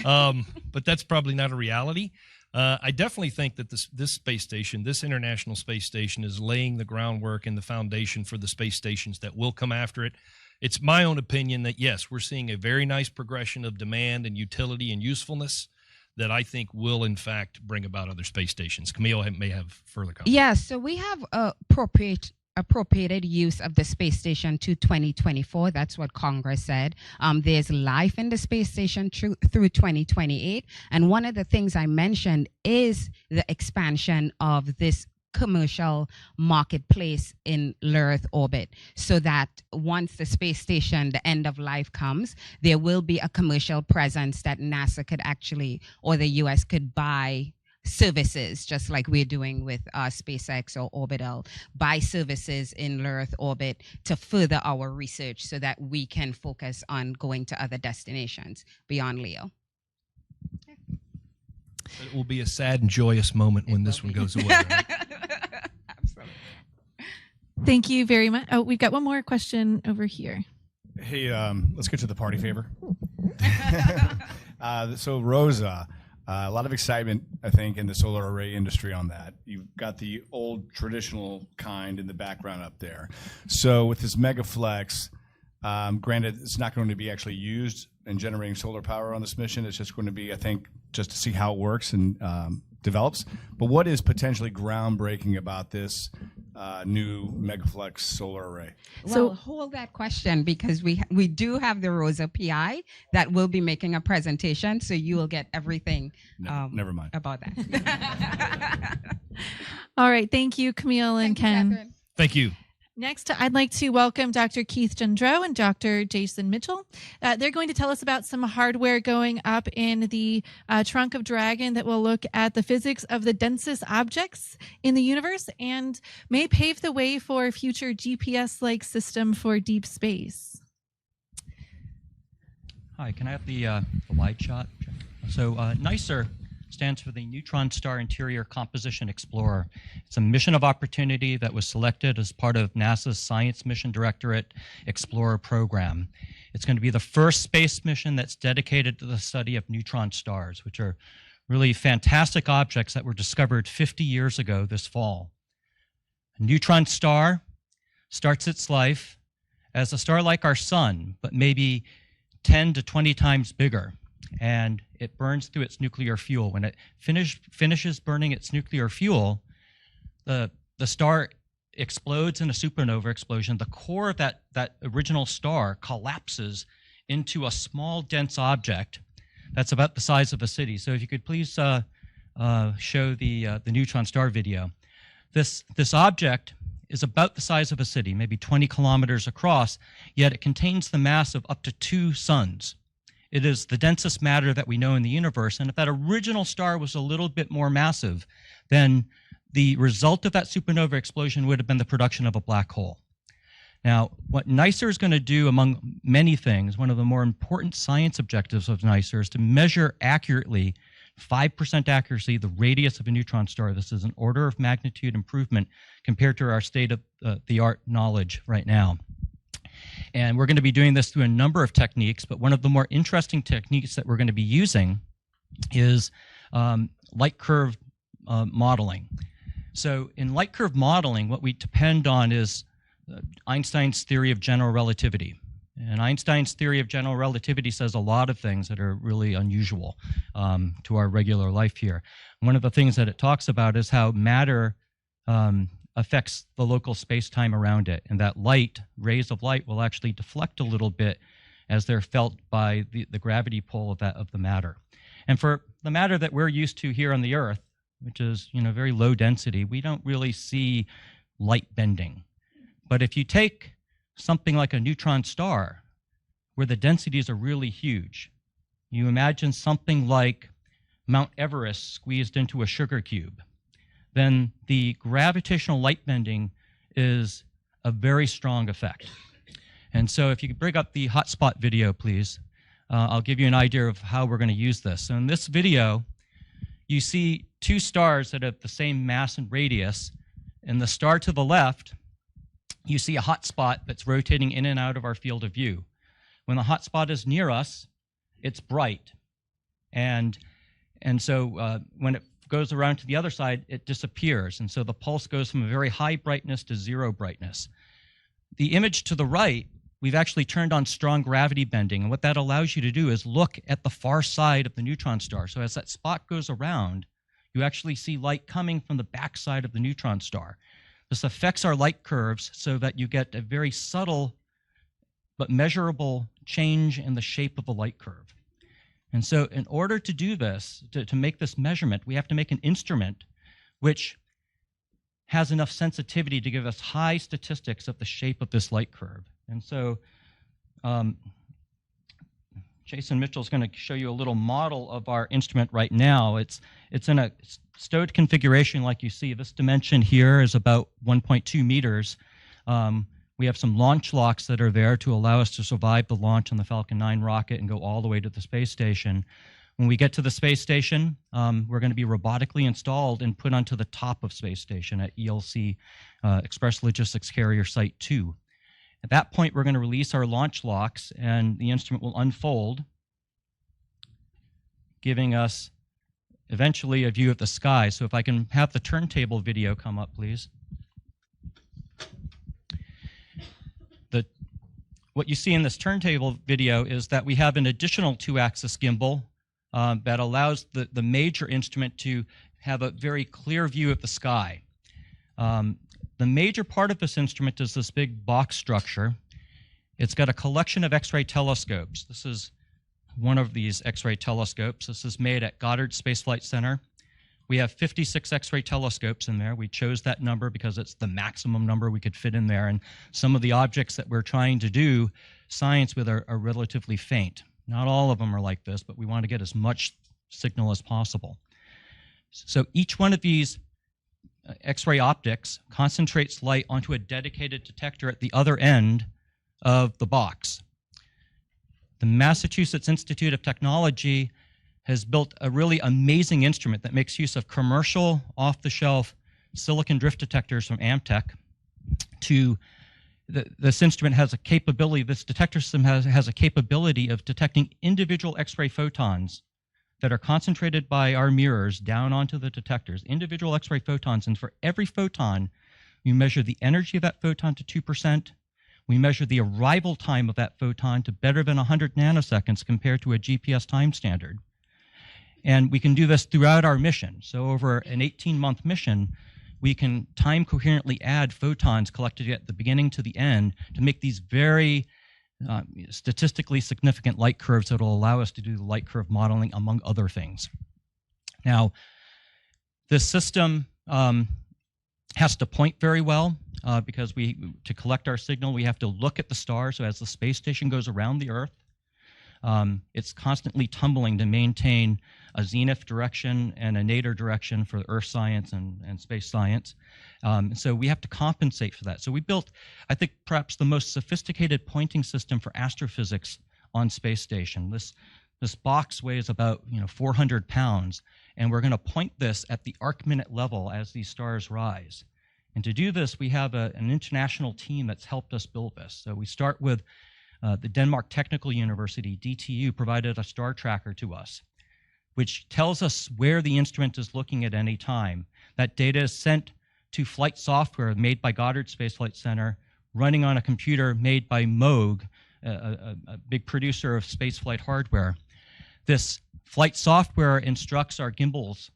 but that's probably not a reality. I definitely think that this space station, this International Space Station, is laying the groundwork and the foundation for the space stations that will come after it. It's my own opinion that, yes, we're seeing a very nice progression of demand and utility and usefulness that I think will, in fact, bring about other space stations. Camille may have further comments. Yeah, so we have appropriated use of the space station to 2024. That's what Congress said. There's life in the space station through 2028. And one of the things I mentioned is the expansion of this commercial marketplace in low Earth orbit, so that once the space station, the end of life comes, there will be a commercial presence that NASA could actually, or the US could buy services, just like we're doing with SpaceX or Orbital, buy services in low Earth orbit to further our research so that we can focus on going to other destinations beyond LEO. It will be a sad and joyous moment when this one goes away. Right? Absolutely. Thank you very much. Oh, we've got one more question over here. Hey, let's get to the party favor. So Rosa, a lot of excitement, I think, in the solar array industry on that. You've got the old traditional kind in the background up there. So with this Megaflex, granted, it's not going to be actually used in generating solar power on this mission. It's just going to be, I think, just to see how it works and develops. But what is potentially groundbreaking about this new Megaflex solar array? Well, hold that question, because we do have the Rosa PI that will be making a presentation, so you will get everything never mind about that. All right. Thank you, Camille and Ken. Thank you. Next, I'd like to welcome Dr. Keith Gendreau and Dr. Jason Mitchell. They're going to tell us about some hardware going up in the trunk of Dragon that will look at the physics of the densest objects in the universe and may pave the way for a future GPS-like system for deep space. Hi, can I have the wide shot? So NICER stands for the Neutron Star Interior Composition Explorer. It's a mission of opportunity that was selected as part of NASA's Science Mission Directorate Explorer program. It's going to be the first space mission that's dedicated to the study of neutron stars, which are really fantastic objects that were discovered 50 years ago this fall. A neutron star starts its life as a star like our sun, but maybe 10 to 20 times bigger. And it burns through its nuclear fuel. When it finishes burning its nuclear fuel, the star explodes in a supernova explosion. The core of that original star collapses into a small, dense object that's about the size of a city. So if you could please show the neutron star video. This object is about the size of a city, maybe 20 kilometers across, yet it contains the mass of up to 2 suns. It is the densest matter that we know in the universe, and if that original star was a little bit more massive, then the result of that supernova explosion would have been the production of a black hole. Now, what NICER is going to do, among many things, one of the more important science objectives of NICER is to measure accurately, 5% accuracy, the radius of a neutron star. This is an order of magnitude improvement compared to our state-of-the-art knowledge right now. And we're going to be doing this through a number of techniques, but one of the more interesting techniques that we're going to be using is light curve modeling. So in light curve modeling, what we depend on is Einstein's theory of general relativity. And Einstein's theory of general relativity says a lot of things that are really unusual to our regular life here. One of the things that it talks about is how matter affects the local space-time around it, and that rays of light will actually deflect a little bit as they're felt by the gravity pull of the matter. And for the matter that we're used to here on the Earth, which is very low density, we don't really see light bending. But if you take something like a neutron star, where the densities are really huge, you imagine something like Mount Everest squeezed into a sugar cube, then the gravitational light bending is a very strong effect. And so if you could bring up the hotspot video, please, I'll give you an idea of how we're going to use this. So in this video, you see 2 stars that have the same mass and radius. In the star to the left, you see a hotspot that's rotating in and out of our field of view. When the hotspot is near us, it's bright. And so when it goes around to the other side, it disappears. And so the pulse goes from a very high brightness to 0 brightness. The image to the right, we've actually turned on strong gravity bending. And what that allows you to do is look at the far side of the neutron star. So as that spot goes around, you actually see light coming from the backside of the neutron star. This affects our light curves so that you get a very subtle but measurable change in the shape of the light curve. And so in order to do this, to make this measurement, we have to make an instrument which has enough sensitivity to give us high statistics of the shape of this light curve. And so Jason Mitchell is going to show you a little model of our instrument right now. It's in a stowed configuration like you see. This dimension here is about 1.2 meters. We have some launch locks that are there to allow us to survive the launch on the Falcon 9 rocket and go all the way to the space station. When we get to the space station, we're going to be robotically installed and put onto the top of space station at ELC, Express Logistics Carrier Site 2. At that point, we're going to release our launch locks, and the instrument will unfold, giving us eventually a view of the sky. So if I can have the turntable video come up, please. What you see in this turntable video is that we have an additional 2-axis gimbal that allows the major instrument to have a very clear view of the sky. The major part of this instrument is this big box structure. It's got a collection of X-ray telescopes. This is one of these X-ray telescopes. This is made at Goddard Space Flight Center. We have 56 X-ray telescopes in there. We chose that number because it's the maximum number we could fit in there. And some of the objects that we're trying to do science with are relatively faint. Not all of them are like this, but we want to get as much signal as possible. So each one of these X-ray optics concentrates light onto a dedicated detector at the other end of the box. The Massachusetts Institute of Technology has built a really amazing instrument that makes use of commercial, off-the-shelf silicon drift detectors from Amtech. This instrument has a capability, this detector system has a capability of detecting individual X-ray photons that are concentrated by our mirrors down onto the detectors, individual X-ray photons, and for every photon, we measure the energy of that photon to 2%. We measure the arrival time of that photon to better than 100 nanoseconds compared to a GPS time standard. And we can do this throughout our mission. So over an 18-month mission, we can time coherently add photons collected at the beginning to the end to make these very statistically significant light curves that will allow us to do the light curve modeling, among other things. Now, this system has to point very well because to collect our signal, we have to look at the stars. So as the space station goes around the Earth, it's constantly tumbling to maintain a zenith direction and a nadir direction for Earth science and space science. So we have to compensate for that. So we built, I think, perhaps the most sophisticated pointing system for astrophysics on space station. This box weighs about 400 pounds, and we're going to point this at the arc-minute level as these stars rise. And to do this, we have an international team that's helped us build this. So we start with the Denmark Technical University, DTU, provided a star tracker to us, which tells us where the instrument is looking at any time. That data is sent to flight software made by Goddard Space Flight Center, running on a computer made by Moog, a big producer of spaceflight hardware. This flight software instructs our gimbals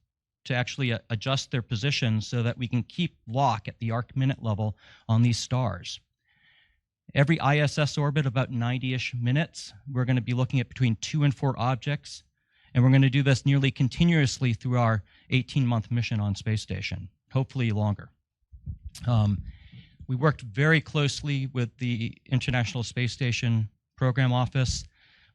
to actually adjust their position so that we can keep lock at the arc-minute level on these stars. Every ISS orbit, about 90-ish minutes, we're going to be looking at between 2 and 4 objects, and we're going to do this nearly continuously through our 18-month mission on space station, hopefully longer. We worked very closely with the International Space Station Program Office.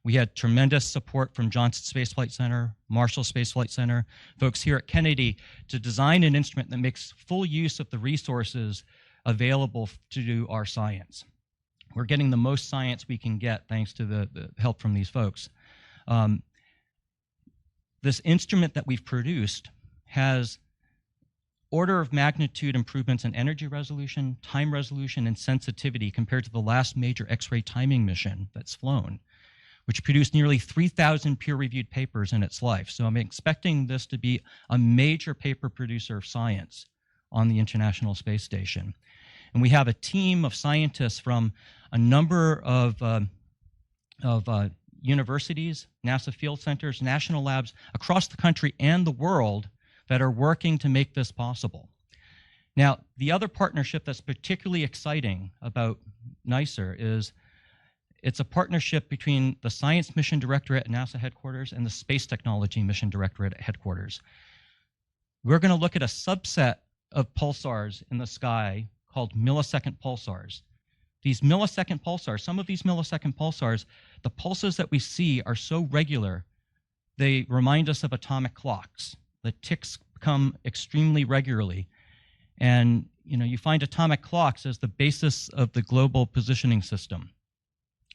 We had tremendous support from Johnson Space Flight Center, Marshall Space Flight Center, folks here at Kennedy to design an instrument that makes full use of the resources available to do our science. We're getting the most science we can get thanks to the help from these folks. This instrument that we've produced has order of magnitude improvements in energy resolution, time resolution, and sensitivity compared to the last major X-ray timing mission that's flown, which produced nearly 3,000 peer-reviewed papers in its life. So I'm expecting this to be a major paper producer of science on the International Space Station. And we have a team of scientists from a number of universities, NASA field centers, national labs across the country and the world that are working to make this possible. Now, the other partnership that's particularly exciting about NICER is it's a partnership between the Science Mission Directorate at NASA headquarters and the Space Technology Mission Directorate at headquarters. We're going to look at a subset of pulsars in the sky called millisecond pulsars. These millisecond pulsars, some of these millisecond pulsars, the pulses that we see are so regular, they remind us of atomic clocks. The ticks come extremely regularly. And you find atomic clocks as the basis of the global positioning system,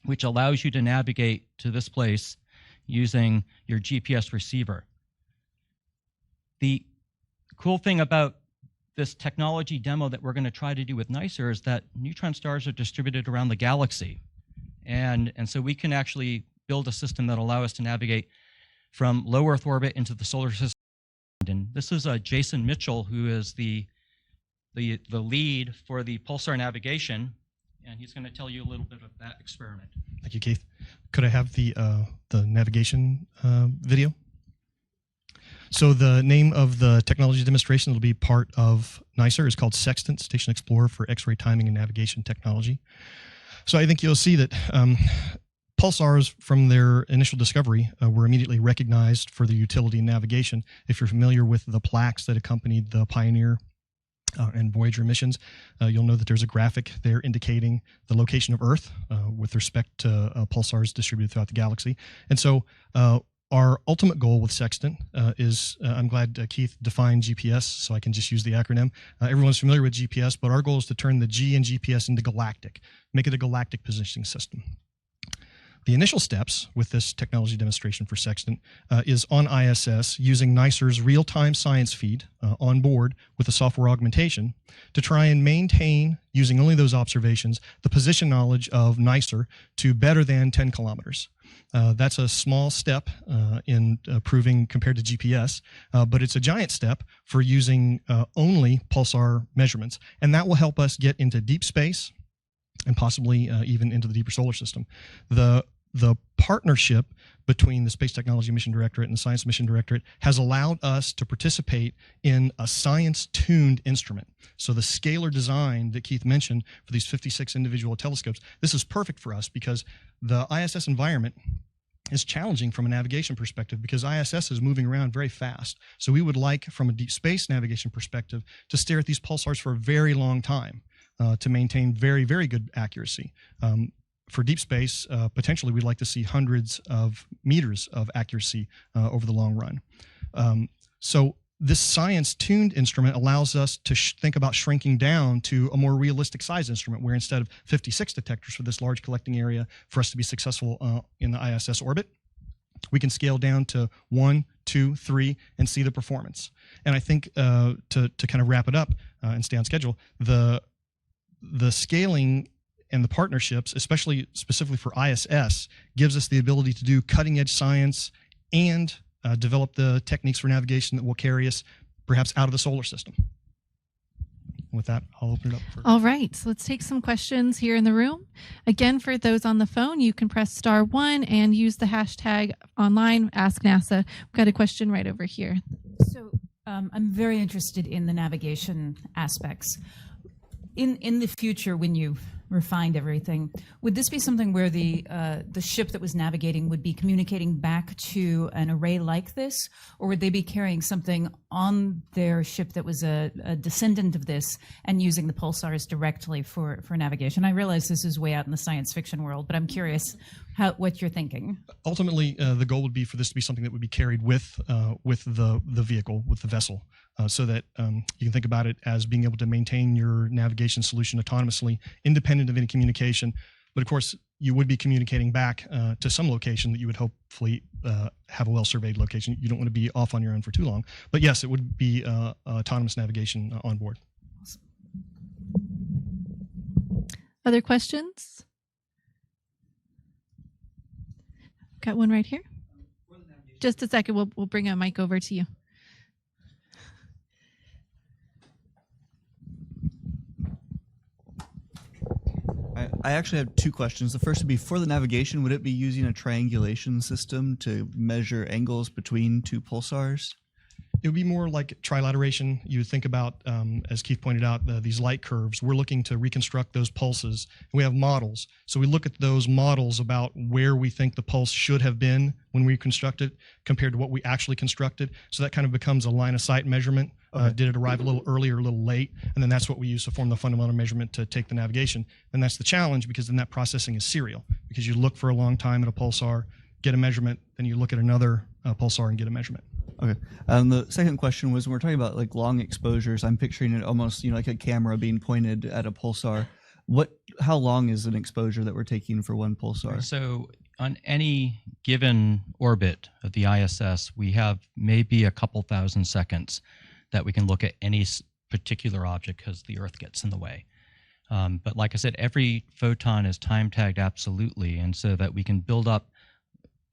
which allows you to navigate to this place using your GPS receiver. The cool thing about this technology demo that we're going to try to do with NICER is that neutron stars are distributed around the galaxy. And so we can actually build a system that allows us to navigate from low Earth orbit into the solar system. And this is Jason Mitchell, who is the lead for the Pulsar navigation, and he's going to tell you a little bit of that experiment. Thank you, Keith. Could I have the navigation video? So the name of the technology demonstration that will be part of NICER is called Sextant, Station Explorer for X-ray Timing and Navigation Technology. So I think you'll see that pulsars from their initial discovery were immediately recognized for their utility in navigation. If you're familiar with the plaques that accompanied the Pioneer and Voyager missions, you'll know that there's a graphic there indicating the location of Earth with respect to pulsars distributed throughout the galaxy. And so our ultimate goal with Sextant is, I'm glad Keith defined GPS, so I can just use the acronym. Everyone's familiar with GPS, but our goal is to turn the G in GPS into galactic, make it a galactic positioning system. The initial steps with this technology demonstration for Sextant is on ISS using NICER's real-time science feed on board with a software augmentation to try and maintain, using only those observations, the position knowledge of NICER to better than 10 kilometers. That's a small step in proving compared to GPS, but it's a giant step for using only pulsar measurements, and that will help us get into deep space and possibly even into the deeper solar system. The partnership between the Space Technology Mission Directorate and the Science Mission Directorate has allowed us to participate in a science-tuned instrument. So the scalar design that Keith mentioned for these 56 individual telescopes, this is perfect for us because the ISS environment is challenging from a navigation perspective because ISS is moving around very fast. So we would like, from a deep space navigation perspective, to stare at these pulsars for a very long time to maintain very, very good accuracy. For deep space, potentially we'd like to see hundreds of meters of accuracy over the long run. So this science-tuned instrument allows us to think about shrinking down to a more realistic size instrument where instead of 56 detectors for this large collecting area for us to be successful in the ISS orbit, we can scale down to 1, 2, 3 and see the performance. And I think to kind of wrap it up and stay on schedule, the scaling and the partnerships, especially specifically for ISS, gives us the ability to do cutting-edge science and develop the techniques for navigation that will carry us perhaps out of the solar system. With that, I'll open it up for... All right, so let's take some questions here in the room. Again, for those on the phone, you can press *1 and use the hashtag online, Ask NASA. We've got a question right over here. So I'm very interested in the navigation aspects. In the future, when you've refined everything, would this be something where the ship that was navigating would be communicating back to an array like this, or would they be carrying something on their ship that was a descendant of this and using the pulsars directly for navigation? I realize this is way out in the science fiction world, but I'm curious what you're thinking. Ultimately, the goal would be for this to be something that would be carried with the vehicle, with the vessel. So that you can think about it as being able to maintain your navigation solution autonomously, independent of any communication. But of course, you would be communicating back to some location that you would hopefully have a well-surveyed location. You don't want to be off on your own for too long. But yes, it would be autonomous navigation on board. Other questions? Got one right here. Just a second, we'll bring a mic over to you. I actually have two questions. The first would be, for the navigation, would it be using a triangulation system to measure angles between two pulsars? It would be more like trilateration. You would think about, as Keith pointed out, these light curves. We're looking to reconstruct those pulses. We have models. So we look at those models about where we think the pulse should have been when we construct it compared to what we actually constructed. So that kind of becomes a line of sight measurement Did it arrive a little early or a little late? And then that's what we use to form the fundamental measurement to take the navigation. And that's the challenge, because then that processing is serial, because you look for a long time at a pulsar, get a measurement, then you look at another pulsar and get a measurement. Okay. The second question was, when we're talking about like long exposures, I'm picturing it almost, like a camera being pointed at a pulsar. How long is an exposure that we're taking for one pulsar? So on any given orbit of the ISS, we have maybe a couple thousand seconds that we can look at any particular object because the Earth gets in the way. But like I said, every photon is time tagged absolutely, and so that we can build up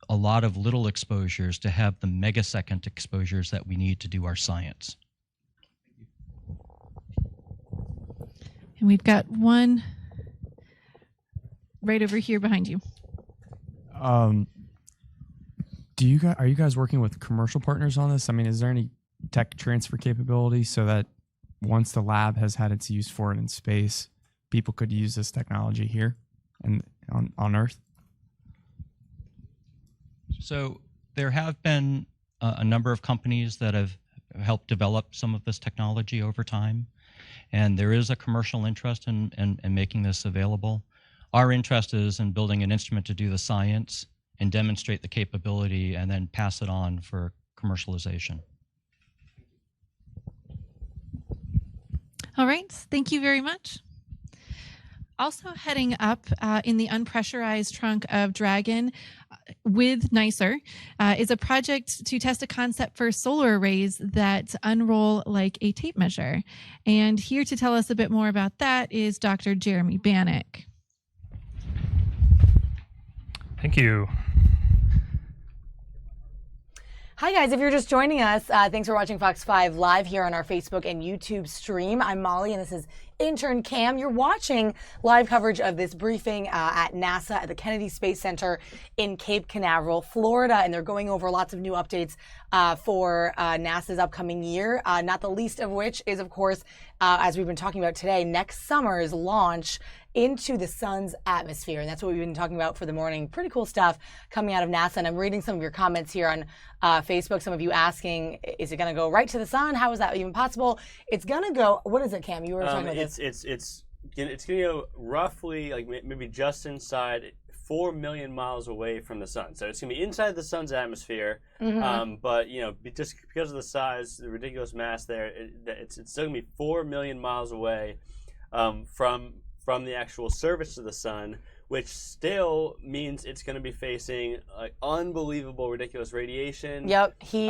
a lot of little exposures to have the megasecond exposures that we need to do our science. And we've got one right over here behind you. Are you guys working with commercial partners on this? I mean, is there any tech transfer capability so that once the lab has had its use for it in space, people could use this technology here and on Earth? So there have been a number of companies that have helped develop some of this technology over time, and there is a commercial interest in making this available. Our interest is in building an instrument to do the science and demonstrate the capability and then pass it on for commercialization. All right, thank you very much. Also heading up in the unpressurized trunk of Dragon with NICER is a project to test a concept for solar arrays that unroll like a tape measure. And here to tell us a bit more about that is Dr. Jeremy Bannock. Thank you. Hi guys, if you're just joining us, thanks for watching Fox 5 live here on our Facebook and YouTube stream. I'm Molly and this is intern Cam. You're watching live coverage of this briefing at NASA at the Kennedy Space Center in Cape Canaveral, Florida, and they're going over lots of new updates for NASA's upcoming year, not the least of which is, of course, as we've been talking about today, next summer's launch into the sun's atmosphere. And that's what we've been talking about for the morning. Pretty cool stuff coming out of NASA. And I'm reading some of your comments here on Facebook. Some of you asking, is it going to go right to the sun? How is that even possible? It's going to go, what is it, Cam? You were talking about this. It's going to go roughly, like maybe just inside 4 million miles away from the sun. So it's going to be inside the sun's atmosphere. Mm-hmm. But, just because of the size, the ridiculous mass there, it's still going to be 4 million miles away from the actual surface of the sun, which still means it's going to be facing unbelievable, ridiculous radiation. Yep, heat.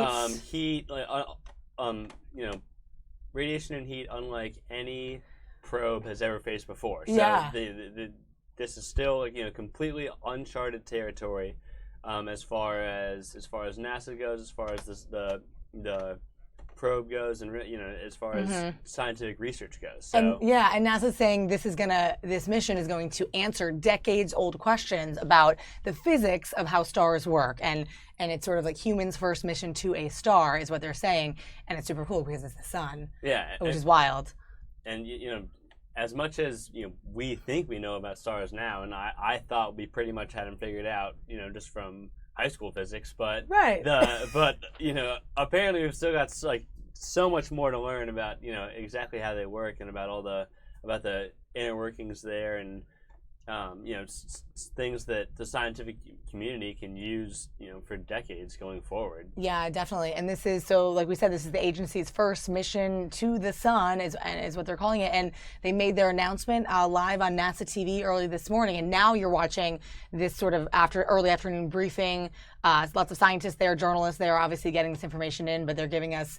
Radiation and heat unlike any probe has ever faced before. So Yeah. This is still completely uncharted territory as far as NASA goes, as far as the probe goes, and as far as scientific research goes. So And NASA's saying this mission is going to answer decades-old questions about the physics of how stars work, and it's sort of like humans' first mission to a star is what they're saying, and it's super cool because it's the sun, which is wild. And as much as we think we know about stars now, and I thought we pretty much had them figured out, just from high school physics, but apparently we've still got so much more to learn about exactly how they work and about the inner workings there, and things that the scientific community can use for decades going forward. Yeah, definitely. And this is, so like we said, this is the agency's first mission to the sun is what they're calling it. And they made their announcement live on NASA TV early this morning. And now you're watching this sort of early afternoon briefing. Lots of scientists there, journalists there, obviously getting this information in, but they're giving us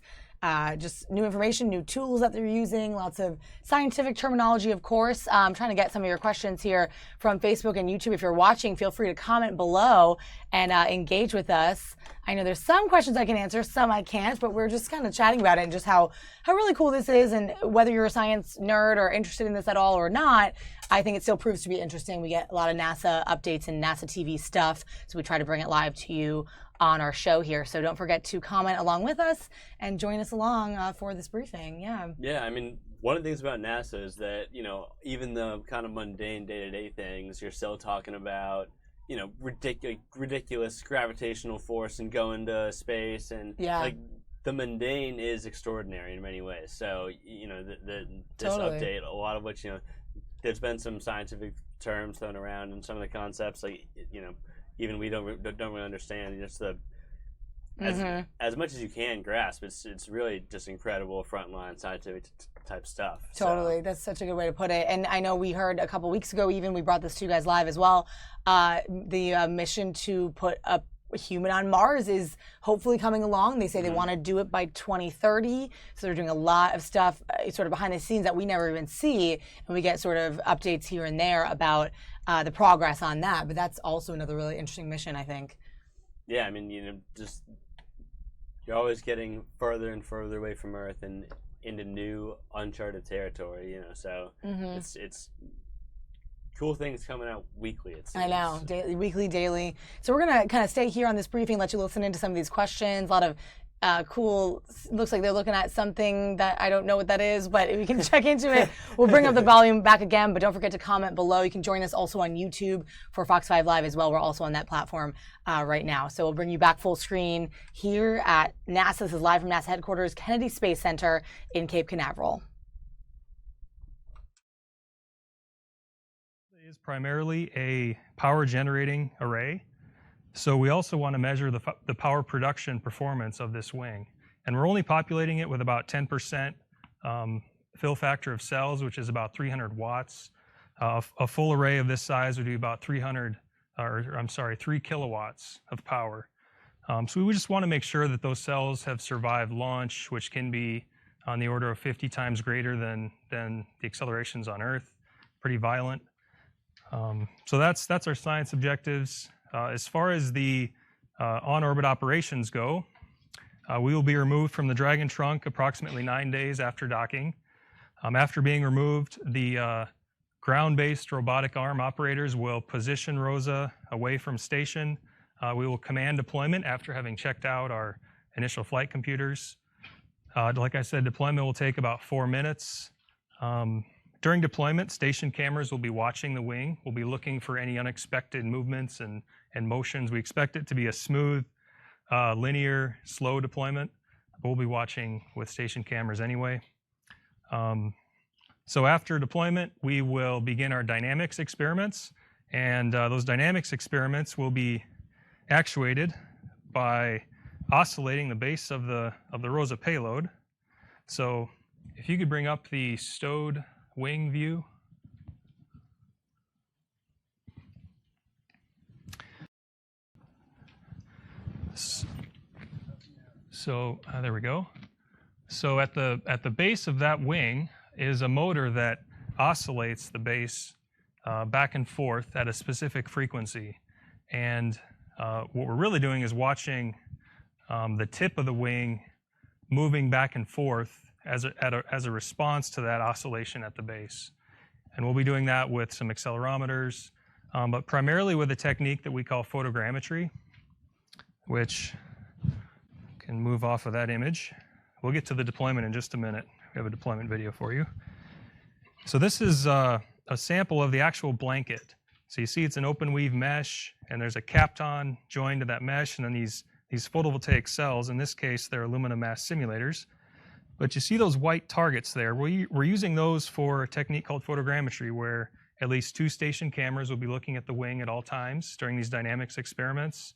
just new information, new tools that they're using, lots of scientific terminology, of course. I'm trying to get some of your questions here from Facebook and YouTube. If you're watching, feel free to comment below and engage with us. I know there's some questions I can answer, some I can't, but we're just kind of chatting about it and just how really cool this is, and whether you're a science nerd or interested in this at all or not, I think it still proves to be interesting. We get a lot of NASA updates and NASA TV stuff, so we try to bring it live to you on our show here. So don't forget to comment along with us and join us along for this briefing. Yeah, I mean, one of the things about NASA is that, even the kind of mundane day-to-day things, you're still talking about, ridiculous gravitational force and going to space, and the mundane is extraordinary in many ways. So, you know, this Totally. update, a lot of which, you know, there's been some scientific terms thrown around and some of the concepts, like, you know, even we don't really understand. Just the as much as you can grasp, it's really just incredible frontline scientific type stuff. Totally. That's such a good way to put it. And I know we heard a couple weeks ago, even we brought this to you guys live as well. The mission to put a human on Mars is hopefully coming along. They say they want to do it by 2030. So they're doing a lot of stuff sort of behind the scenes that we never even see. And we get sort of updates here and there about the progress on that. But that's also another really interesting mission, I think. Yeah, I mean, you know, just you're always getting further and further away from Earth and into new uncharted territory, you know, so it's cool things coming out weekly, it seems. I know, weekly, daily. So we're going to kind of stay here on this briefing, let you listen into some of these questions. A lot of cool, looks like they're looking at something that I don't know what that is, but we can check into it. We'll bring up the volume back again, but don't forget to comment below. You can join us also on YouTube for Fox 5 Live as well. We're also on that platform right now. So we'll bring you back full screen here at NASA. This is live from NASA headquarters, Kennedy Space Center in Cape Canaveral. It is primarily a power generating array. So we also want to measure the power production performance of this wing. And we're only populating it with about 10% fill factor of cells, which is about 300 watts. A full array of this size would be about 3 kilowatts of power. So we just want to make sure that those cells have survived launch, which can be on the order of 50 times greater than the accelerations on Earth, pretty violent. So that's our science objectives. As far as the on-orbit operations go, we will be removed from the Dragon trunk approximately 9 days after docking. After being removed, the ground-based robotic arm operators will position Rosa away from station. We will command deployment after having checked out our initial flight computers. Like I said, deployment will take about 4 minutes. During deployment, station cameras will be watching the wing. We'll be looking for any unexpected movements and motions. We expect it to be a smooth, linear, slow deployment. We'll be watching with station cameras anyway. So after deployment, we will begin our dynamics experiments. And those dynamics experiments will be actuated by oscillating the base of the Rosa payload. So if you could bring up the stowed wing view. So there we go. So at the base of that wing is a motor that oscillates the base back and forth at a specific frequency. And what we're really doing is watching the tip of the wing moving back and forth as a response to that oscillation at the base. And we'll be doing that with some accelerometers, but primarily with a technique that we call photogrammetry, which can move off of that image. We'll get to the deployment in just a minute. We have a deployment video for you. So this is a sample of the actual blanket. So you see it's an open weave mesh, and there's a Kapton joined to that mesh, and then these photovoltaic cells. In this case, they're aluminum mass simulators. But you see those white targets there. We're using those for a technique called photogrammetry, where at least 2 station cameras will be looking at the wing at all times during these dynamics experiments,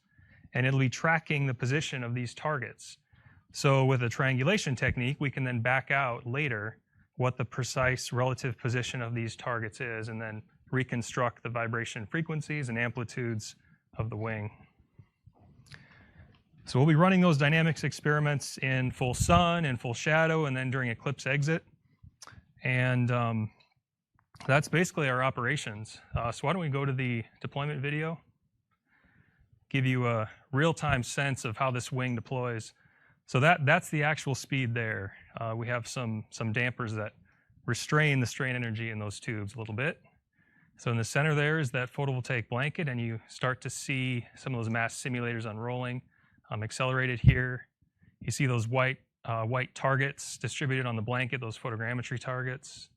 and it'll be tracking the position of these targets. So with a triangulation technique, we can then back out later what the precise relative position of these targets is, and then reconstruct the vibration frequencies and amplitudes of the wing. So we'll be running those dynamics experiments in full sun and full shadow, and then during eclipse exit. And that's basically our operations. So why don't we go to the deployment video? Give you a real-time sense of how this wing deploys. So that's the actual speed there. We have some dampers that restrain the strain energy in those tubes a little bit. So in the center there is that photovoltaic blanket, and you start to see some of those mass simulators unrolling. Accelerated here. You see those white targets distributed on the blanket, those photogrammetry targets.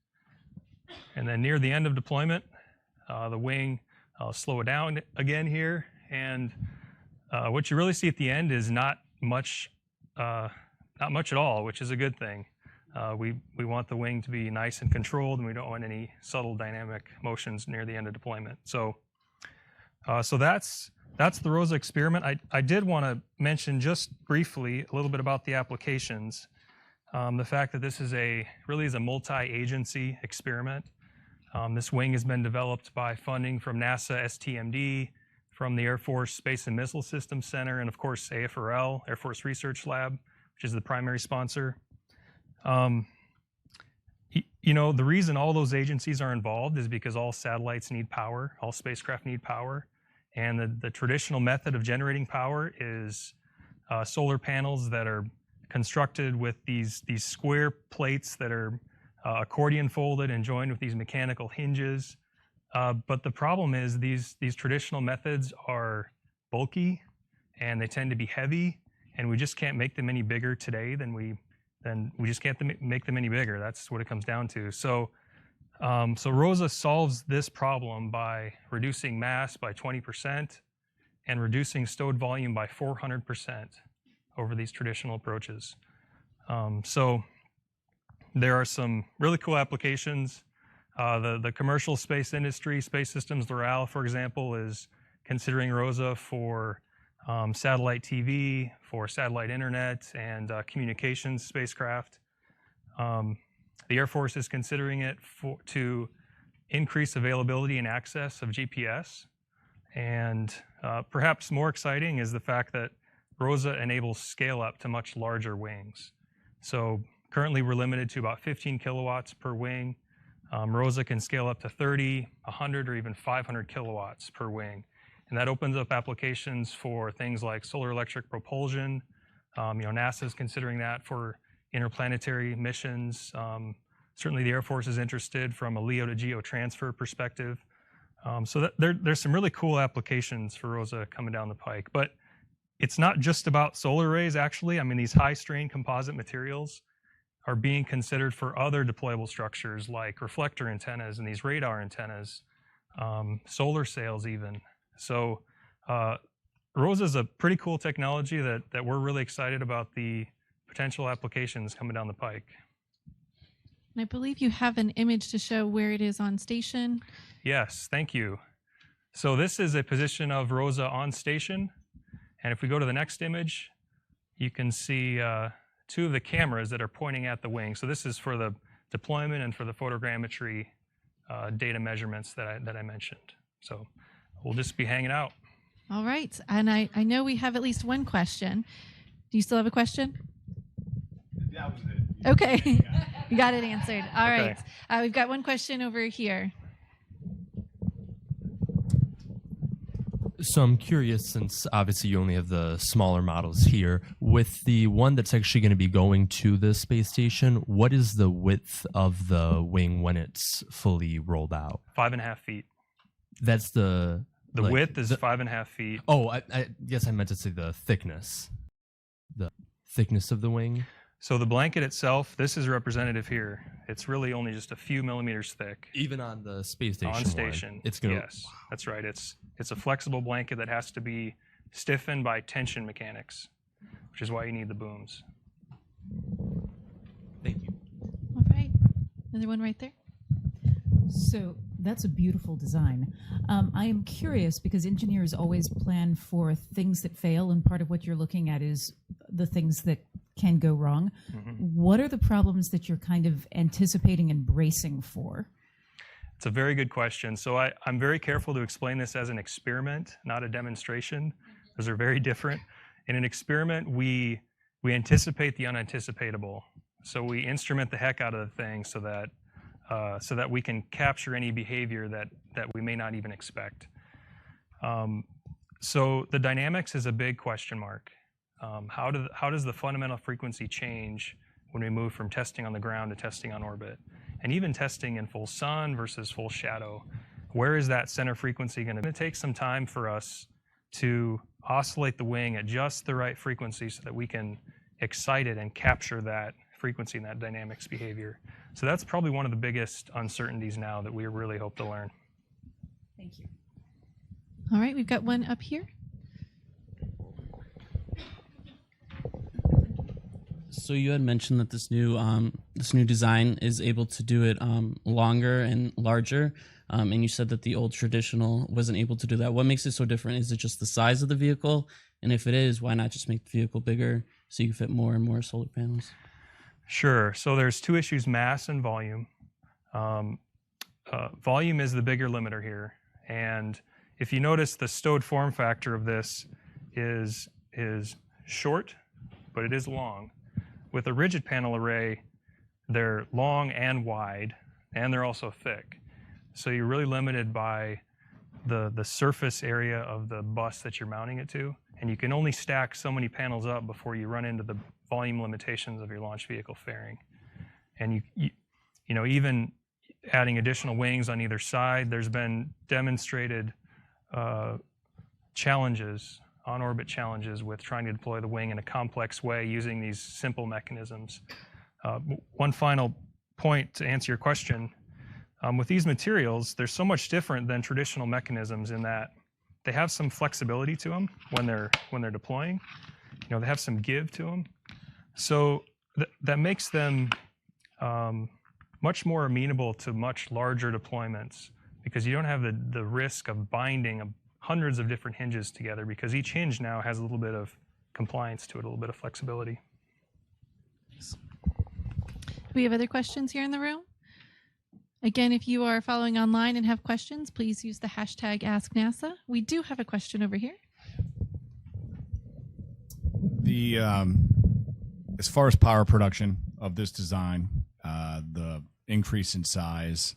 And then near the end of deployment, the wing, I'll slow it down again here. And what you really see at the end is not much not much at all, which is a good thing. We want the wing to be nice and controlled, and we don't want any subtle dynamic motions near the end of deployment. So that's the Rosa experiment. I did want to mention just briefly a little bit about the applications. The fact that this is really is a multi-agency experiment. This wing has been developed by funding from NASA STMD, from the Air Force Space and Missile Systems Center, and of course AFRL, Air Force Research Lab, which is the primary sponsor. You know, the reason all those agencies are involved is because all satellites need power, all spacecraft need power, and the traditional method of generating power is solar panels that are constructed with these square plates that are accordion folded and joined with these mechanical hinges. But the problem is these traditional methods are bulky and they tend to be heavy, and we just can't make them any bigger today than we just can't make them any bigger. That's what it comes down to. So Rosa solves this problem by reducing mass by 20% and reducing stowed volume by 400% over these traditional approaches. So there are some really cool applications. The commercial space industry, Space Systems L'Oreal, for example, is considering Rosa for satellite TV, for satellite internet, and communications spacecraft. The Air Force is considering it to increase availability and access of GPS. And perhaps more exciting is the fact that Rosa enables scale up to much larger wings. So currently we're limited to about 15 kilowatts per wing. Rosa can scale up to 30, 100, or even 500 kilowatts per wing. And that opens up applications for things like solar electric propulsion. NASA is considering that for interplanetary missions. Certainly the Air Force is interested from a LEO to GEO transfer perspective. So there's some really cool applications for Rosa coming down the pike. But it's not just about solar arrays, actually. I mean, these high-strain composite materials are being considered for other deployable structures like reflector antennas and these radar antennas, solar sails even. So Rosa is a pretty cool technology that we're really excited about the potential applications coming down the pike. And I believe you have an image to show where it is on station. Yes, thank you. So this is a position of Rosa on station. And if we go to the next image, you can see two of the cameras that are pointing at the wing. So this is for the deployment and for the photogrammetry data measurements that I mentioned. So we'll just be hanging out. All right. And I know we have at least one question. Do you still have a question? That was it. Okay. You got it answered. All Okay. right. We've got one question over here. So I'm curious, since obviously you only have the smaller models here, with the one that's actually going to be going to the space station, what is the width of the wing when it's fully rolled out? 5.5 feet. That's the width is 5.5 feet. Oh, I guess I meant to say the thickness. The thickness of the wing. So the blanket itself, this is representative here. It's really only just a few millimeters thick. Even on the space station. On station, one, it's gonna. Yes, that's right. It's a flexible blanket that has to be stiffened by tension mechanics, which is why you need the booms. Thank you. All right. Another one right there. So that's a beautiful design. I am curious because engineers always plan for things that fail, and part of what you're looking at is the things that can go wrong. Mm-hmm. What are the problems that you're kind of anticipating and bracing for? It's a very good question. So I'm very careful to explain this as an experiment, not a demonstration. Those are very different. In an experiment, we anticipate the unanticipatable. So we instrument the heck out of the thing so that we can capture any behavior that we may not even expect. So the dynamics is a big question mark. How does the fundamental frequency change when we move from testing on the ground to testing on orbit? And even testing in full sun versus full shadow. Where is that center frequency going to be? It's going to take some time for us to oscillate the wing at just the right frequency so that we can excite it and capture that frequency and that dynamics behavior. So that's probably one of the biggest uncertainties now that we really hope to learn. Thank you. All right. We've got one up here. So you had mentioned that this new design is able to do it longer and larger, and you said that the old traditional wasn't able to do that. What makes it so different? Is it just the size of the vehicle? And if it is, why not just make the vehicle bigger so you can fit more and more solar panels? Sure. So there's two issues: mass and volume. Volume is the bigger limiter here, and if you notice, the stowed form factor of this is short, but it is long. With a rigid panel array, they're long and wide, and they're also thick. So you're really limited by the surface area of the bus that you're mounting it to, and you can only stack so many panels up before you run into the volume limitations of your launch vehicle fairing. And you know, even adding additional wings on either side, there's been demonstrated challenges, on-orbit challenges with trying to deploy the wing in a complex way using these simple mechanisms. One final point to answer your question, with these materials, they're so much different than traditional mechanisms in that they have some flexibility to them when they're deploying. You know, they have some give to them. So that makes them much more amenable to much larger deployments, because you don't have the risk of binding hundreds of different hinges together, because each hinge now has a little bit of compliance to it, a little bit of flexibility. We have other questions here in the room. Again, if you are following online and have questions, please use the hashtag AskNASA. We do have a question over here. As far as power production of this design, the increase in size,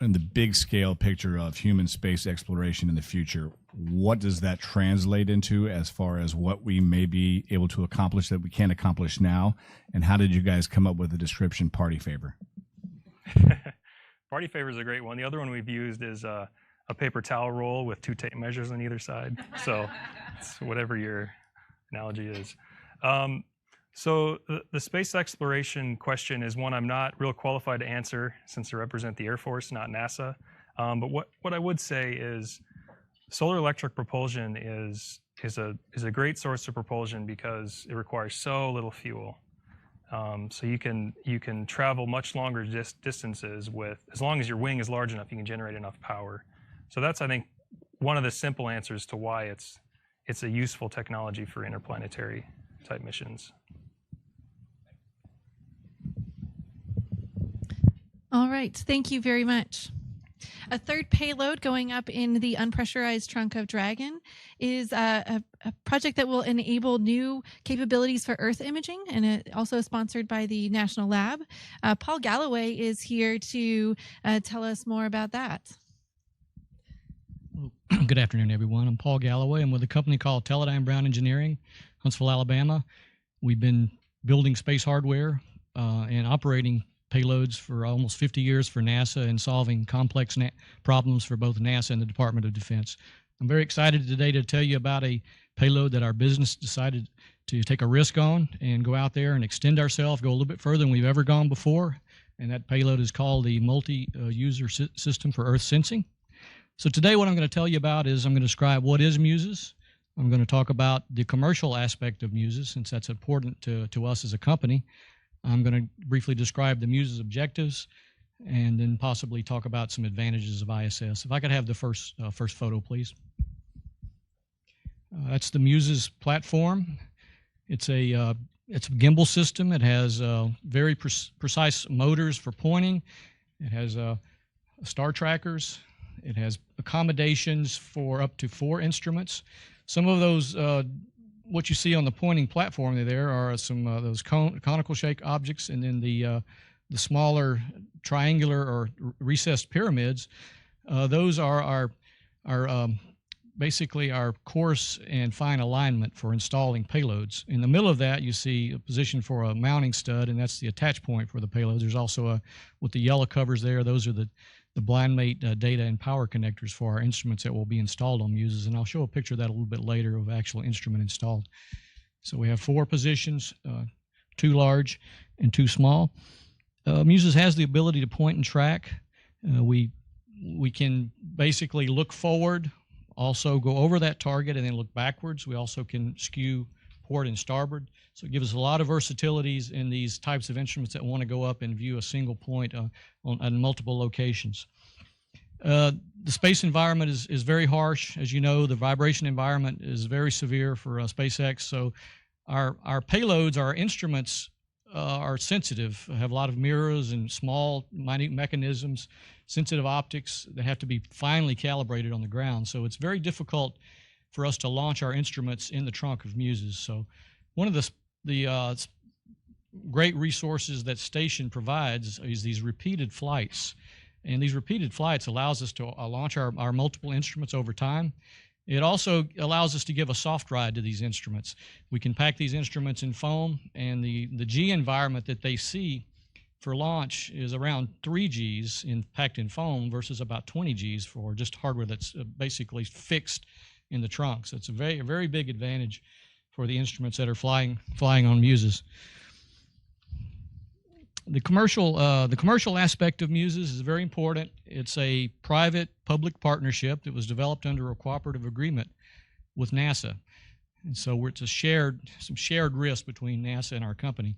and the big scale picture of human space exploration in the future, what does that translate into as far as what we may be able to accomplish that we can't accomplish now? And how did you guys come up with the description party favor? Party favor is a great one. The other one we've used is a paper towel roll with 2 tape measures on either side. So it's whatever your analogy is. So the space exploration question is one I'm not real qualified to answer, since I represent the Air Force, not NASA. But what I would say is solar electric propulsion is a great source of propulsion because it requires so little fuel. So you can travel much longer distances with, as long as your wing is large enough, you can generate enough power. So that's, I think, one of the simple answers to why it's a useful technology for interplanetary type missions. All right, thank you very much. A third payload going up in the unpressurized trunk of Dragon is a project that will enable new capabilities for Earth imaging, and it also is sponsored by the National Lab. Paul Galloway is here to tell us more about that. Good afternoon, everyone. I'm Paul Galloway. I'm with a company called Teledyne Brown Engineering, Huntsville, Alabama. We've been building space hardware and operating payloads for almost 50 years for NASA and solving complex problems for both NASA and the Department of Defense. I'm very excited today to tell you about a payload that our business decided to take a risk on and go out there and extend ourselves, go a little bit further than we've ever gone before. And that payload is called the Multi-User System for Earth Sensing. So today what I'm going to tell you about is I'm going to describe what is MUSES. I'm going to talk about the commercial aspect of MUSES, since that's important to us as a company. I'm going to briefly describe the MUSES objectives and then possibly talk about some advantages of ISS. If I could have the first photo, please. That's the MUSES platform. It's a gimbal system. It has very precise motors for pointing. It has star trackers. It has accommodations for up to 4 instruments. Some of those what you see on the pointing platform there are some those conical shaped objects, and then the smaller triangular or recessed pyramids. Those are our basically our course and fine alignment for installing payloads. In the middle of that, you see a position for a mounting stud, and that's the attach point for the payloads. There's also with the yellow covers there, those are the blind mate data and power connectors for our instruments that will be installed on MUSES, and I'll show a picture of that a little bit later of actual instrument installed. So we have 4 positions, 2 large and 2 small. MUSES has the ability to point and track. We can basically look forward, also go over that target, and then look backwards. We also can skew port and starboard. So it gives us a lot of versatilities in these types of instruments that want to go up and view a single point on multiple locations. The space environment is very harsh. As you know, the vibration environment is very severe for SpaceX. So our payloads, our instruments are sensitive, have a lot of mirrors and small, minute mechanisms, sensitive optics that have to be finely calibrated on the ground. So it's very difficult for us to launch our instruments in the trunk of Muses. So one of the great resources that station provides is these repeated flights. And these repeated flights allows us to launch our multiple instruments over time. It also allows us to give a soft ride to these instruments. We can pack these instruments in foam, and the G environment that they see for launch is around 3 Gs packed in foam versus about 20 Gs for just hardware that's basically fixed in the trunk. So it's a very big advantage for the instruments that are flying on Muses. The commercial aspect of Muses is very important. It's a private-public partnership that was developed under a cooperative agreement with NASA, and so it's some shared risk between NASA and our company.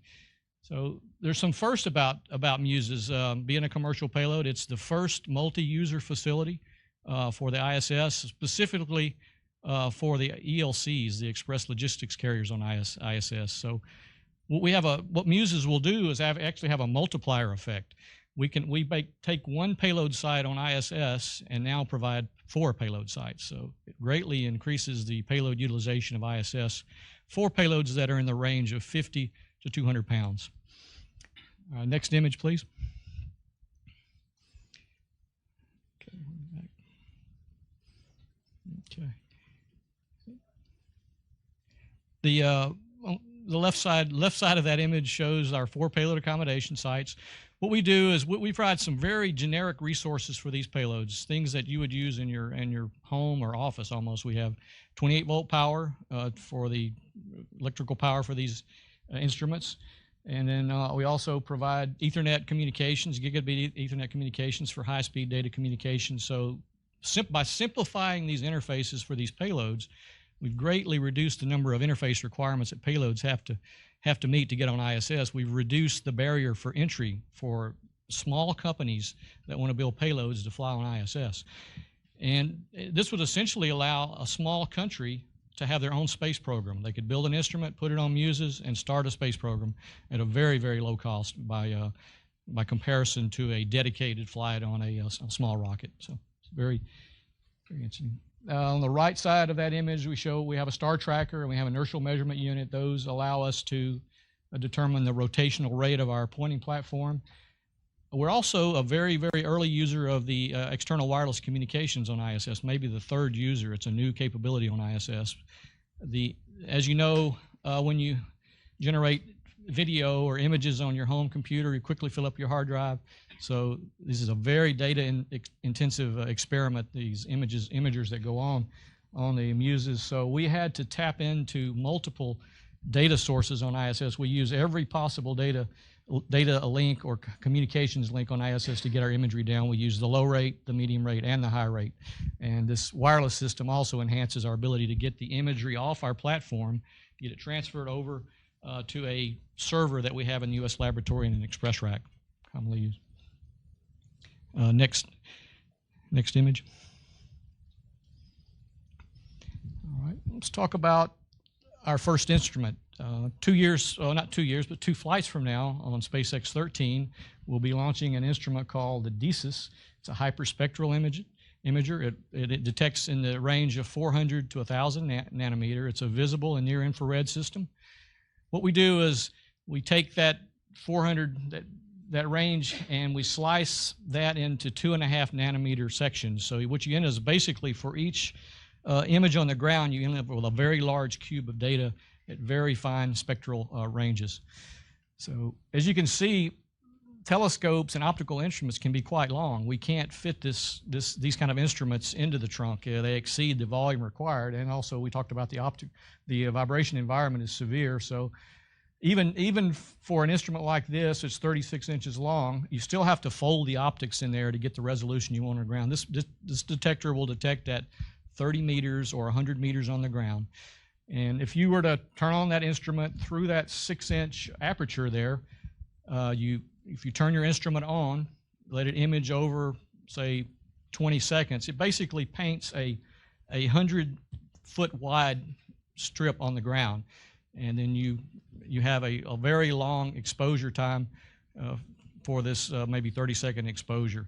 So there's some first about Muses being a commercial payload. It's the first multi-user facility for the ISS, specifically for the ELCs, the Express Logistics Carriers on ISS. So what Muses will do is actually have a multiplier effect. We take one payload site on ISS and now provide 4 payload sites. So it greatly increases the payload utilization of ISS. 4 payloads that are in the range of 50 to 200 pounds. Next image, please. Okay. The left side of that image shows our 4 payload accommodation sites. What we do is we provide some very generic resources for these payloads, things that you would use in your home or office almost. We have 28-volt power for the electrical power for these instruments. And then we also provide Ethernet communications, gigabit Ethernet communications for high-speed data communication. So by simplifying these interfaces for these payloads, we've greatly reduced the number of interface requirements that payloads have to meet to get on ISS. We've reduced the barrier for entry for small companies that want to build payloads to fly on ISS. And this would essentially allow a small country to have their own space program. They could build an instrument, put it on Muses, and start a space program at a very low cost by comparison to a dedicated flight on a small rocket. So it's very interesting. On the right side of that image, we have a star tracker and we have an inertial measurement unit. Those allow us to determine the rotational rate of our pointing platform. We're also a very early user of the external wireless communications on ISS, maybe the 3rd user. It's a new capability on ISS. As you know, when you generate video or images on your home computer, you quickly fill up your hard drive. So this is a very data-intensive experiment, these imagers that go on the Muses. So we had to tap into multiple data sources on ISS. We use every possible data link or communications link on ISS to get our imagery down. We use the low rate, the medium rate, and the high rate. And this wireless system also enhances our ability to get the imagery off our platform, get it transferred over to a server that we have in the U.S. laboratory in an express rack, commonly used. Next image. All right, let's talk about our first instrument. 2 years, not 2 years, but 2 flights from now on SpaceX 13, we'll be launching an instrument called the DESIS. It's a hyperspectral imager. It detects in the range of 400 to 1,000 nanometer. It's a visible and near infrared system. What we do is we take that 400, that range, and we slice that into 2.5 nanometer sections. So what you end is basically for each image on the ground, you end up with a very large cube of data at very fine spectral ranges. So as you can see, telescopes and optical instruments can be quite long. We can't fit these kind of instruments into the trunk. They exceed the volume required, and also we talked about the vibration environment is severe. So even for an instrument like this, it's 36 inches long, you still have to fold the optics in there to get the resolution you want on the ground. This detector will detect at 30 meters or 100 meters on the ground. And if you were to turn on that instrument through that 6-inch aperture there, if you turn your instrument on, let it image over, say, 20 seconds, it basically paints a 100-foot wide strip on the ground. And then you have a very long exposure time for this maybe 30-second exposure.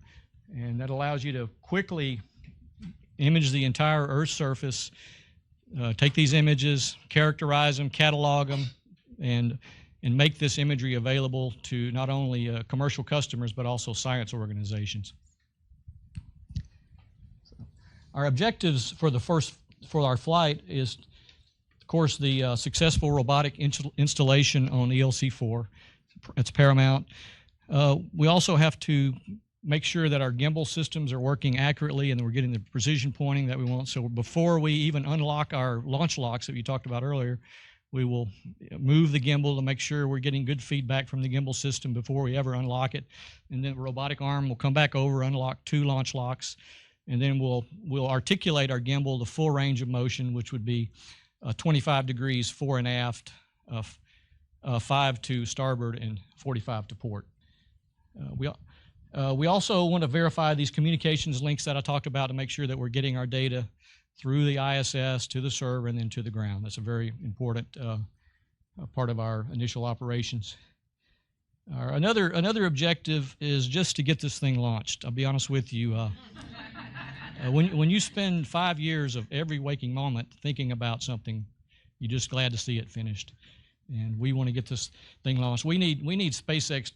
And that allows you to quickly image the entire Earth's surface, take these images, characterize them, catalog them, and make this imagery available to not only commercial customers, but also science organizations. Our objectives for our flight is, of course, the successful robotic installation on ELC-4. It's paramount. We also have to make sure that our gimbal systems are working accurately and that we're getting the precision pointing that we want. So before we even unlock our launch locks that you talked about earlier, we will move the gimbal to make sure we're getting good feedback from the gimbal system before we ever unlock it. And then the robotic arm will come back over, unlock 2 launch locks, and then we'll articulate our gimbal to full range of motion, which would be 25 degrees fore and aft, 5 to starboard, and 45 to port. We also want to verify these communications links that I talked about to make sure that we're getting our data through the ISS to the server and then to the ground. That's a very important part of our initial operations. Another objective is just to get this thing launched. I'll be honest with you. When you spend 5 years of every waking moment thinking about something, you're just glad to see it finished. And we want to get this thing launched. We need SpaceX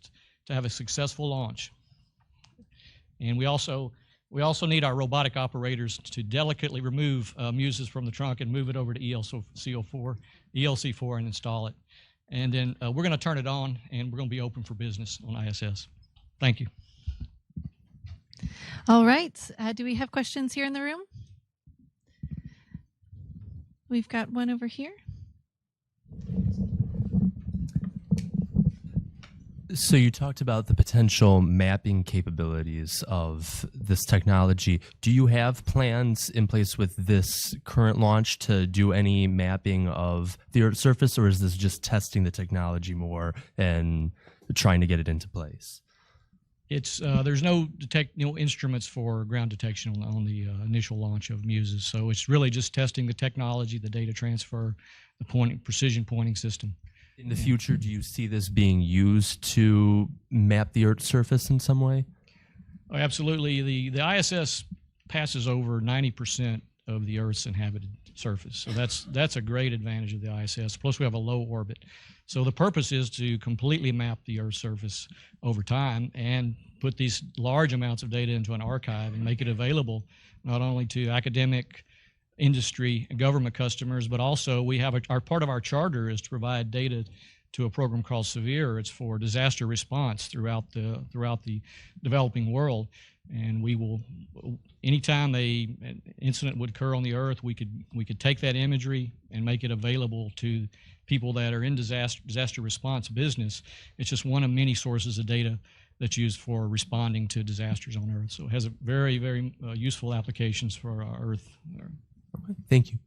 to have a successful launch. And we also need our robotic operators to delicately remove Muses from the trunk and move it over to ELC-4 and install it. And then we're going to turn it on, and we're going to be open for business on ISS. Thank you. All right. Do we have questions here in the room? We've got one over here. So you talked about the potential mapping capabilities of this technology. Do you have plans in place with this current launch to do any mapping of the Earth's surface, or is this just testing the technology more and trying to get it into place? It's there's no instruments for ground detection on the initial launch of Muses, so it's really just testing the technology, the data transfer, the precision pointing system. In the future, do you see this being used to map the Earth's surface in some way? Oh, absolutely. The ISS passes over 90% of the Earth's inhabited surface, so that's a great advantage of the ISS. Plus, we have a low orbit. So the purpose is to completely map the Earth's surface over time and put these large amounts of data into an archive and make it available not only to academic, industry, and government customers, but also we have our part of our charter is to provide data to a program called SEVERE. It's for disaster response throughout the developing world. And we will, anytime an incident would occur on the Earth, we could take that imagery and make it available to people that are in disaster response business. It's just one of many sources of data that's used for responding to disasters on Earth. So it has a very, very useful applications for our Earth. Thank you.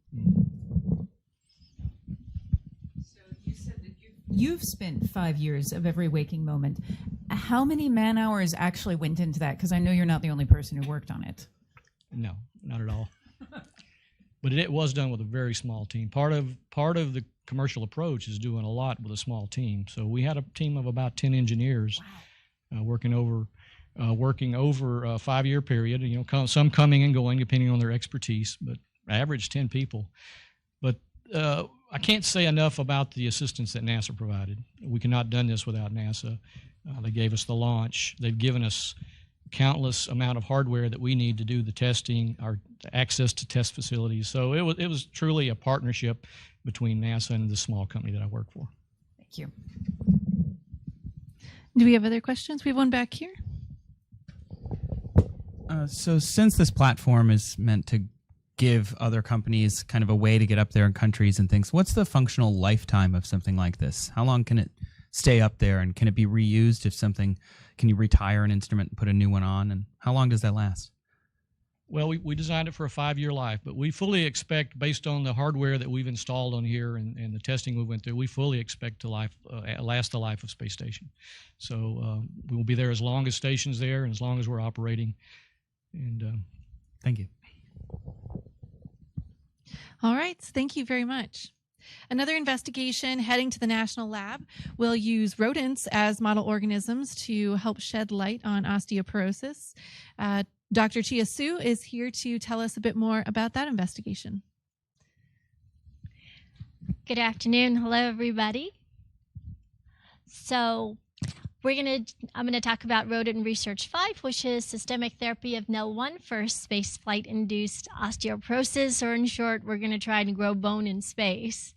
So you said that you've spent 5 years of every waking moment. How many man hours actually went into that? Because I know you're not the only person who worked on it. No, not at all. But it was done with a very small team. Part of the commercial approach is doing a lot with a small team. So we had a team of about 10 engineers working over a 5-year period. You know, some coming and going depending on their expertise, but average 10 people. But I can't say enough about the assistance that NASA provided. We could not have done this without NASA. They gave us the launch. They've given us countless amount of hardware that we need to do the testing, our access to test facilities. So it was truly a partnership between NASA and the small company that I work for. Thank you. Do we have other questions? We have one back here. So since this platform is meant to give other companies kind of a way to get up there in countries and things, what's the functional lifetime of something like this? How long can it stay up there, and can it be reused can you retire an instrument and put a new one on, and how long does that last? Well, we designed it for a 5-year life, but we fully expect, based on the hardware that we've installed on here and the testing we went through, we fully expect to last the life of space station. So we will be there as long as station's there and as long as we're operating. And thank you. All right, thank you very much. Another investigation heading to the National Lab will use rodents as model organisms to help shed light on osteoporosis. Dr. Chia Su is here to tell us a bit more about that investigation. Good afternoon. Hello, everybody. So I'm gonna talk about Rodent Research 5, which is systemic therapy of NEL1 for spaceflight-induced osteoporosis, or in short, we're gonna try to grow bone in space.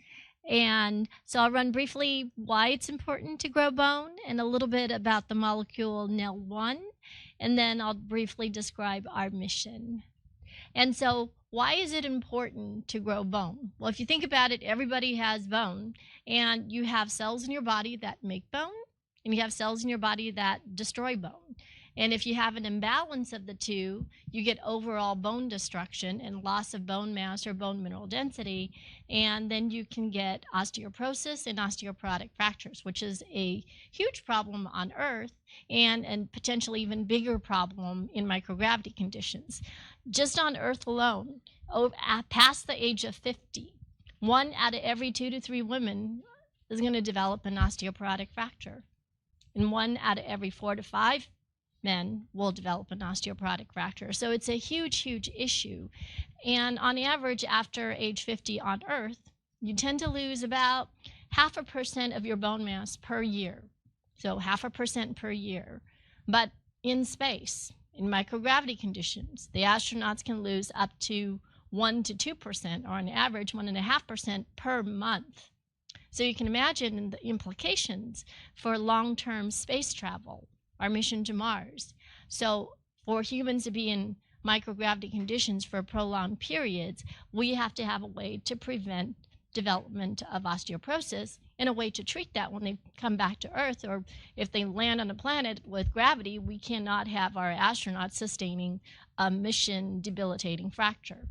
And so I'll run briefly why it's important to grow bone and a little bit about the molecule NEL1, and then I'll briefly describe our mission. And so why is it important to grow bone? Well, if you think about it, everybody has bone, and you have cells in your body that make bone, and you have cells in your body that destroy bone. And if you have an imbalance of the two, you get overall bone destruction and loss of bone mass or bone mineral density, and then you can get osteoporosis and osteoporotic fractures, which is a huge problem on Earth and potentially even bigger problem in microgravity conditions. Just on Earth alone, past the age of 50, 1 out of every 2 to 3 women is going to develop an osteoporotic fracture. And 1 out of every 4 to 5 men will develop an osteoporotic fracture. So it's a huge, huge issue. And on average, after age 50 on Earth, you tend to lose about 0.5% of your bone mass per year. So 0.5% per year. But in space, in microgravity conditions, the astronauts can lose up to 1 to 2%, or on average 1.5% per month. So you can imagine the implications for long-term space travel, our mission to Mars. So for humans to be in microgravity conditions for prolonged periods, we have to have a way to prevent development of osteoporosis and a way to treat that when they come back to Earth, or if they land on a planet with gravity, we cannot have our astronauts sustaining a mission debilitating fracture.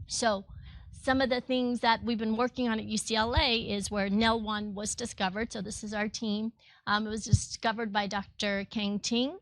So some of the things that we've been working on at UCLA is where NEL1 was discovered. So this is our team. It was discovered by Dr. Kang Ting,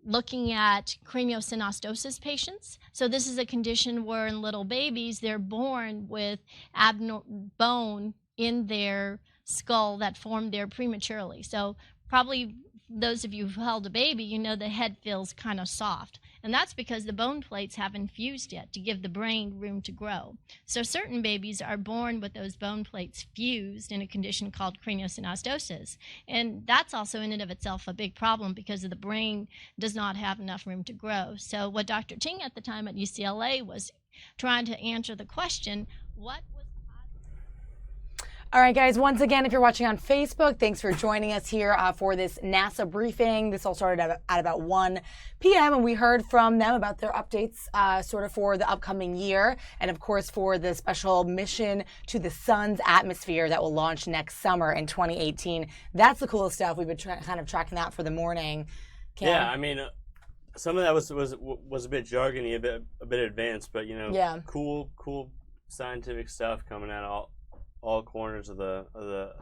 looking at craniosynostosis patients. So this is a condition where in little babies, they're born with abnormal bone in their skull that formed there prematurely. So probably those of you who held a baby, you know the head feels kind of soft. And that's because the bone plates haven't fused yet to give the brain room to grow. So certain babies are born with those bone plates fused in a condition called craniosynostosis. And that's also in and of itself a big problem because the brain does not have enough room to grow. So what Dr. Ting at the time at UCLA was trying to answer the question, what was All right, guys, once again, if you're watching on Facebook, thanks for joining us here for this NASA briefing. This all started at about 1 p.m., and we heard from them about their updates sort of for the upcoming year, and of course for the special mission to the sun's atmosphere that will launch next summer in 2018. That's the coolest stuff. We've been kind of tracking that for the morning. Cam? Yeah, I mean, some of that was a bit jargony, a bit advanced, but you know, yeah. cool scientific stuff coming out all corners of the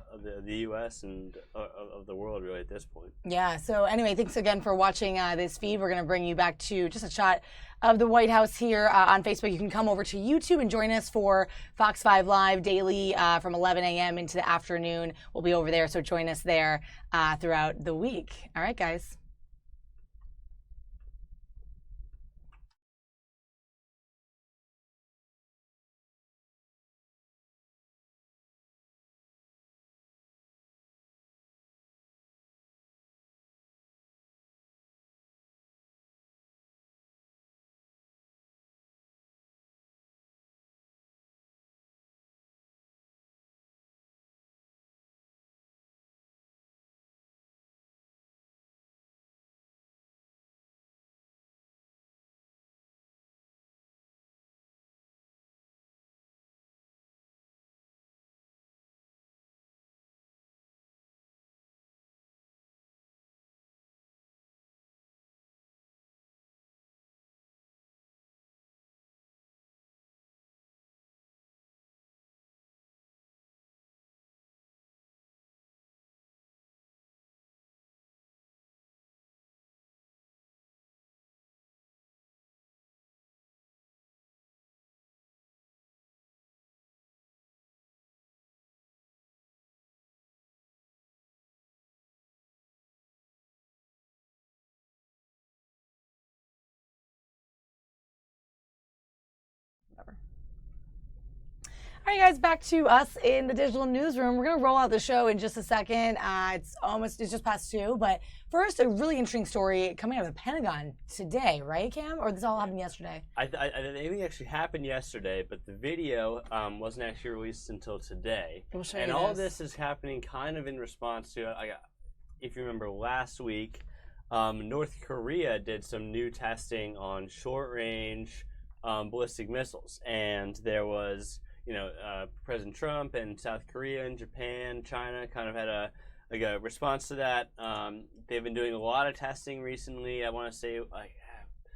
U.S. and of the world, really, at this point. Yeah, so anyway, thanks again for watching this feed. We're going to bring you back to just a shot of the White House here on Facebook. You can come over to YouTube and join us for Fox 5 Live daily from 11 a.m. into the afternoon. We'll be over there, so join us there throughout the week. All right, guys. whatever. All right, guys, back to us in the digital newsroom. We're going to roll out the show in just a second. It's just past 2. But first, a really interesting story coming out of the Pentagon today, right, Cam? Or this all happened yesterday? I think it actually happened yesterday, but the video wasn't actually released until today. We'll show and you all this. this is happening kind of in response to, if you remember last week, North Korea did some new testing on short-range ballistic missiles. And there was... President Trump and South Korea and Japan, China kind of had a response to that. They've been doing a lot of testing recently. I want to say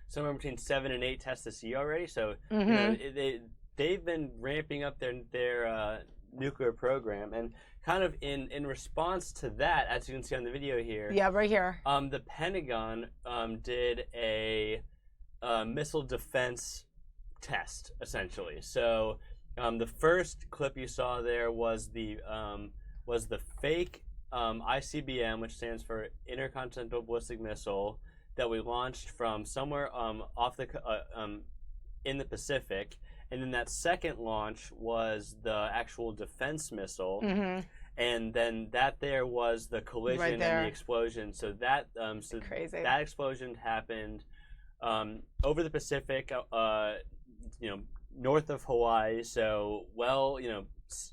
somewhere between 7 and 8 tests this year already. So they've been ramping up their nuclear program, and kind of in response to that, as you can see on the video here. Yeah, right here. The Pentagon did a missile defense test essentially. So. The first clip you saw there was the fake ICBM, which stands for Intercontinental Ballistic Missile, that we launched from somewhere off the in the Pacific, and then that second launch was the actual defense missile, and then that there was the collision and the explosion. So that crazy. That explosion happened over the Pacific. North of Hawaii, so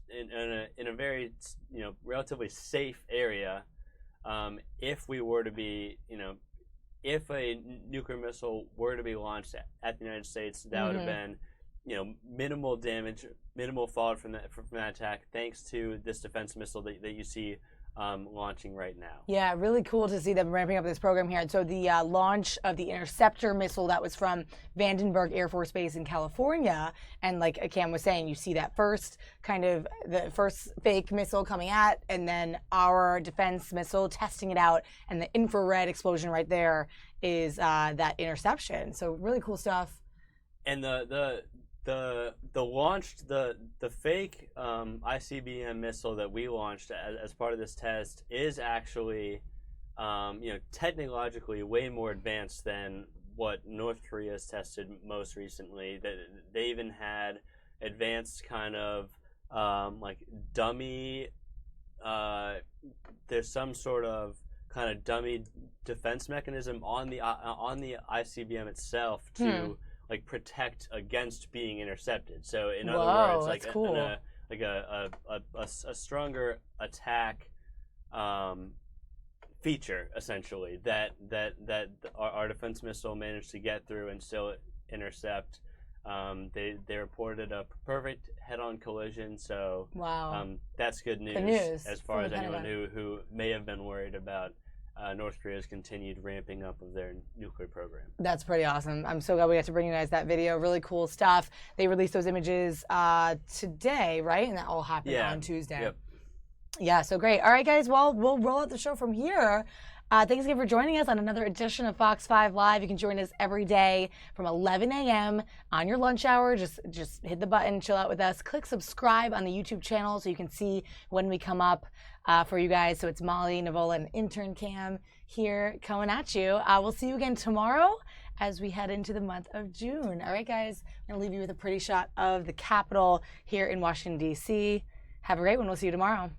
in a very relatively safe area. If we were to be, if a nuclear missile were to be launched at the United States, that would have been, minimal damage, minimal fallout from that attack, thanks to this defense missile that you see launching right now. Yeah, really cool to see them ramping up this program here. And so the launch of the Interceptor missile that was from Vandenberg Air Force Base in California, and like Cam was saying, you see that first kind of the first fake missile coming at, and then our defense missile testing it out, and the infrared explosion right there is that interception. So really cool stuff. And the fake ICBM missile that we launched as part of this test is actually technologically way more advanced than what North Korea has tested most recently. They even had advanced kind of dummy. There's some sort of kind of dummy defense mechanism on the ICBM itself to protect against being intercepted. So in other words, cool. a stronger attack feature essentially that our defense missile managed to get through and still intercept. They reported a perfect head-on collision. So that's good news as far as anyone who may have been worried about North Korea's continued ramping up of their nuclear program. That's pretty awesome. I'm so glad we got to bring you guys that video. Really cool stuff. They released those images today, right? And that all happened on Tuesday. Yep. Yeah, so great. All right, guys. Well, we'll roll out the show from here. Thanks again for joining us on another edition of Fox 5 Live. You can join us every day from 11 a.m. on your lunch hour. Just hit the button, chill out with us. Click subscribe on the YouTube channel so you can see when we come up for you guys. So it's Molly, Nevola, and intern Cam here coming at you. We'll see you again tomorrow as we head into the month of June. All right, guys. I'm going to leave you with a pretty shot of the Capitol here in Washington, D.C. Have a great one. We'll see you tomorrow.